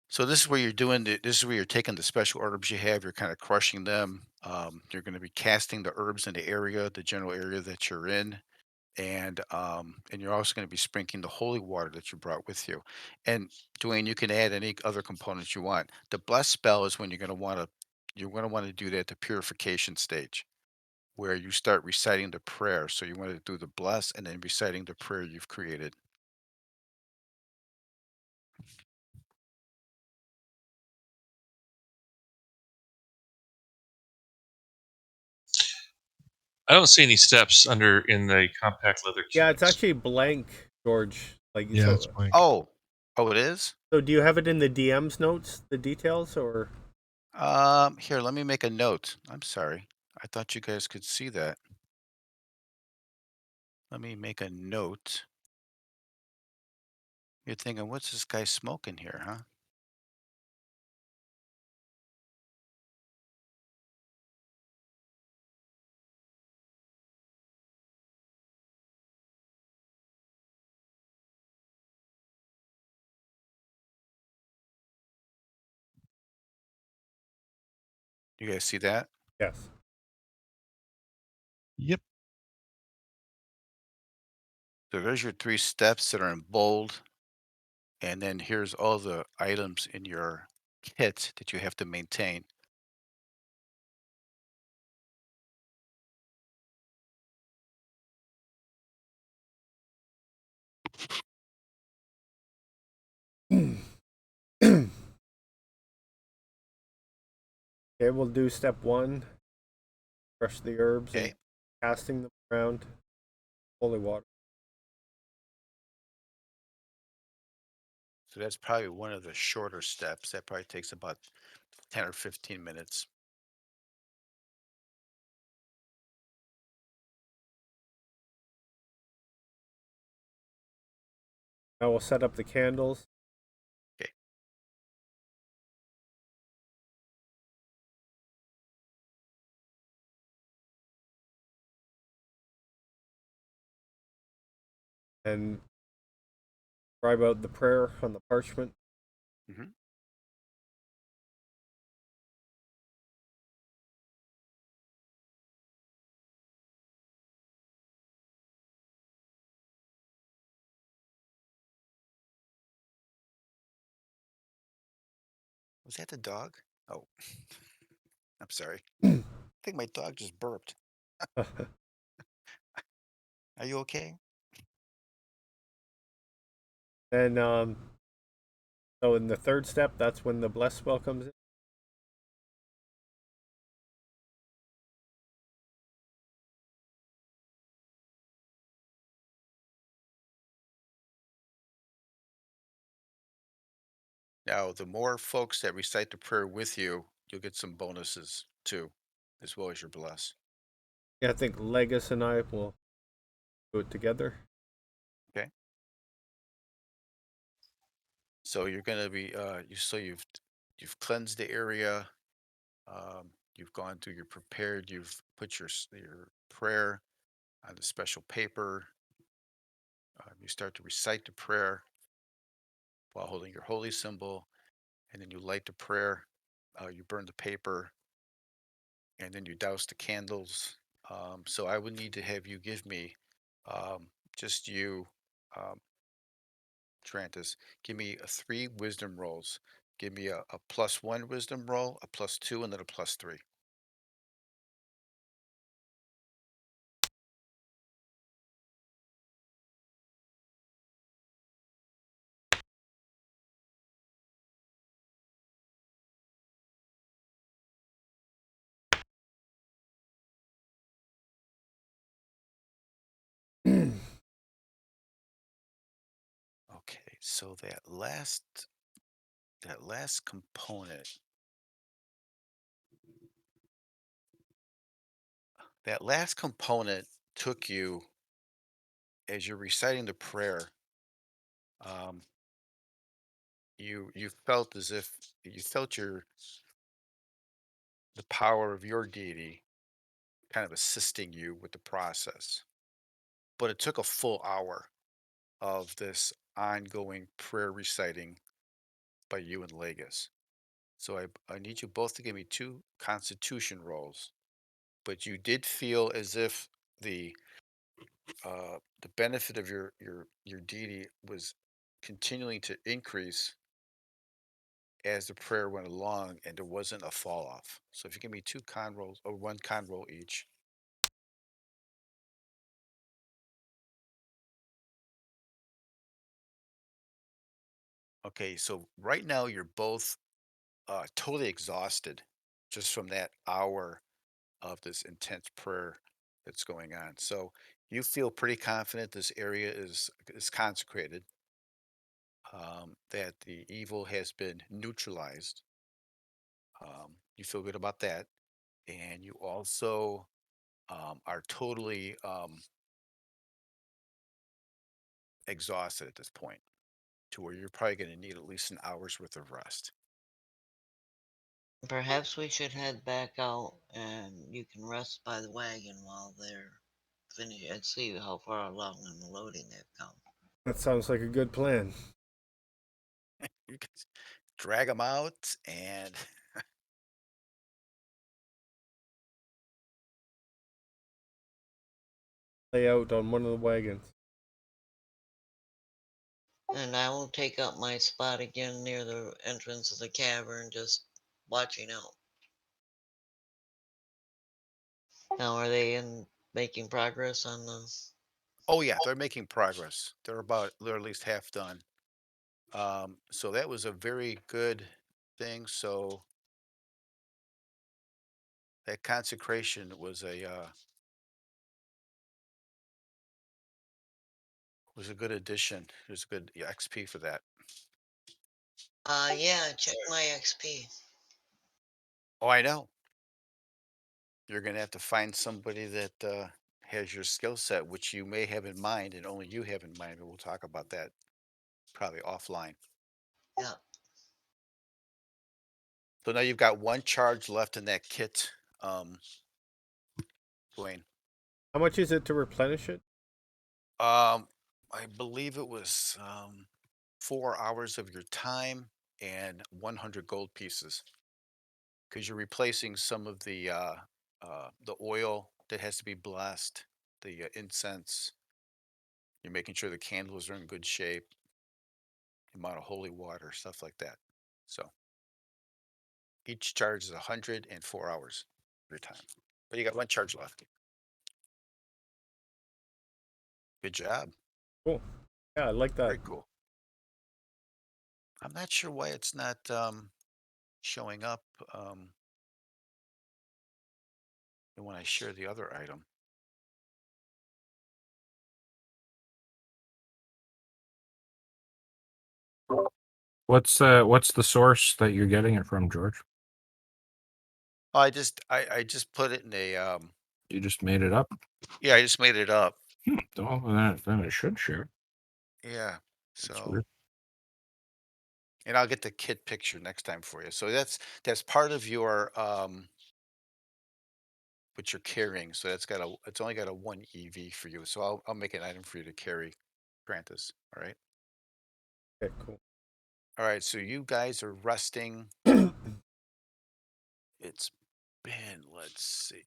So this is where you're doing this is where you're taking the special herbs you have, you're kind of crushing them. You're going to be casting the herbs in the area, the general area that you're in, and you're also going to be sprinkling the holy water that you brought with you. And Dwayne, you can add any other components you want. The bless spell is when you're going to want to do that the purification stage, where you start reciting the prayer. So you want to do the bless and then reciting the prayer you've created. I don't see any steps under in the compact leather Yeah, it's cubes. actually blank, George. Like Yeah, it's so. blank. Oh, it is. So do you have it in the DM's notes, the details, or? Here, let me make a note. I'm sorry. I thought you guys could see that. Let me make a note. You're thinking, what's this guy smoking here, huh? You guys see that? Yes. Yep. So there's your 3 steps that are in bold. And then here's all the items in your kit that you have to maintain. Okay, we'll do step 1. Crush the herbs and Okay. casting them around holy water. So that's probably one of the shorter steps. That probably takes about 10 or 15 minutes. Now we'll set up the candles. Okay. And write out the prayer on the parchment. hmm Was that the dog? Oh, I'm sorry. I think my dog just burped. Are you okay? Then, so in the 3rd step, that's when the bless spell comes in. Now, the more folks that recite the prayer with you, you'll get some bonuses too, as well as your bless. Yeah, I think Legis and I will do it together. Okay. So you're gonna be you've cleansed the area. You've gone through your prepared. You've put your prayer on the special paper. You start to recite the prayer while holding your holy symbol, and then you light the prayer. You burn the paper, and then you douse the candles. So I would need to have you give me, just you, um, Trantis, give me 3 wisdom rolls. Give me a +1 wisdom roll, a +2, and then a +3. So that last component, took you as you're reciting the prayer. Um, you felt as if you felt the power of your deity kind of assisting you with the process. But it took a full hour of this ongoing prayer reciting by you and Legis. So I need you both to give me two constitution rolls. But you did feel as if the the benefit of your deity was continuing to increase as the prayer went along and there wasn't a fall off. So if you give me two con rolls or one con roll each. Okay, so right now you're both totally exhausted just from that hour of this intense prayer that's going on. So you feel pretty confident this area is consecrated, that the evil has been neutralized. You feel good about that, and you also are totally exhausted at this point, to where you're probably going to need at least an hour's worth of rest. Perhaps we should head back out and you can rest by the wagon while they're finished and see how far along in the loading they've come. That sounds like a good plan. You can drag them out and Lay out on one of the wagons. And I will take up my spot again near the entrance of the cavern, just watching out. Now, are they in making progress on the? oh yeah, they're making progress. They're at least half done. So that was a very good thing. So that consecration was a good addition. It was a good XP for that. Yeah, check my XP. Oh, I know. You're gonna have to find somebody that has your skill set, which you may have in mind, and only you have in mind. But we'll talk about that probably offline. Yeah. So now you've got one charge left in that kit, Dwayne. How much is it to replenish it? I believe it was 4 hours of your time and 100 gold pieces, because you're replacing some of the oil that has to be blessed, the incense. You're making sure the candles are in good shape, the amount of holy water, stuff like that. So each charge is 104 hours of your time, but you got one charge left. Good job. Cool. Yeah, I like that. Very cool. I'm not sure why it's not showing up when I share the other item. What's the source that you're getting it from, George? I just put it in a You just made it up? yeah, I just made it up. Well, then it should share. Yeah. That's So, weird. and I'll get the kit picture next time for you. So that's part of your what you're carrying. So it's only got a 1 EV for you. So I'll make an item for you to carry, Grantis. All right. Okay, cool. All right. So you guys are resting. It's been, let's see,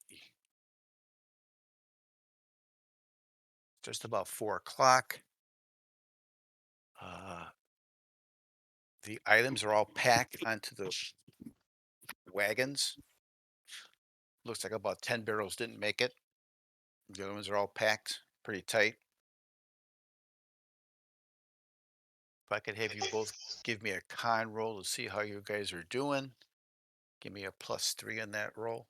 just about 4 o'clock. Uh, the items are all packed onto the wagons. Looks like about 10 barrels didn't make it. The other ones are all packed pretty tight. If I could have you both give me a con roll to see how you guys are doing. Give me a +3 on that roll.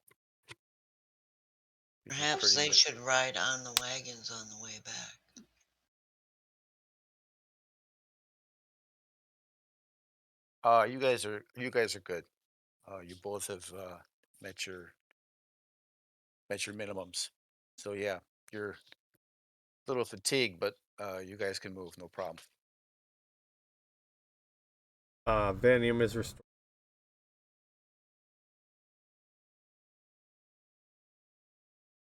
These are Perhaps pretty they much. should ride on the wagons on the way back. You guys are good. You both have met your met your minimums. So yeah, you're a little fatigued, but you guys can move, no problem. Vanium is restored.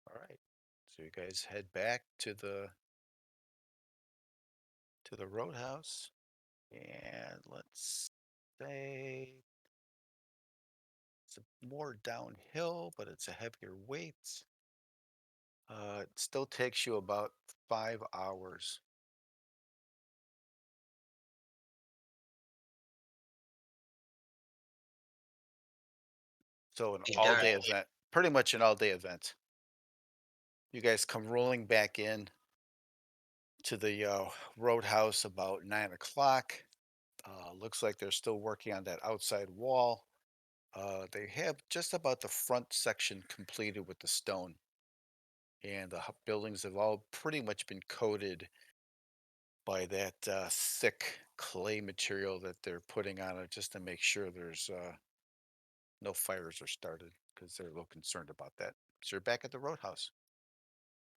All right. So you guys head back to the roadhouse, and let's say it's more downhill, but it's a heavier weight. It still takes you about 5 hours. So an You darn. all-day event, pretty much an all-day event. You guys come rolling back in to the roadhouse about 9 o'clock. Looks like they're still working on that outside wall. They have just about the front section completed with the stone, and the buildings have all pretty much been coated by that thick clay material that they're putting on it just to make sure there's no fires are started because they're a little concerned about that. So you're back at the roadhouse.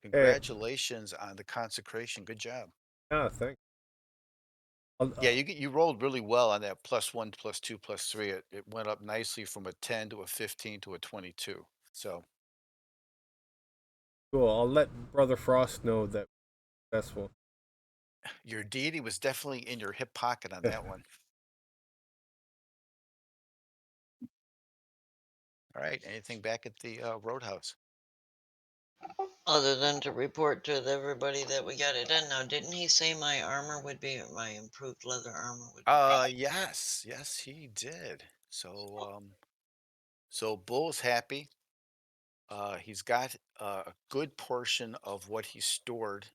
Hey, Congratulations on the consecration. Good job. yeah, thanks. Yeah, you rolled really well on that +1, +2, +3. It went up nicely from a 10 to a 15 to a 22. So Cool. I'll let Brother Frost know that we're successful. your deity was definitely in your hip pocket on that one. All right. Anything back at the roadhouse? Other than to report to everybody that we got it done. Now, didn't he say my armor would be my improved leather armor would be? Yes, he did. So Bull's happy. He's got a good portion of what he stored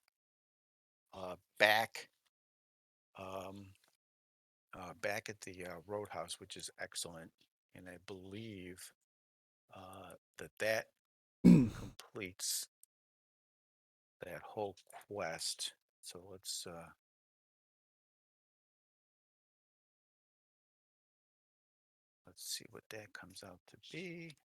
back um, back at the roadhouse, which is excellent. And I believe that completes that whole quest. So let's see what that comes out to be.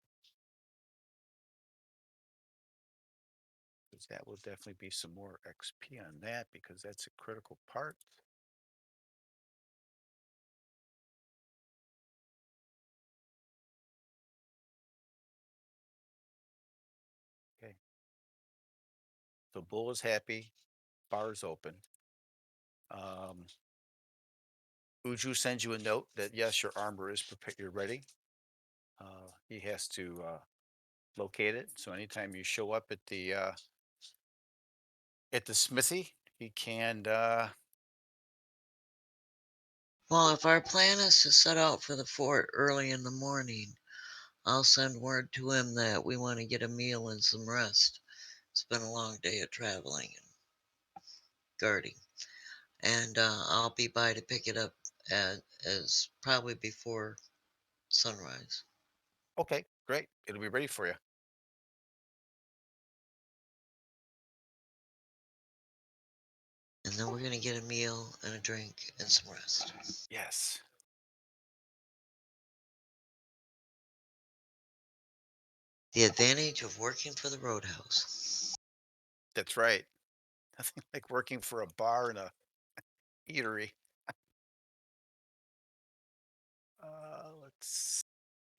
Because that will definitely be some more XP on that because that's a critical part. Okay. So Bull is happy. Bar is open. Uju sends you a note that yes, your armor is prepared. You're ready. He has to locate it. So anytime you show up at the smithy, he can. Well, if our plan is to set out for the fort early in the morning, I'll send word to him that we want to get a meal and some rest. It's been a long day of traveling and guarding. And I'll be by to pick it up as probably before sunrise. Okay, great. It'll be ready for you. And then we're going to get a meal and a drink and some rest. Yes, The advantage of working for the Roadhouse. that's right. Nothing like working for a bar and a eatery. Let's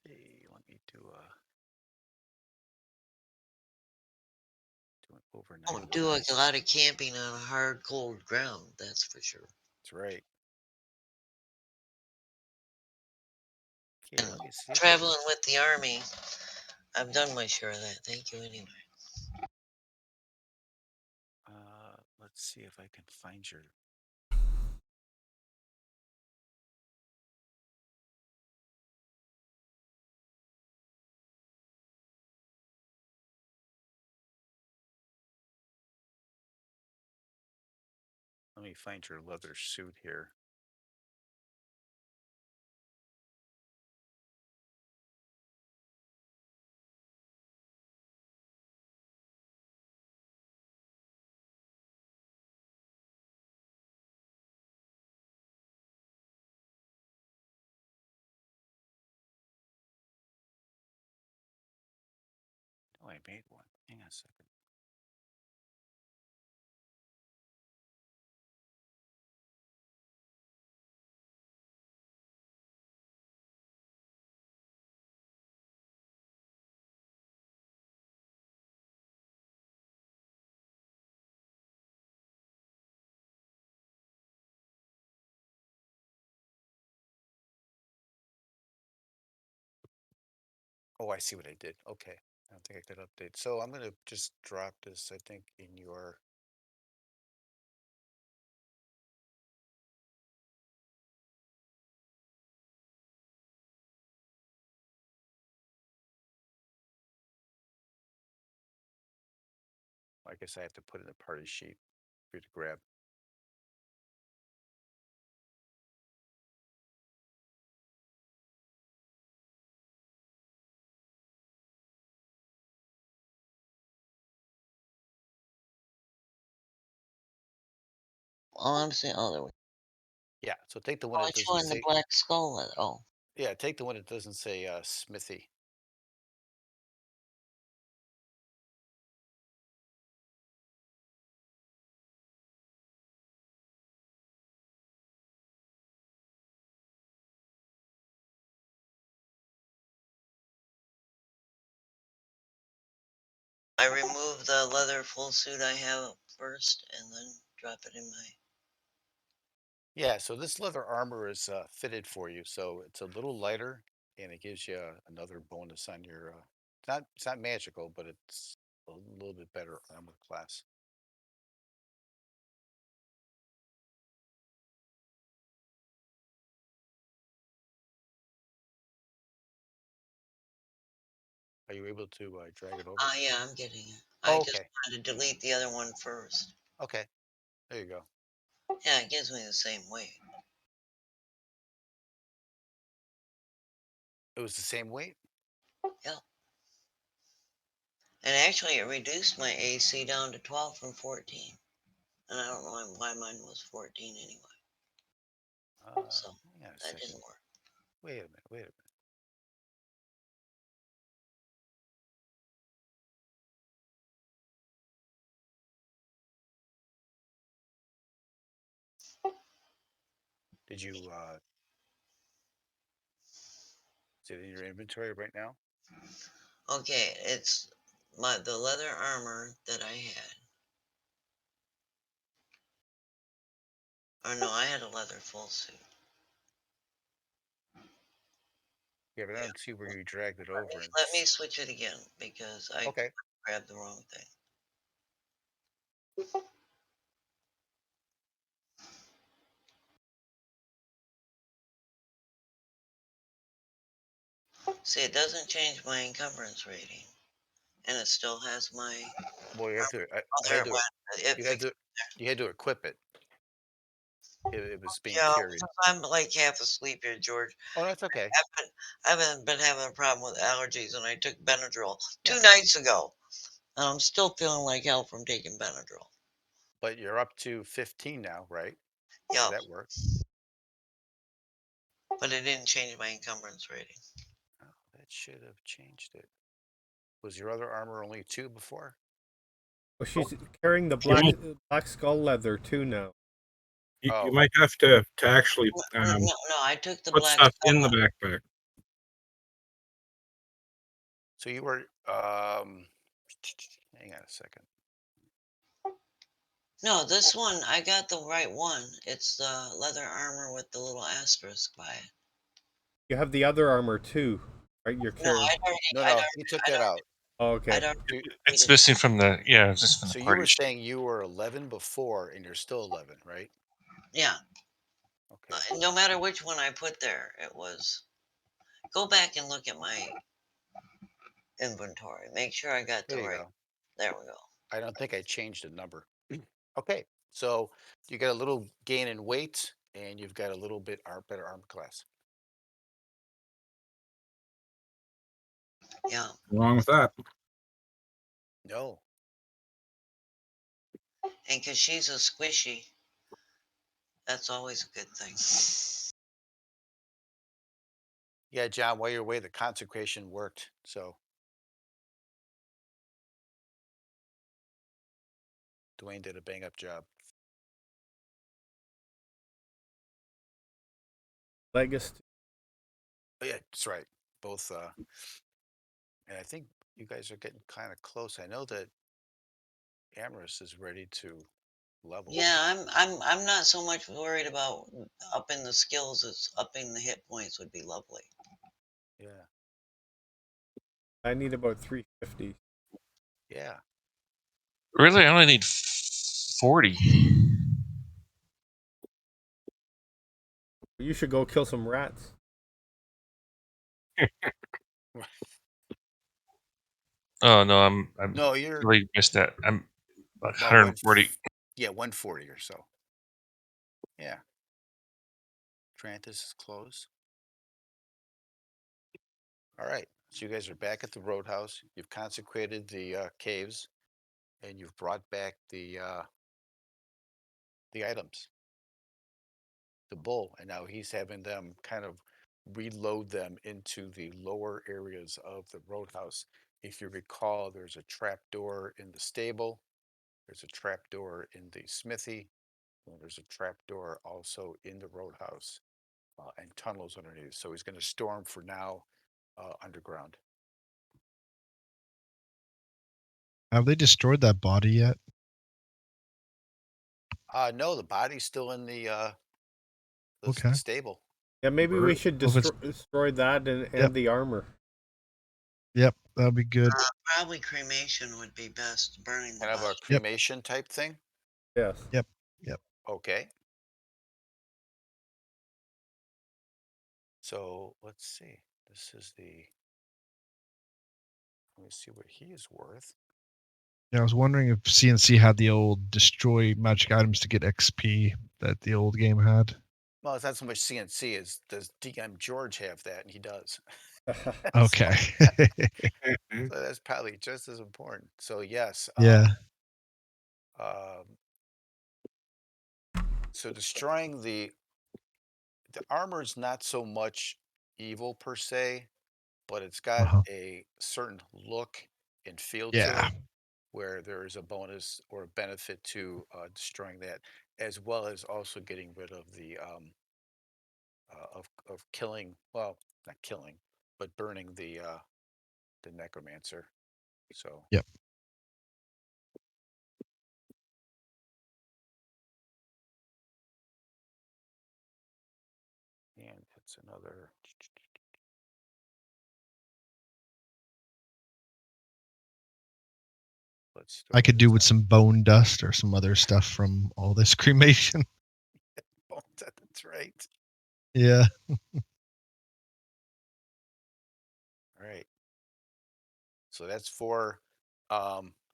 see. Let me do an overnight Don't do a rest. lot of camping on hard, cold ground, that's for sure. That's right. Okay, And let me see if I can. traveling with the Army, I've done my share of that. Thank you anyway. Let's see if I can find your. Let me find your leather suit here. I made one. Hang on a second. Oh, I see what I did. Okay. I don't think I could update. So I'm gonna just drop this, I think, in your. I guess I have to put in a party sheet for you to grab. Oh, I'm saying, oh, there we Yeah. So take the one Oh, that it's doesn't showing the say. black skull. Oh, Yeah, take the one that doesn't say Smithy. I remove the leather full suit I have first, and then drop it in my. Yeah. So this leather armor is fitted for you, so it's a little lighter, and it gives you another bonus on your. It's not magical, but it's a little bit better armor class. Are you able to drag it over? Yeah, I'm getting it. I Oh, just okay. wanted to delete the other one first. Okay. There you go. Yeah, it gives me the same weight. It was the same weight. Yeah. And actually, it reduced my AC down to 12 from 14. And I don't know why mine was 14 anyway. So Hang on a that second. didn't work. Wait a minute. Wait a minute. Did you? Is it in your inventory right now? Okay, it's the leather armor that I had. Or no, I had a leather full suit. Yeah, but I don't see where you dragged it over. And Let me switch it again because I okay. grabbed the wrong thing. See, it doesn't change my encumbrance rating, and it still has my. Well, you have to. Oh, I there had it to. went. It You had fixed. to. You had to equip it. It was being Yeah, carried. because I'm like half asleep here, George. Oh, that's okay. I haven't been having a problem with allergies, and I took Benadryl Yeah, 2 nights ago, and I'm still feeling like hell from taking Benadryl. but you're up to 15 now, right? So Yeah, that worked. but it didn't change my encumbrance rating. Oh, that should have changed it. Was your other armor only 2 before? Well, she's carrying the You black might, black skull leather too now. you Oh, might have to actually No, I took the put black stuff skull in the out. backpack. so you were. Hang on a second. No, this one, I got the right one. It's the leather armor with the little asterisk by it. You have the other armor too, right? You're No, carrying. No, no, he took that out. Oh, okay. I'd already So, It's deleted missing from the it's just from the so you party were sheet. saying you were 11 before, and you're still 11, right? it. Yeah, Okay. no matter which one I put there, it was. Go back and look at my inventory. Make sure I got There the you right. go. There we go. I don't think I changed the number. Okay, so you got a little gain in weight, and you've got a little bit better armor class. Yeah, What's wrong with that? No, and because she's a squishy, that's always a good thing. yeah, John, while you're away, the consecration worked. So Dwayne did a bang up job. Legacy. Oh, yeah, that's right. Both, and I think you guys are getting kind of close. I know that Amorous is ready to level. Yeah, I'm not so much worried about upping the skills as upping the hit points would be lovely. Yeah, I need about 350. yeah. Really, I only need 40. You should go kill some rats. Oh no, I'm No, you're really missed that. I'm about about 140. yeah, 140 or so. Yeah. Trantis is close. All right. So you guys are back at the roadhouse. You've consecrated the caves, and you've brought back the items, the bull, and now he's having them kind of reload them into the lower areas of the roadhouse. If you recall, there's a trap door in the stable, there's a trap door in the smithy, and there's a trap door also in the roadhouse, and tunnels underneath. So he's going to storm for now underground. Have they destroyed that body yet? No, the body's still in the Okay. stable. Yeah, maybe we should Well, if it's destroy that and yep, the armor. yep, that'd be good. Probably cremation would be best, burning the Kind of a body. Yep, cremation type thing. Yes. yep, yep. Okay. So let's see. This is the. Let me see what he is worth. Yeah, I was wondering if CNC had the old destroy magic items to get XP that the old game had. Well, it's not so much CNC as does DM George have that, and he does. Okay. So, so that's probably just as important. So yes. Yeah. Um, so destroying the armor is not so much evil per se, but it's got Uh-huh. a certain look and feel to Yeah. it where there is a bonus or a benefit to destroying that, as well as also getting rid of the of killing. Well, not killing, but burning the necromancer. So Yep. and it's another. Let's I throw could do this with out. some bone dust or some other stuff from all this cremation. Oh, that's right. Yeah. All right. So that's for.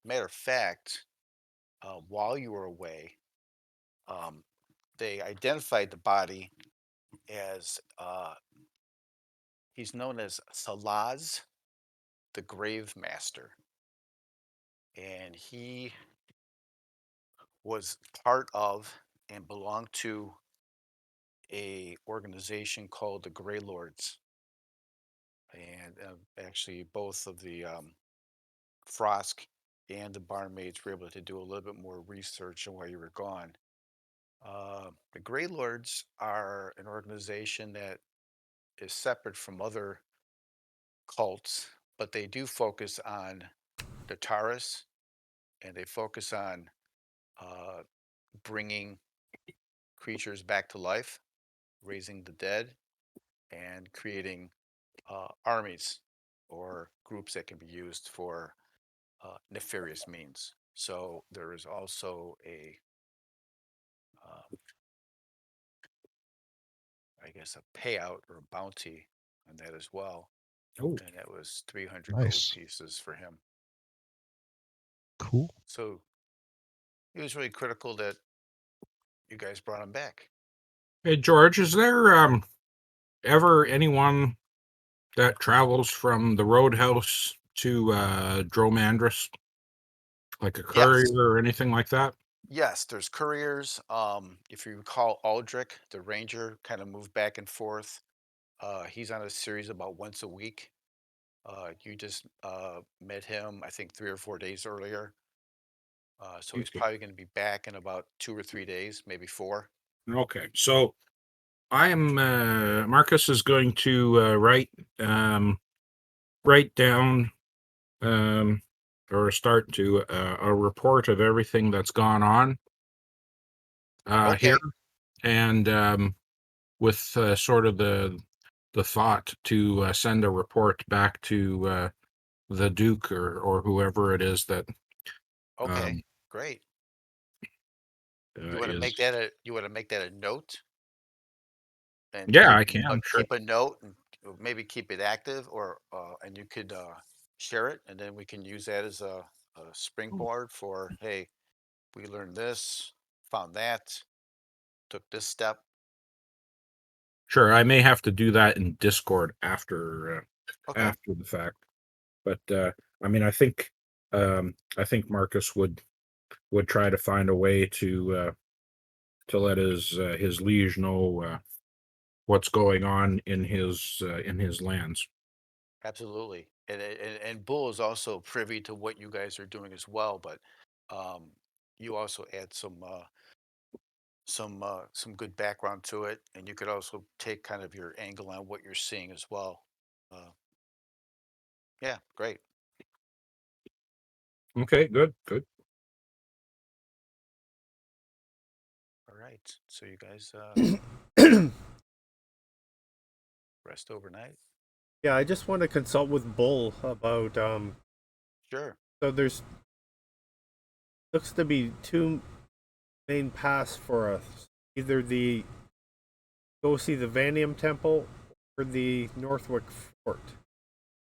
Matter of fact, while you were away, um, they identified the body as he's known as Salaz, the Grave Master, and he was part of and belonged to a organization called the Grey Lords, and actually both of the Frosk and the barmaids were able to do a little bit more research on while you were gone. The Grey Lords are an organization that is separate from other cults, but they do focus on the Taurus, and they focus on uh, bringing creatures back to life, raising the dead, and creating armies or groups that can be used for nefarious means. So there is also a, um, I guess, a payout or a bounty on that as well, Oh, and that was 300 gold Nice. pieces for him. Cool. So it was really critical that you guys brought him back. hey George, is there ever anyone that travels from the Roadhouse to Dromandris, like a courier Yes. or anything like that? Yes, there's couriers. If you recall, Aldrich, the ranger, kind of moved back and forth. He's on a series about once a week. You just met him, I think, 3 or 4 days earlier. So he's Okay. probably going to be back in about 2 or 3 days, maybe 4. Okay. So I am Marcus is going to write down or start to a report of everything that's gone on here, Okay. and with sort of the thought to send a report back to the Duke or whoever it is that Okay. um, Great. You want to make is. that a note and Yeah, I can. Sure. keep a note and maybe keep it active, or and you could share it, and then we can use that as a springboard for, hey, we learned this, found that, took this step. Sure, I may have to do that in Discord after Okay. after the fact, but I mean, I think Marcus would try to find a way to let his liege know what's going on in his lands. Absolutely. And Bull is also privy to what you guys are doing as well, but um, you also add some good background to it, and you could also take kind of your angle on what you're seeing as well. Uh, yeah, great. Okay, good, good. All right. So you guys rest overnight. Yeah, I just want to consult with Bull about Sure. so there's looks to be two main paths for us. Either the go see the Vanium Temple or the Northwick Fort.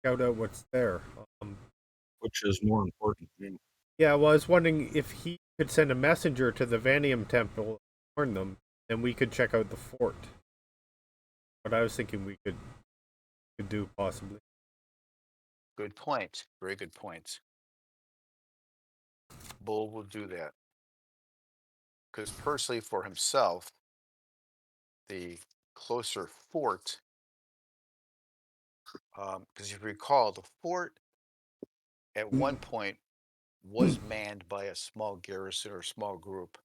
Scout out what's there. Which is more important? Yeah, well, I was wondering if he could send a messenger to the Vanium Temple and warn them, and we could check out the fort. What I was thinking we could do possibly. Good point. Very good point. Bull will do that because personally, for himself, the closer fort, because if you recall, the fort at one point was manned by a small garrison or small group.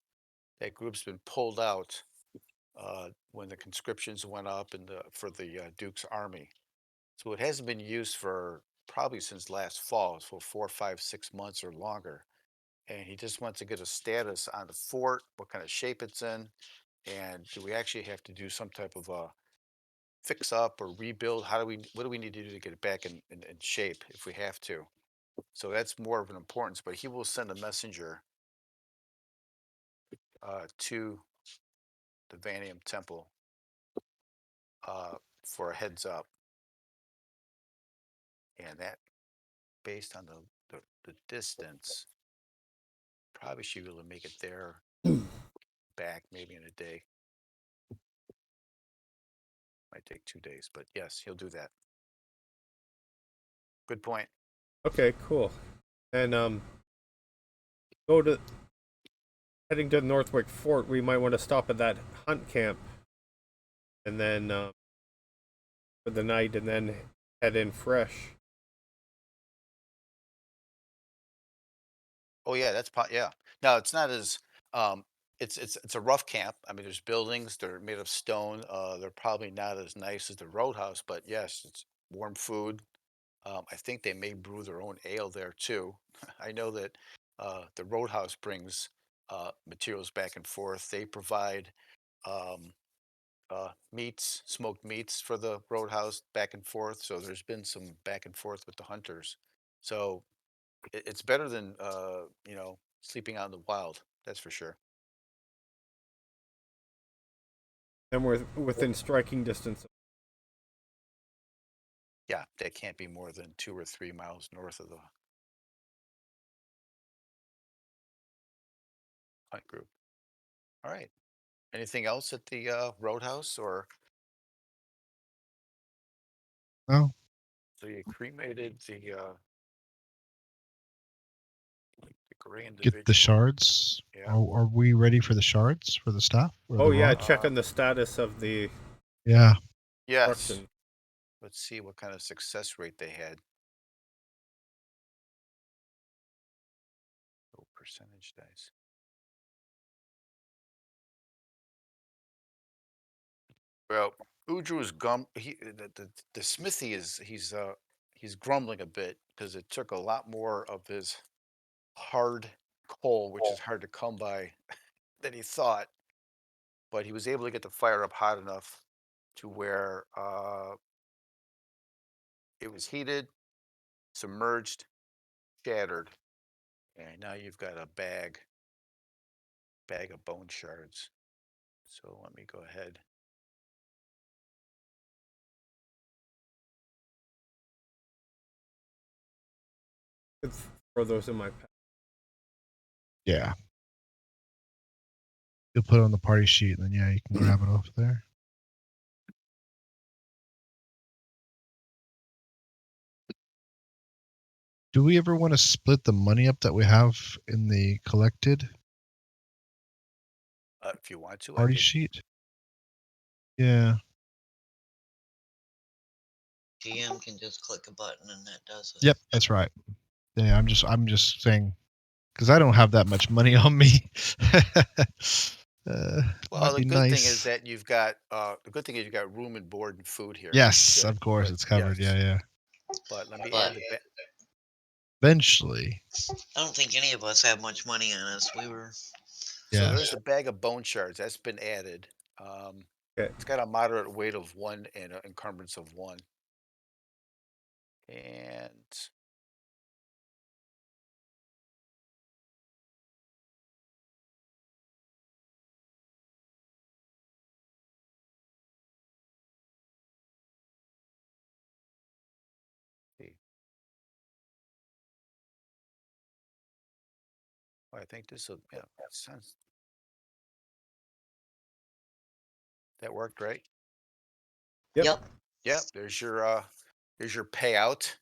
That group's been pulled out when the conscriptions went up for the Duke's army. So it hasn't been used for probably since last fall, so 4, 5, 6 months or longer. And he just wants to get a status on the fort, what kind of shape it's in, and do we actually have to do some type of a fix up or rebuild? What do we need to do to get it back in shape if we have to? So that's more of an importance, but he will send a messenger to the Vanium Temple for a heads up, and that based on the distance, probably should be able to make it there, back maybe in a day. Might take 2 days, but yes, he'll do that. Good point. Okay, cool. And go to heading to Northwick Fort. We might want to stop at that hunt camp, and then for the night, and then head in fresh. Oh yeah, yeah. No, it's not as it's a rough camp. I mean, there's buildings. They're made of stone. They're probably not as nice as the Roadhouse, but yes, it's warm food. I think they may brew their own ale there too. I know that the Roadhouse brings materials back and forth. They provide um, meats, smoked meats for the Roadhouse back and forth. So there's been some back and forth with the hunters. So it's better than sleeping out in the wild. That's for sure. Then we're within striking distance. Yeah, that can't be more than 2 or 3 miles north of the hunt group. All right. Anything else at the Roadhouse, or Oh, so you cremated the gray get the individual? shards. Yeah. Are we ready for the shards for the staff or Oh the yeah, rod? checking the status of the Yeah. Yes. construction. Let's see what kind of success rate they had. Oh, percentage dice. Well, Udru is the smithy is he's grumbling a bit because it took a lot more of his hard coal, which is hard to come by, than he thought. But he was able to get the fire up hot enough to where it was heated, submerged, shattered, and now you've got a bag of bone shards. So let me go ahead. Let's throw those in my pack. Yeah. You'll put it on the party sheet, and then yeah, you can grab it off there. Do we ever want to split the money up that we have in the collected If you want to, I party could. sheet? Yeah. GM can just click a button and that does it. Yep, that's right. Yeah, I'm just saying because I don't have that much money on me. Well, might the be good thing is nice. that you've got the good thing is you've got room and board and food here. Yes, Good, of course, but it's covered. yes, Yeah. but let me But add the Eventually. I don't think any of us have much money on us. We were. So Yeah. there's the bag of bone shards that's been added. Okay. It's got a moderate weight of 1 and an encumbrance of 1. And see. Oh, I think this will, yeah, sounds that worked, right? Yep. Yep. Yep, there's your payout.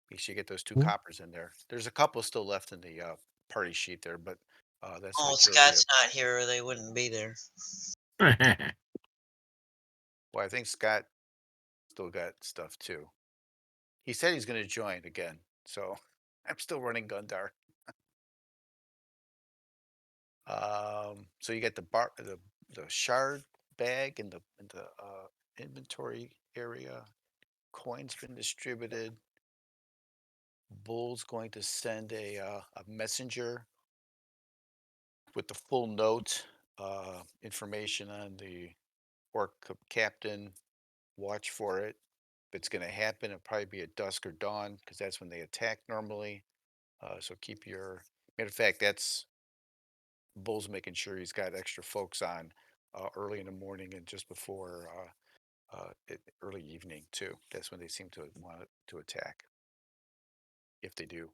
Make sure you get those 2 Cool. coppers in there. There's a couple still left in the party sheet there, but that's the Oh, majority Scott's of. not here, or they wouldn't be there. Well, I think Scott still got stuff too. He said he's going to join again, so I'm still running Gundar. So you get the shard bag in the inventory area. Coins been distributed. Bull's going to send a messenger with the full note, information on the orc captain. Watch for it. If it's going to happen, it'll probably be at dusk or dawn because that's when they attack normally. So keep your. Matter of fact, that's Bull's making sure he's got extra folks on early in the morning and just before early evening too. That's when they seem to want to attack, if they do.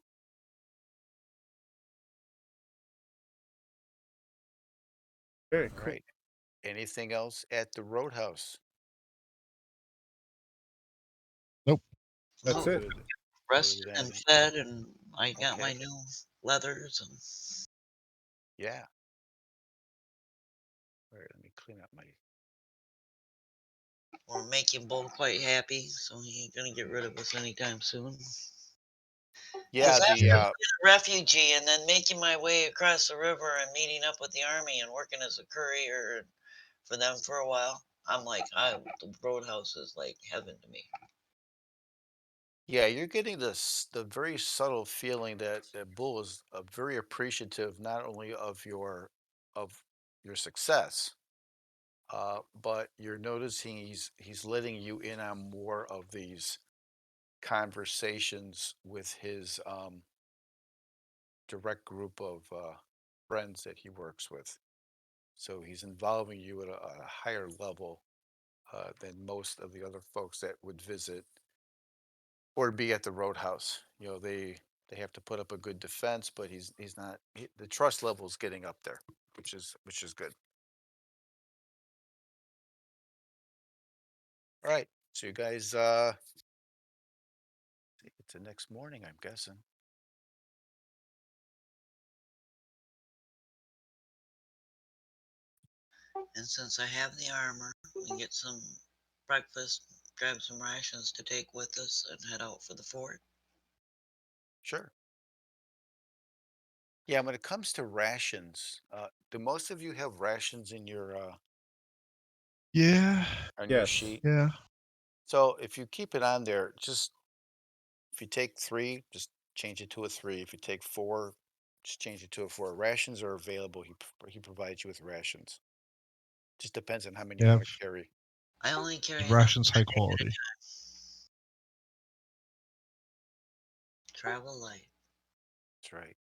Very All cool. right. Anything else at the Roadhouse? Nope. That's No, it. Other rested than and fed, and I got my okay, new leathers, and yeah. All right, let me clean up my. we're making Bull quite happy, so he ain't gonna get rid of us anytime soon. Yeah, Because after the being a refugee and then making my way across the river and meeting up with the army and working as a courier for them for a while, I'm like, the Roadhouse is like heaven to me. yeah, you're getting the very subtle feeling that Bull is very appreciative not only of your success, but you're noticing he's letting you in on more of these conversations with his direct group of friends that he works with. So he's involving you at a higher level than most of the other folks that would visit or be at the Roadhouse. You know, they have to put up a good defense, but he's not. The trust level is getting up there, which is good. All right, so you guys, it's the next morning, I'm guessing. And since I have the armor, we get some breakfast, grab some rations to take with us, and head out for the fort. Sure. Yeah, when it comes to rations, do most of you have rations in your Yeah, on your Yes. sheet? yeah. So if you keep it on there, just if you take 3, just change it to a 3. If you take 4, just change it to a 4. Rations are available. He provides you with rations. Just depends on how many you Yeah, want to carry. I only carry enough rations high quality. travel light. That's right.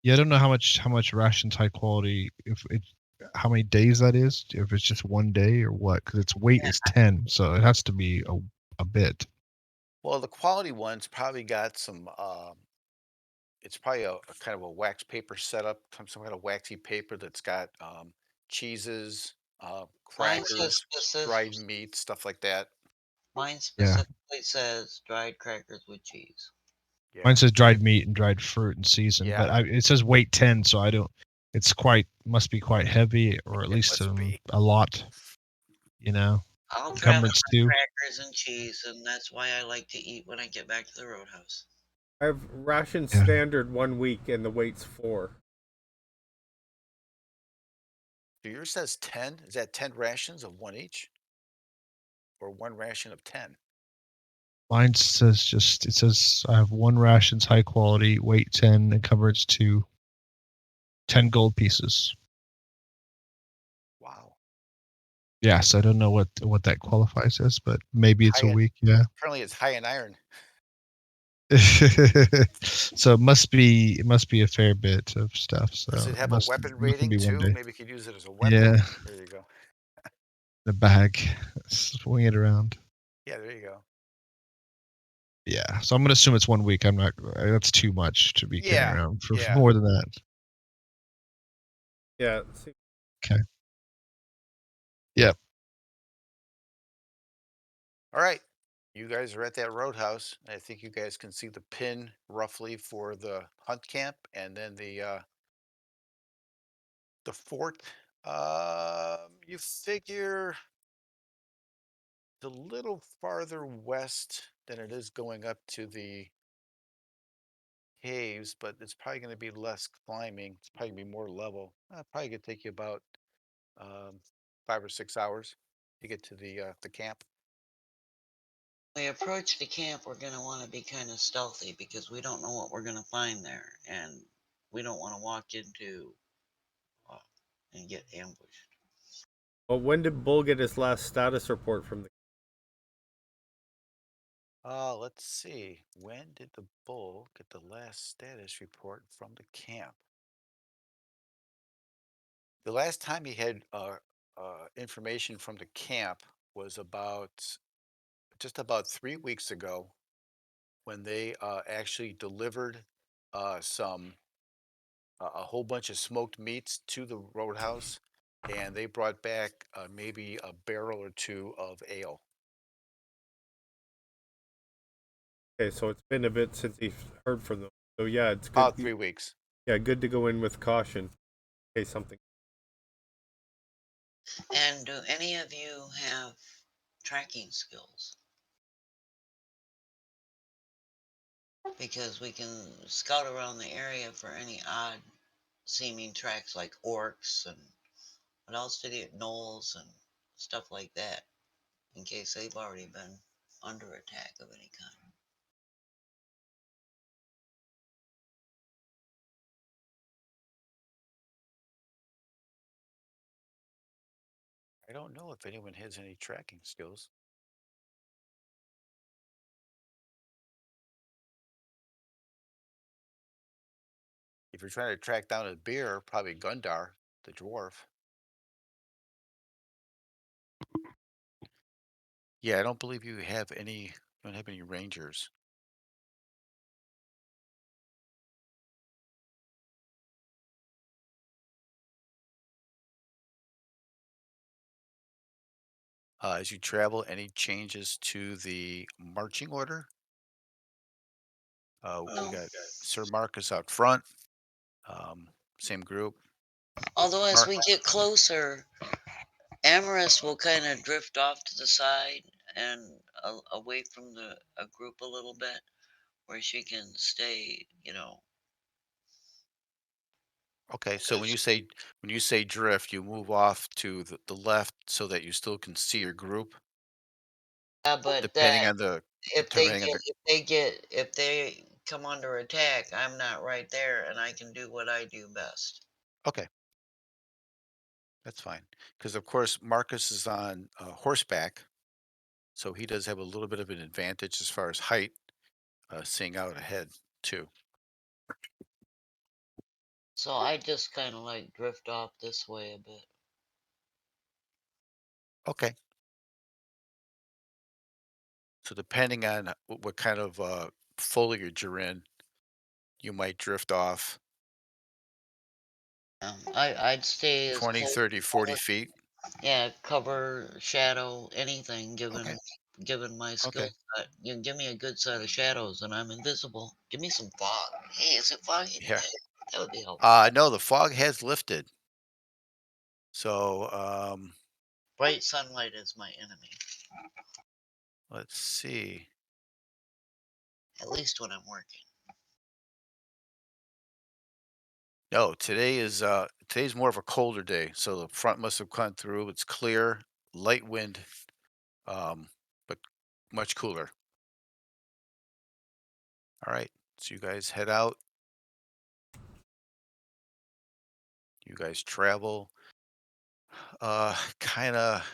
Yeah, I don't know how much rations high quality if it how many days that is. If it's just one day or what? Because its weight is 10, so it has to be a bit. Well, the quality ones probably got some. It's probably a kind of a wax paper setup, some kind of waxy paper that's got cheeses, Mine says crackers, specific. dried meat, stuff like that. Mine Yeah, specifically says dried crackers with cheese. mine Yeah, says dried meat and dried fruit and seasoned, yeah, but it says weight 10, so I don't. It's quite must be quite heavy, or at it least must be. a lot. You know, I'll travel encumbrance on too. crackers and cheese, and that's why I like to eat when I get back to the roadhouse. I have ration Yeah, standard 1 week and the weight's 4. So yours says 10. Is that 10 rations of one each, or one ration of 10? mine says just it says I have one rations high quality, weight 10, encumbrance 2, 10 gold pieces. Wow. Yes, I don't know what that qualifies as, but maybe it's High a in, week. Yeah. apparently it's high in iron. So it must be a fair bit of stuff. Does So it it have a must weapon mustn't rating be one too? day. Maybe you could use it as a weapon. Yeah, There you go. the bag, swing it around. Yeah, there you go. Yeah, so I'm gonna assume it's one week. I'm not. That's too much to be carrying Yeah, around for yeah. more than that. Yeah. See, Okay. Yep. All right. You guys are at that roadhouse. I think you guys can see the pin roughly for the hunt camp, and then the fort. You figure it's a little farther west than it is going up to the caves, but it's probably going to be less climbing. It's probably going to be more level. Probably going to take you about um, 5 or 6 hours to get to the camp. When we approach the camp, we're going to want to be kind of stealthy because we don't know what we're going to find there, and we don't want to walk into uh, and get ambushed. well, when did Bull get his last status report from the? Let's see. When did the bull get the last status report from the camp? The last time he had information from the camp was just about 3 weeks ago when they actually delivered some a whole bunch of smoked meats to the roadhouse, and they brought back maybe a barrel or two of ale. Okay, so it's been a bit since he heard from them. So yeah, it's good. About 3 weeks. Yeah, good to go in with caution in case something. And do any of you have tracking skills? Because we can scout around the area for any odd seeming tracks like orcs and what else did he get? Gnolls and stuff like that in case they've already been under attack of any kind. I don't know if anyone has any tracking skills. If you're trying to track down a bear, probably Gundar, the dwarf. Yeah, I don't believe you have any. You don't have any rangers. As you travel, any changes to the marching order? We No. got Sir Marcus out front. Um, Same group. Although as Mar- we get closer, Amaris will kind of drift off to the side and away from the a group a little bit, where she can stay, Okay, so because when you say drift, you move off to the left so that you still can see your group, yeah, but depending that on the if they depending on get the if they come under attack, I'm not right there, and I can do what I do best. okay, that's fine. Because of course Marcus is on horseback, so he does have a little bit of an advantage as far as height, seeing out ahead too. So I just kind of like drift off this way a bit. Okay, so depending on what kind of foliage you're in, you might drift off I'd stay as 20, close 30, to 40 cover, feet. yeah, cover, shadow, anything Okay, given my skill okay. set. You give me a good set of shadows and I'm invisible. Give me some fog. Hey, is it foggy Yeah. today? That would be helpful. No, the fog has lifted. So, Bright sunlight is my enemy, let's see. at least when I'm working. No, today's more of a colder day, so the front must have come through. It's clear, light wind, um, but much cooler. All right, so you guys head out. You guys travel, kind of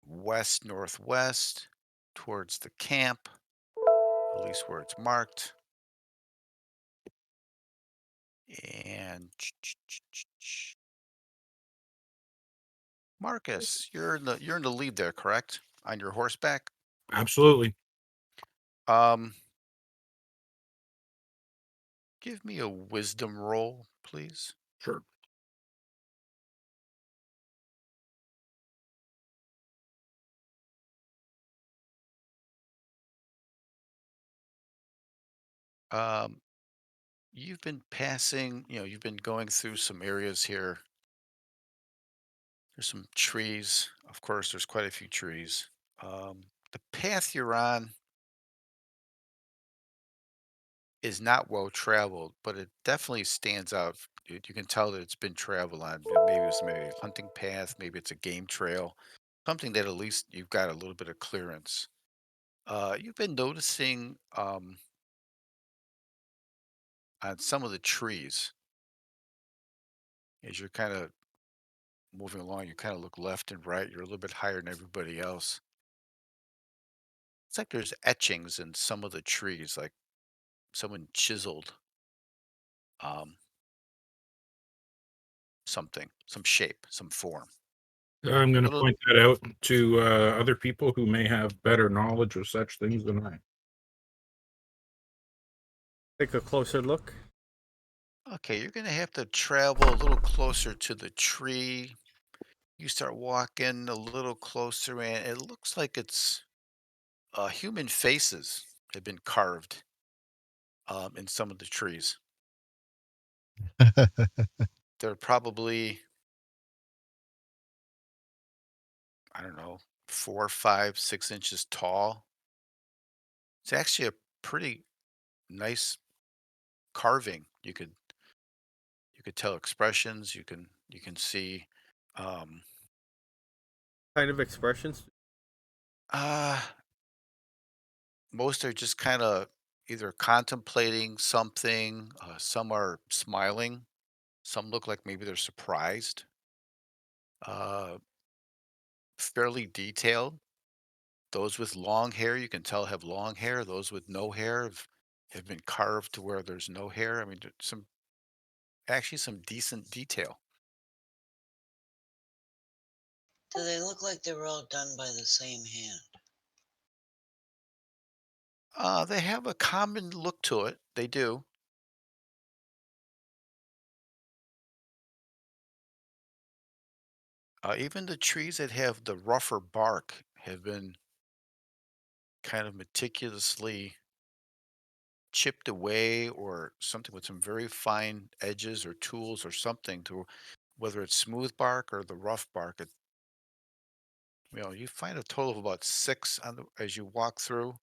west northwest towards the camp, at least where it's marked. And Marcus, you're in the lead there, correct? On your horseback. Absolutely. Um, Give me a wisdom roll, please. Sure. Um, you've been passing, you've been going through some areas here. There's some trees. Of course, there's quite a few trees. The path you're on is not well traveled, but it definitely stands out. You can tell that it's been traveled on. Maybe it's maybe a hunting path, maybe it's a game trail, something that at least you've got a little bit of clearance. You've been noticing on some of the trees as you're kind of moving along, you kind of look left and right. You're a little bit higher than everybody else. It's like there's etchings in some of the trees, like someone chiseled um, something, some shape, some form. I'm going to Little, point that out to other people who may have better knowledge of such things than I. Take a closer look. okay, you're gonna have to travel a little closer to the tree. You start walking a little closer, and it looks like it's human faces have been carved in some of the trees. They're probably, I don't know, 4, 5, 6 inches tall. It's actually a pretty nice carving. You could tell expressions. You can see. Um, Kind of expressions. uh, Most are just kind of either contemplating something. Some are smiling. Some look like maybe they're surprised. Uh, Fairly detailed. Those with long hair, you can tell have long hair. Those with no hair have been carved to where there's no hair. I mean, some actually some decent detail. Do they look like they were all done by the same hand? They have a common look to it. They do. Even the trees that have the rougher bark have been kind of meticulously chipped away or something with some very fine edges or tools or something to whether it's smooth bark or the rough bark. You find a total of about six as you walk through,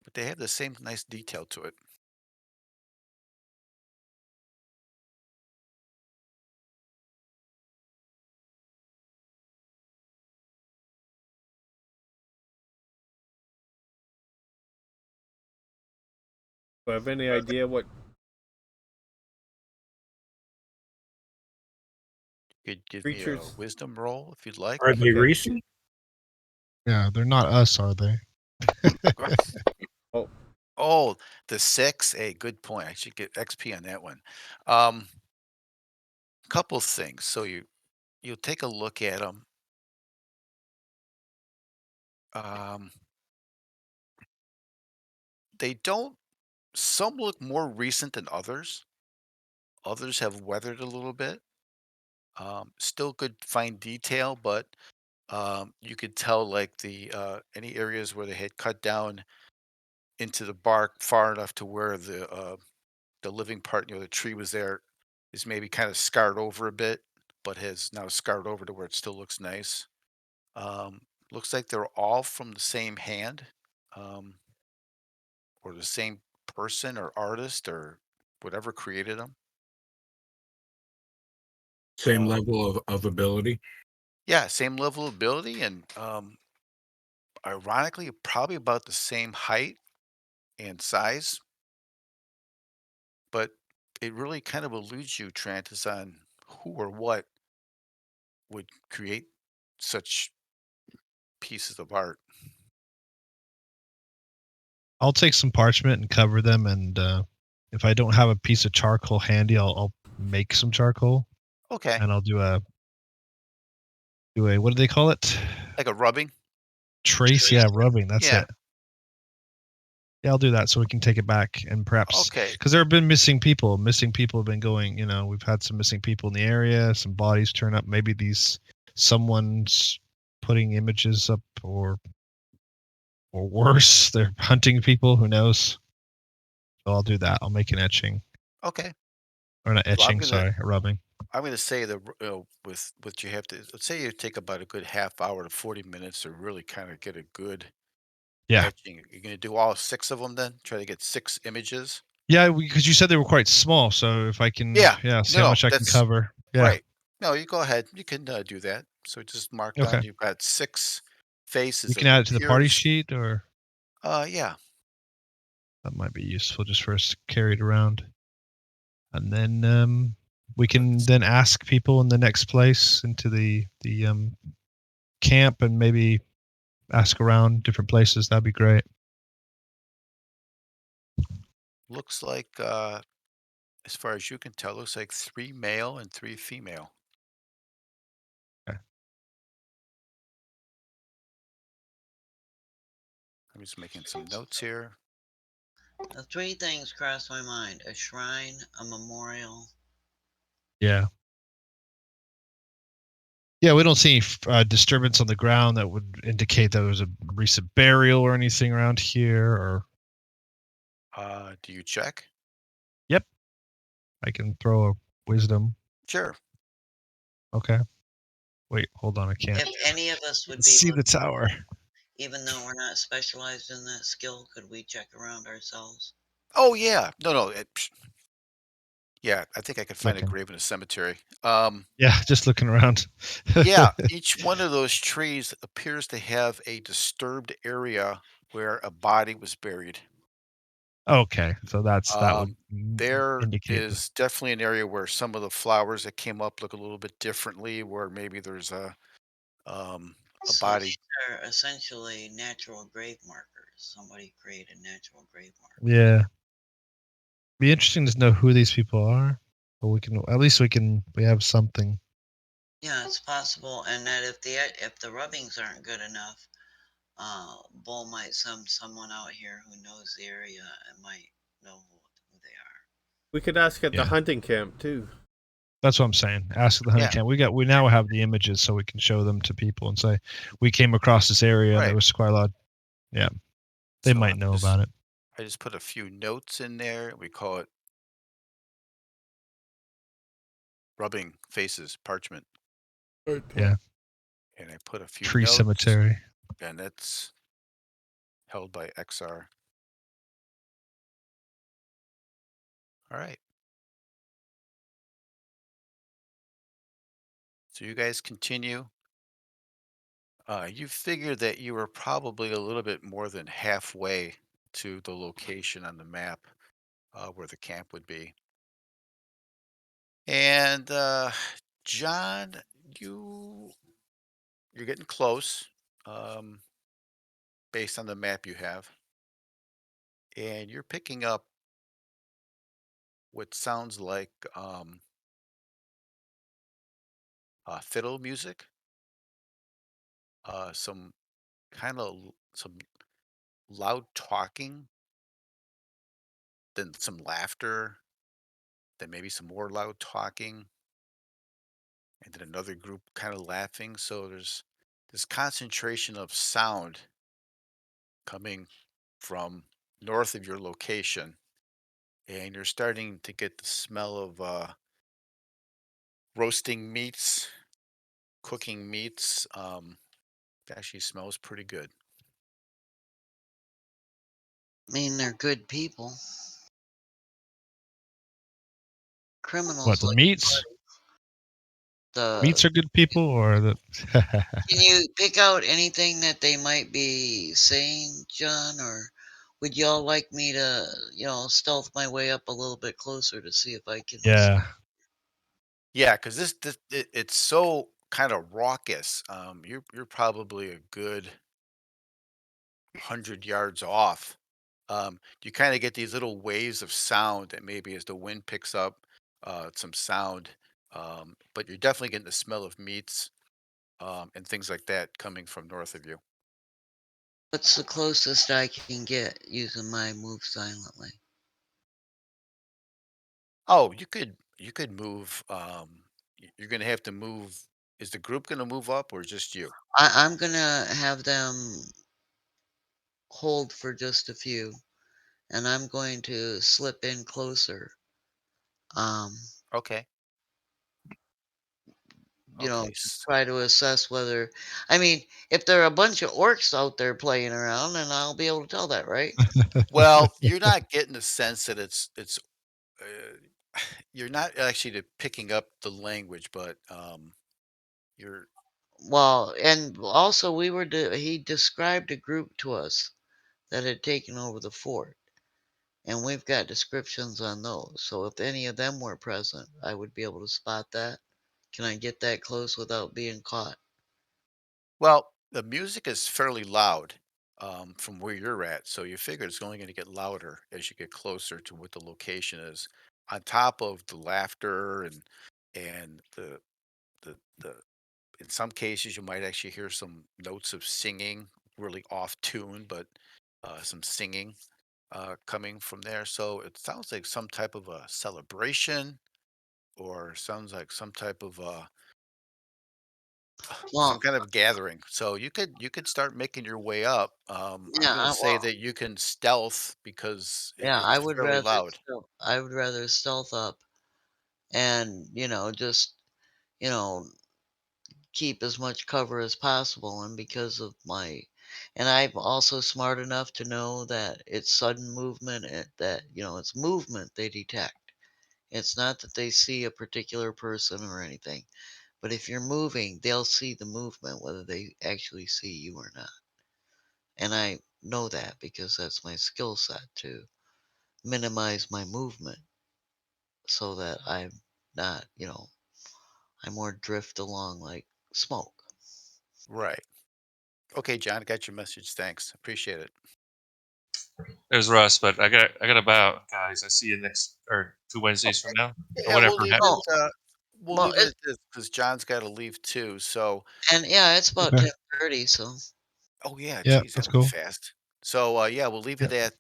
but they have the same nice detail to it. Do I have any idea what You could give me a creatures? wisdom roll if you'd like. Are they Okay. recent? Yeah, they're not us, are they? Oh, Oh, the 6? Hey, good point. I should get XP on that one. Um, couple things. So you'll take a look at them. Um, they don't some look more recent than others. Others have weathered a little bit. Still good fine detail, but you could tell like the any areas where they had cut down into the bark far enough to where the living part, the tree was there, is maybe kind of scarred over a bit, but has now scarred over to where it still looks nice. Um, looks like they're all from the same hand, um, or the same person or artist or whatever created them. Same Um, level of ability? yeah, same level of ability, and ironically, probably about the same height and size. But it really kind of eludes you, Trantis, on who or what would create such pieces of art. I'll take some parchment and cover them, and if I don't have a piece of charcoal handy, I'll make some charcoal, Okay, and I'll do a what do they call it? like a rubbing. Trace, yeah, rubbing. That's Yeah. it. Yeah, I'll do that so we can take it back and perhaps Okay. because there have been missing people. Missing people have been going. We've had some missing people in the area. Some bodies turn up. Maybe someone's putting images up, or worse, they're hunting people. Who knows? So I'll do that. I'll make an etching, Okay. or not So etching. Sorry, a rubbing. I'm gonna say that with what you have to, let's say you take about a good half hour to 40 minutes to really kind of get a good Yeah, etching. You're gonna do all 6 of them then? Try to get 6 images. yeah, because you said they were quite small. So if I can, Yeah. yeah, see No, how no, much I can that's cover. Yeah. right. No, you go ahead. You can do that. So just mark down. Okay. You've got 6 We faces. can It add it to the party appears. sheet, or Yeah. that might be useful just for us to carry it around. And then we can Let's then ask people in the next place into the camp, and maybe ask around different places. That'd be great. looks like as far as you can tell, looks like 3 male and 3 female. Okay. I'm just making some notes here. The three things crossed my mind: a shrine, a memorial. Yeah. Yeah, we don't see any disturbance on the ground that would indicate that there was a recent burial or anything around here. Or Do you check? yep, I can throw a wisdom. Sure. Okay. Wait, hold on. I can't If any of us would be see the looking, tower. even though we're not specialized in that skill, could we check around ourselves? Oh yeah. No, no. Yeah, I think I could find a Looking. grave in a cemetery. Yeah, just looking around. Yeah, each one of those trees appears to have a disturbed area where a body was buried. Okay, so that would Um, there indicate the is definitely an area where some of the flowers that came up look a little bit differently, where maybe there's um, a So body. these are essentially natural grave markers. Somebody created natural grave markers. yeah. Be interesting to know who these people are, but we have something. Yeah, it's possible, and that if the rubbings aren't good enough, Bull might send someone out here who knows the area and might know who they are. we could ask at the Yeah, hunting camp too. that's what I'm saying. Ask the hunting Yeah, camp. We now have the images, so we can show them to people and say we came across this area and there right. was quite a lot. Yeah, they So might know about it. I just put a few notes in there. We call it rubbing faces parchment, Yeah, and I put a few tree notes, cemetery. and that's held by XR. All right. So you guys continue. You figure that you were probably a little bit more than halfway to the location on the map. where the camp would be. And John, you you're getting close, um, based on the map you have, and you're picking up what sounds like fiddle music, some some loud talking, then some laughter, then maybe some more loud talking, and then another group kind of laughing. So there's this concentration of sound coming from north of your location, and you're starting to get the smell of roasting meats, cooking meats. It actually smells pretty good. I mean, they're good people. What, Criminals the like meats? the. Meats are good people, or the? Can you pick out anything that they might be saying, John, or would y'all like me to, stealth my way up a little bit closer to see if I can? Yeah. Yeah, because it's so kind of raucous. You're probably a good 100 yards off. You kind of get these little waves of sound that maybe as the wind picks up some sound, but you're definitely getting the smell of meats and things like that coming from north of you. What's the closest I can get using my move silently? Oh, you could move. You're gonna have to move. Is the group gonna move up or just you? I'm gonna have them hold for just a few, and I'm going to slip in closer. Um, Okay. Okay. try to assess whether, I mean, if there are a bunch of orcs out there playing around, then I'll be able to tell that, right? Well, you're not getting the sense that it's you're not actually picking up the language, but you're Well, and also he described a group to us that had taken over the fort, and we've got descriptions on those. So if any of them were present, I would be able to spot that. Can I get that close without being caught? well, the music is fairly loud from where you're at, so you figure it's only going to get louder as you get closer to what the location is. On top of the laughter and the in some cases you might actually hear some notes of singing, really off tune, but some singing coming from there. So it sounds like some type of a celebration, or sounds like some type of some Well, kind of gathering. So you could start making your way up. I'm yeah, going to say that you can stealth because yeah, it's fairly loud. I would rather stealth up and, just, you know, keep as much cover as possible. And because of and I'm also smart enough to know that it's sudden movement, that, it's movement they detect. It's not that they see a particular person or anything, but if you're moving, they'll see the movement, whether they actually see you or not. And I know that because that's my skill set to minimize my movement so that I'm not, I more drift along like smoke. Right. Okay, John, I got your message. Thanks. Appreciate it. There's Russ, but I got about guys. I see you next or 2 Wednesdays from now or Yeah, whatever. Oh, we'll well, leave it at this because John's got to leave too. So, and yeah, it's about Okay. 10:30, so oh yeah, Yeah, geez, that's that went cool. fast. So yeah, we'll leave Yeah. it at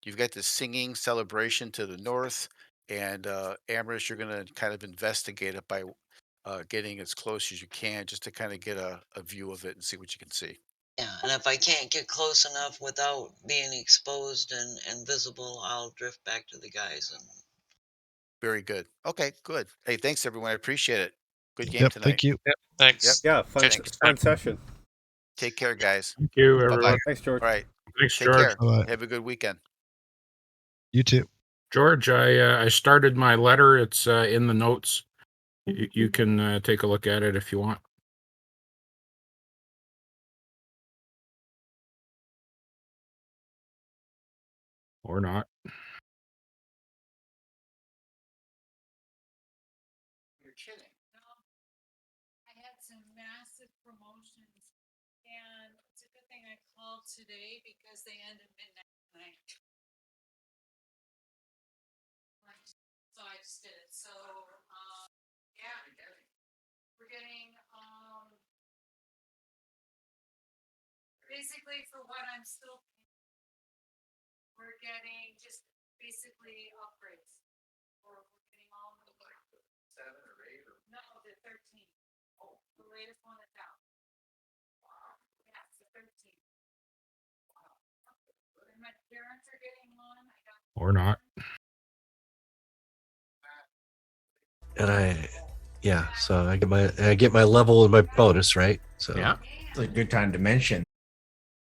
you've got the singing celebration to the north, and Amherst, you're gonna kind of investigate it by getting as close as you can, just to kind of get a view of it and see what you can see. yeah, and if I can't get close enough without being exposed and visible, I'll drift back to the guys and Very good. Okay, good. Hey, thanks everyone. I appreciate it. Good game Yep. tonight. Thank you. Yep. Yep. Thanks. Yeah, fun Catch you Thanks. next time. fun session. Take care, guys. Thank you, Bye bye. everyone. Thanks, George. All right. Thanks, Take George. care. Bye. Have a good weekend. You too. George, I started my letter. It's in the notes. You can take a look at it if you want, or not. You're kidding. I had some massive promotions, and it's a good thing I called today because they ended midnight tonight. So I just did it. So, yeah, we're getting, basically for what I'm still paying, we're getting just basically upgrades. We're getting all the 7 or 8 or no, the 13. Oh, the latest one that's out. Wow. Yeah, it's the 13. Wow. And my parents are getting one. I got Or not. And so I get my level and my bonus, right? So Yeah, it's a good time to mention